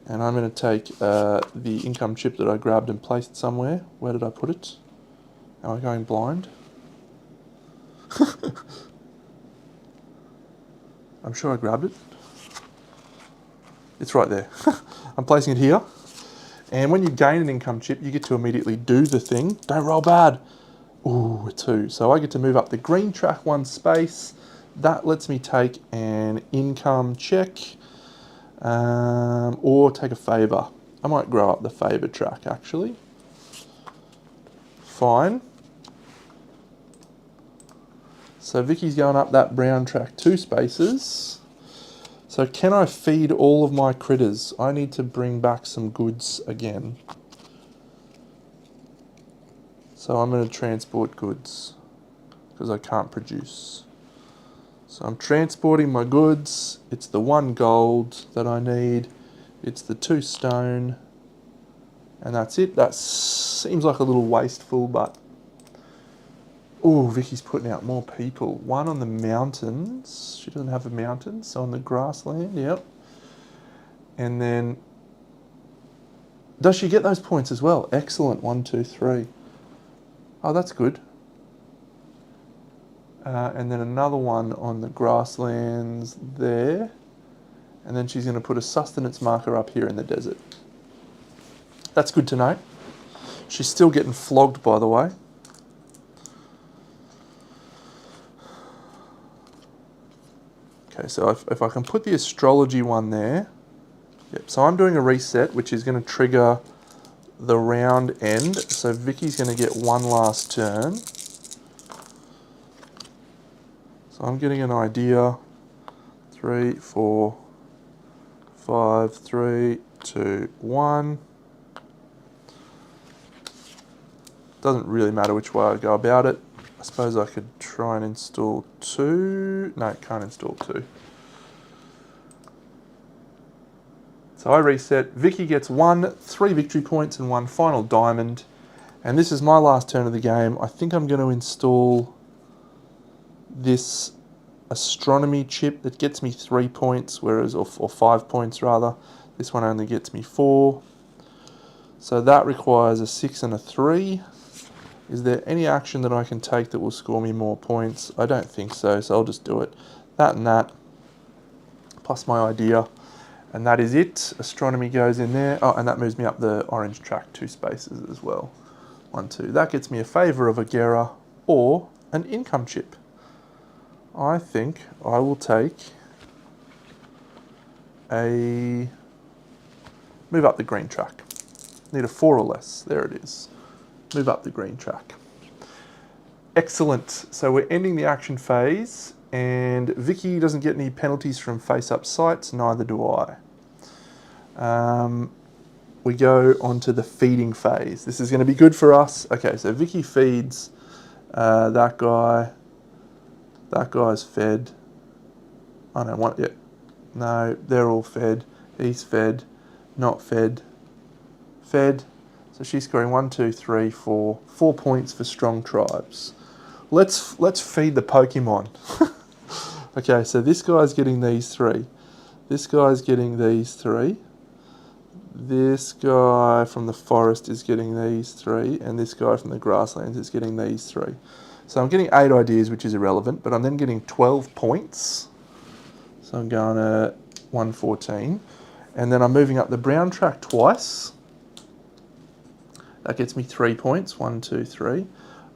And I'm going to take the income chip that I grabbed and placed somewhere. Where did I put it? Am I going blind? I'm sure I grabbed it. It's right there. I'm placing it here. And when you gain an income chip, you get to immediately do the thing. Don't roll bad. Ooh, a 2. So I get to move up the green track 1 space. That lets me take an income check. Or take a favour. I might grow up the favour track, actually. Fine. So Vicky's going up that brown track 2 spaces. So can I feed all of my critters? I need to bring back some goods again. So I'm going to transport goods because I can't produce. So I'm transporting my goods. It's the 1 gold that I need. It's the 2 stone. And that's it. That seems like a little wasteful, but... Ooh, Vicky's putting out more people. 1 on the mountains. She doesn't have the mountains, so on the grassland, yep. And then... Does she get those points as well? Excellent. 1, 2, 3. Oh, that's good. And then another one on the grasslands there. And then she's going to put a sustenance marker up here in the desert. That's good to know. She's still getting flogged, by the way. Okay, so if I can put the astrology one there. Yep, so I'm doing a reset, which is going to trigger the round end. So Vicky's going to get 1 last turn. So I'm getting an idea. 3, 4, 5, 3, 2, 1. Doesn't really matter which way I go about it. I suppose I could try and install 2. No, can't install 2. So I reset. Vicky gets 3 victory points and 1 final diamond. And this is my last turn of the game. I think I'm going to install this astronomy chip that gets me 3 points, whereas, or 5 points rather. This one only gets me 4. So that requires a 6 and a 3. Is there any action that I can take that will score me more points? I don't think so, so I'll just do it. That and that, plus my idea. And that is it. Astronomy goes in there. Oh, and that moves me up the orange track 2 spaces as well. 1, 2. That gets me a favour of a Gera or an income chip. I think I will take a... Move up the green track. Need a 4 or less. There it is. Move up the green track. Excellent. So we're ending the action phase, and Vicky doesn't get any penalties from face-up sites, neither do I. We go on to the feeding phase. This is going to be good for us. Okay, so Vicky feeds that guy. That guy's fed. I don't want it. No, they're all fed. He's fed. Not fed. Fed. So she's scoring 1, 2, 3, 4. 4 points for strong tribes. Let's feed the Pokemon. Okay, so this guy's getting these 3. This guy's getting these 3. This guy from the forest is getting these 3, and this guy from the grasslands is getting these 3. So I'm getting 8 ideas, which is irrelevant, but I'm then getting 12 points. So I'm going to 114. And then I'm moving up the brown track twice. That gets me 3 points, 1, 2, 3.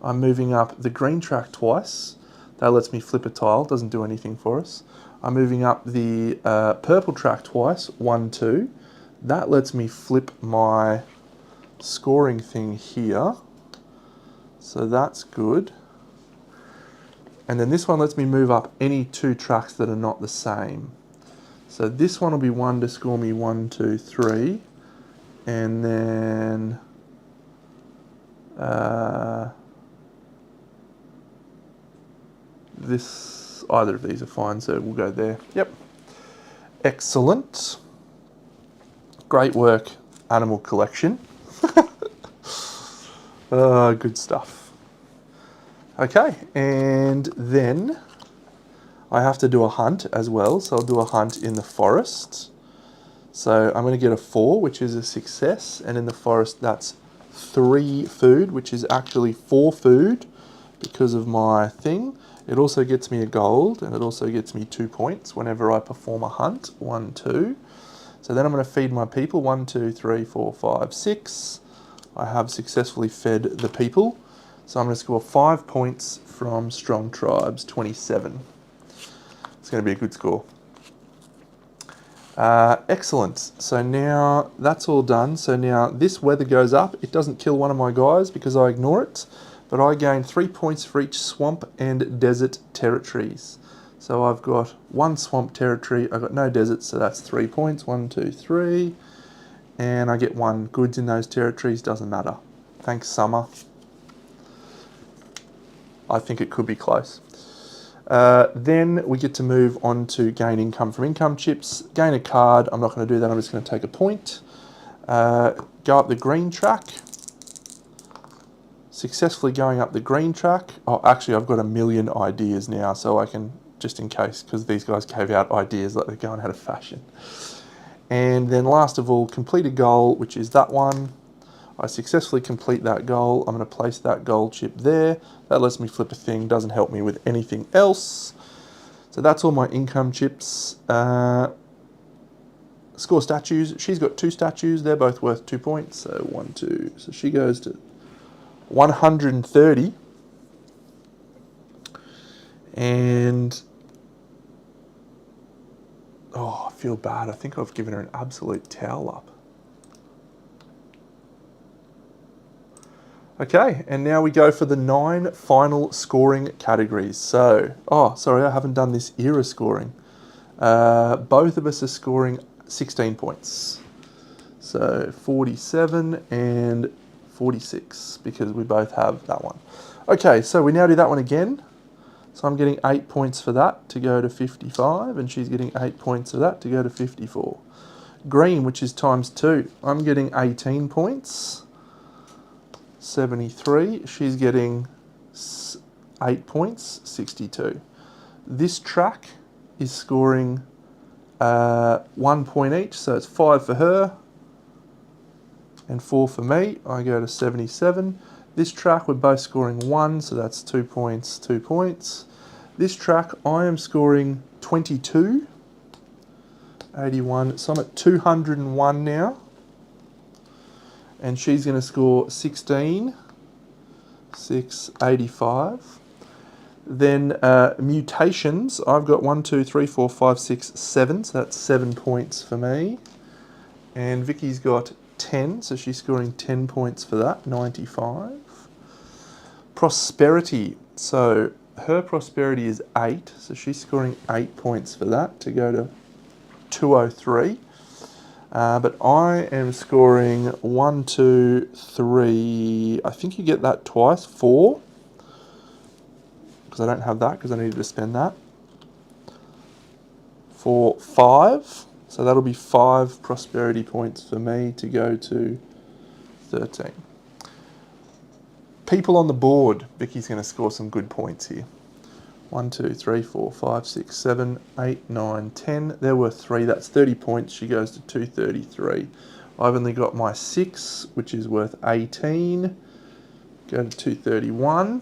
I'm moving up the green track twice. That lets me flip a tile, doesn't do anything for us. I'm moving up the purple track twice, 1, 2. That lets me flip my scoring thing here. So that's good. And then this one lets me move up any 2 tracks that are not the same. So this one will be 1 to score me 1, 2, 3. And then either of these are fine, so we'll go there. Yep. Excellent. Great work, animal collection. Good stuff. Okay, and then I have to do a hunt as well, so I'll do a hunt in the forest. So I'm going to get a 4, which is a success, and in the forest that's 3 food, which is actually 4 food because of my thing. It also gets me a gold, and it also gets me 2 points whenever I perform a hunt. 1, 2. So then I'm going to feed my people. 1, 2, 3, 4, 5, 6. I have successfully fed the people. So I'm going to score 5 points from Strong Tribes, 27. It's going to be a good score. Excellent. So now that's all done. So now this weather goes up. It doesn't kill one of my guys because I ignore it, but I gain 3 points for each swamp and desert territories. So I've got 1 swamp territory. I've got no desert, so that's 3 points. 1, 2, 3. And I get 1 goods in those territories. Doesn't matter. Thanks, Summer. I think it could be close. Then we get to move on to gain income from income chips. Gain a card. I'm not going to do that. I'm just going to take a point. Go up the green track. Successfully going up the green track. Oh, actually, I've got a million ideas now, so I can, just in case, because these guys gave out ideas like they're going out of fashion. And then last of all, complete a goal, which is that one. I successfully complete that goal. I'm going to place that gold chip there. That lets me flip a thing, doesn't help me with anything else. So that's all my income chips. Score statues. She's got 2 statues. They're both worth 2 points. So 1, 2. So she goes to 130. And oh, I feel bad. I think I've given her an absolute towel up. Okay, and now we go for the 9 final scoring categories. So, oh, sorry, I haven't done this era scoring. Both of us are scoring 16 points. So 47 and 46, because we both have that one. Okay, so we now do that one again. So I'm getting 8 points for that to go to 55, and she's getting 8 points for that to go to 54. Green, which is times 2, I'm getting 18 points. 73. She's getting 8 points, 62. This track is scoring 1 point each, so it's 5 for her and 4 for me. I go to 77. This track, we're both scoring 1, so that's 2 points, 2 points. This track, I am scoring 22, 81. So I'm at 201 now. And she's going to score 16, 6, 85. Then mutations, I've got 1, 2, 3, 4, 5, 6, 7, so that's 7 points for me. And Vicky's got 10, so she's scoring 10 points for that, 95. Prosperity, so her prosperity is 8, so she's scoring 8 points for that to go to 203. But I am scoring 1, 2, 3. I think you get that twice. 4. Because I don't have that because I needed to spend that. 4, 5. So that'll be 5 prosperity points for me to go to 13. People on the board. Vicky's going to score some good points here. 1, 2, 3, 4, 5, 6, 7, 8, 9, 10. They're worth 3. That's 30 points. She goes to 233. I've only got my 6, which is worth 18. Go to 231.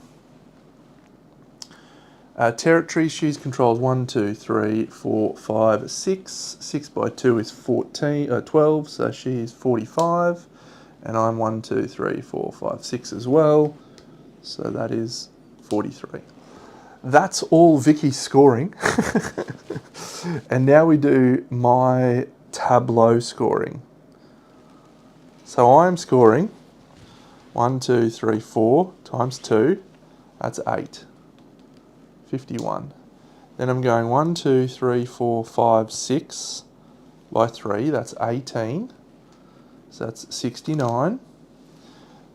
Territory, she's controls 1, 2, 3, 4, 5, 6. 6 by 2 is 12, so she's 45. And I'm 1, 2, 3, 4, 5, 6 as well. So that is 43. That's all Vicky's scoring. And now we do my tableau scoring. So I'm scoring 1, 2, 3, 4 times 2. That's 8. 51. Then I'm going 1, 2, 3, 4, 5, 6 by 3. That's 18. So that's 69.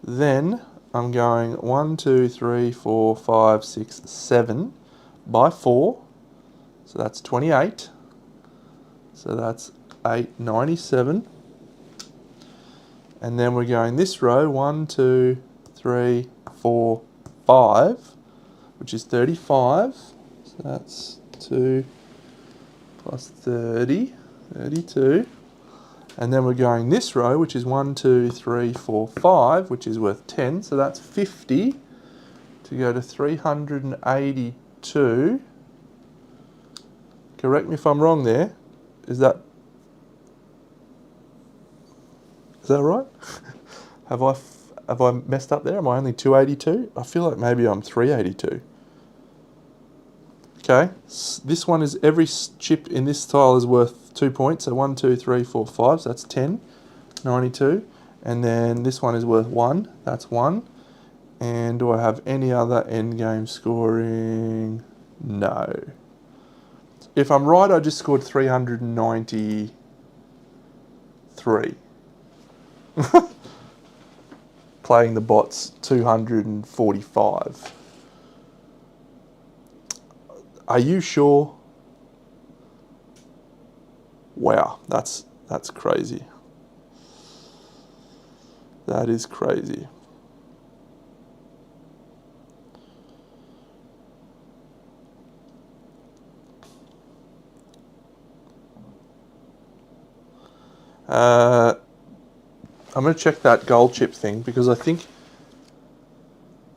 Then I'm going 1, 2, 3, 4, 5, 6, 7 by 4. So that's 28. So that's 897. And then we're going this row 1, 2, 3, 4, 5, which is 35. So that's 2 plus 30, 32. And then we're going this row, which is 1, 2, 3, 4, 5, which is worth 10. So that's 50 to go to 382. Correct me if I'm wrong there. Is that right? Have I messed up there? Am I only 282? I feel like maybe I'm 382. Okay, this one is, every chip in this tile is worth 2 points. So 1, 2, 3, 4, 5, so that's 10, 92. And then this one is worth 1, that's 1. And do I have any other endgame scoring? No. If I'm right, I just scored 393. Playing the bots 245. Are you sure? Wow, that's crazy. That is crazy. I'm going to check that gold chip thing because I think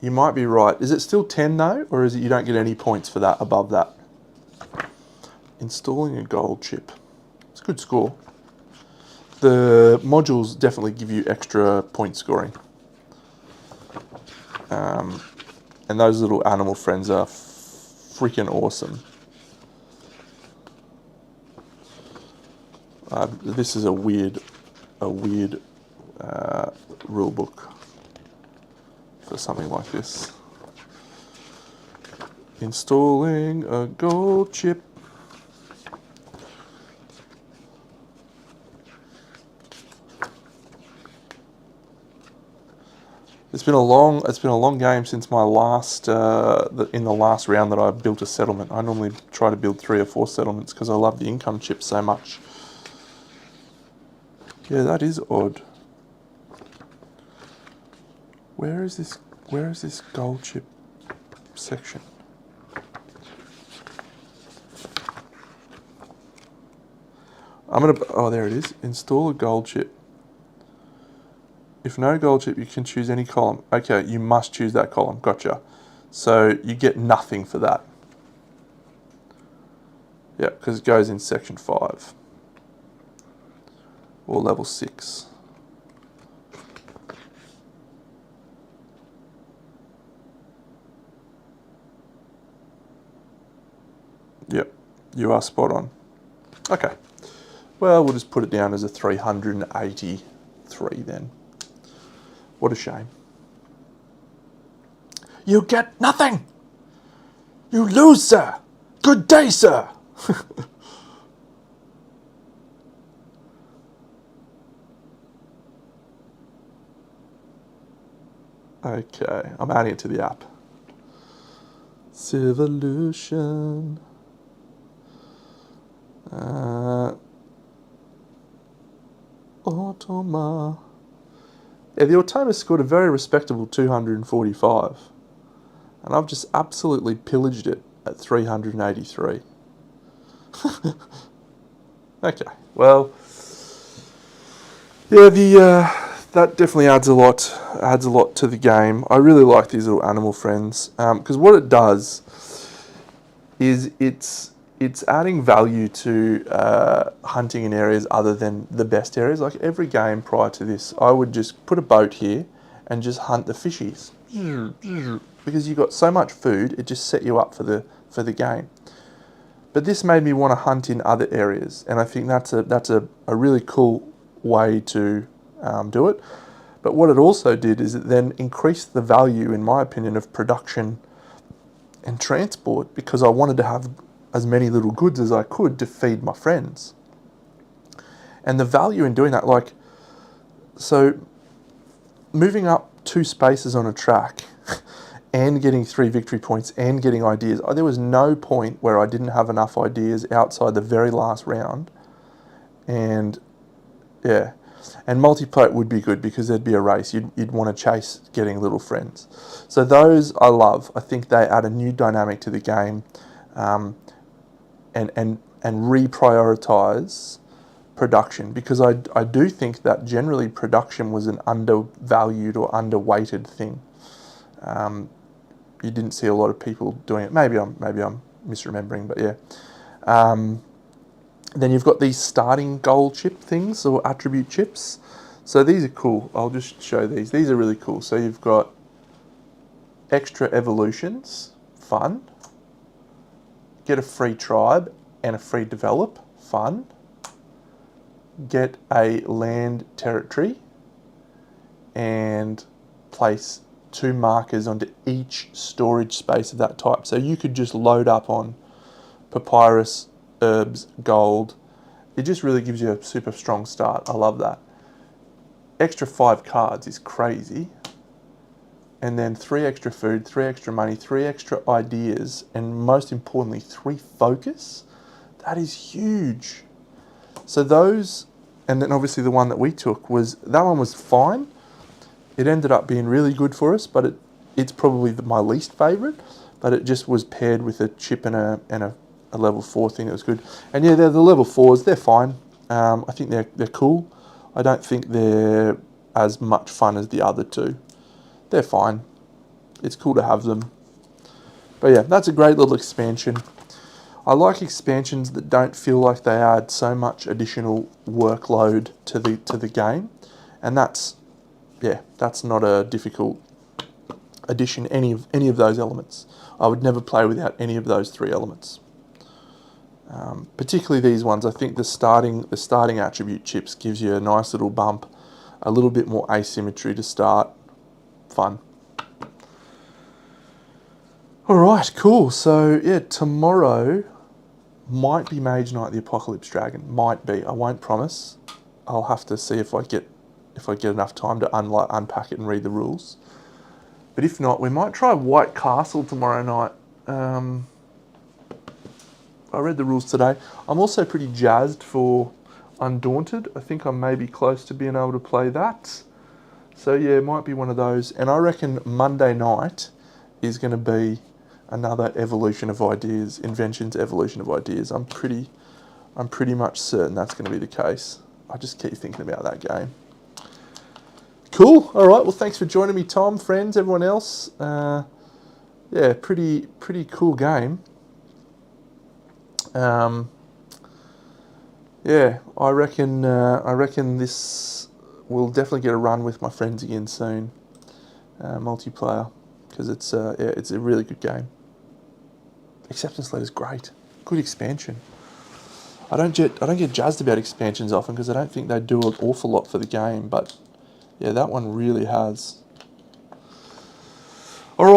you might be right. Is it still 10 though, or is it you don't get any points for that above that? Installing a gold chip. It's a good score. The modules definitely give you extra point scoring. And those little animal friends are freaking awesome. This is a weird rule book for something like this. Installing a gold chip. It's been a long game since my last in the last round that I built a settlement. I normally try to build 3 or 4 settlements because I love the income chip so much. Yeah, that is odd. Where is this gold chip section? Oh, there it is. Install a gold chip. If no gold chip, you can choose any column. Okay, you must choose that column. Gotcha. So you get nothing for that. Yeah, because it goes in section 5. Or level 6. Yep, you are spot on. Okay. Well, we'll just put it down as a 383 then. What a shame. You get nothing! You lose, sir! Good day, sir! Okay, I'm adding it to the app. Civolution. Automa. Yeah, the Automa scored a very respectable 245. And I've just absolutely pillaged it at 383. Okay, well, yeah, that definitely adds a lot to the game. I really like these little animal friends because what it does is it's adding value to hunting in areas other than the best areas. Like every game prior to this, I would just put a boat here and just hunt the fishies because you got so much food, it just set you up for the game. But this made me want to hunt in other areas, and I think that's a really cool way to do it. But what it also did is it then increased the value, in my opinion, of production and transport because I wanted to have as many little goods as I could to feed my friends. And the value in doing that, like, so moving up 2 spaces on a track and getting 3 victory points and getting ideas, there was no point where I didn't have enough ideas outside the very last round. And yeah, and multiplayer would be good because there'd be a race. You'd want to chase getting little friends. So those I love. I think they add a new dynamic to the game, and reprioritise production, because I do think that generally production was an undervalued or underweighted thing. You didn't see a lot of people doing it. Maybe I'm misremembering, but yeah. Then you've got these starting goal chip things, or attribute chips. So these are cool. I'll just show these. These are really cool. So you've got extra evolutions, fun. Get a free tribe and a free develop, fun. Get a land territory and place 2 markers onto each storage space of that type. So you could just load up on papyrus, herbs, gold. It just really gives you a super strong start. I love that. Extra 5 cards is crazy. And then 3 extra food, 3 extra money, 3 extra ideas, and most importantly, 3 focus. That is huge. So those, and then obviously the one that we took that one was fine. It ended up being really good for us, but it's probably my least favourite. But it just was paired with a chip and a level 4 thing that was good. And yeah, they're the level 4s. They're fine. I think they're cool. I don't think they're as much fun as the other 2. They're fine. It's cool to have them. But yeah, that's a great little expansion. I like expansions that don't feel like they add so much additional workload to the game, and that's not a difficult addition. Any of those elements, I would never play without any of those 3 elements. Particularly these ones. I think the starting attribute chips gives you a nice little bump, a little bit more asymmetry to start. Fun. All right, cool. So yeah, tomorrow might be Mage Knight the Apocalypse Dragon. Might be. I won't promise. I'll have to see if I get enough time to unpack it and read the rules. But if not, we might try White Castle tomorrow night. I read the rules today. I'm also pretty jazzed for Undaunted. I think I may be close to being able to play that. So yeah, it might be one of those. And I reckon Monday night is going to be another evolution of ideas, Inventions evolution of ideas. I'm pretty much certain that's going to be the case. I just keep thinking about that game. Cool. All right. Well, thanks for joining me, Tom, friends, everyone else. Yeah, pretty cool game. Yeah, I reckon this will definitely get a run with my friends again soon, multiplayer, because it's a really good game. Acceptance Letter's great, good expansion. I don't get jazzed about expansions often because I don't think they do an awful lot for the game, but yeah, that one really has.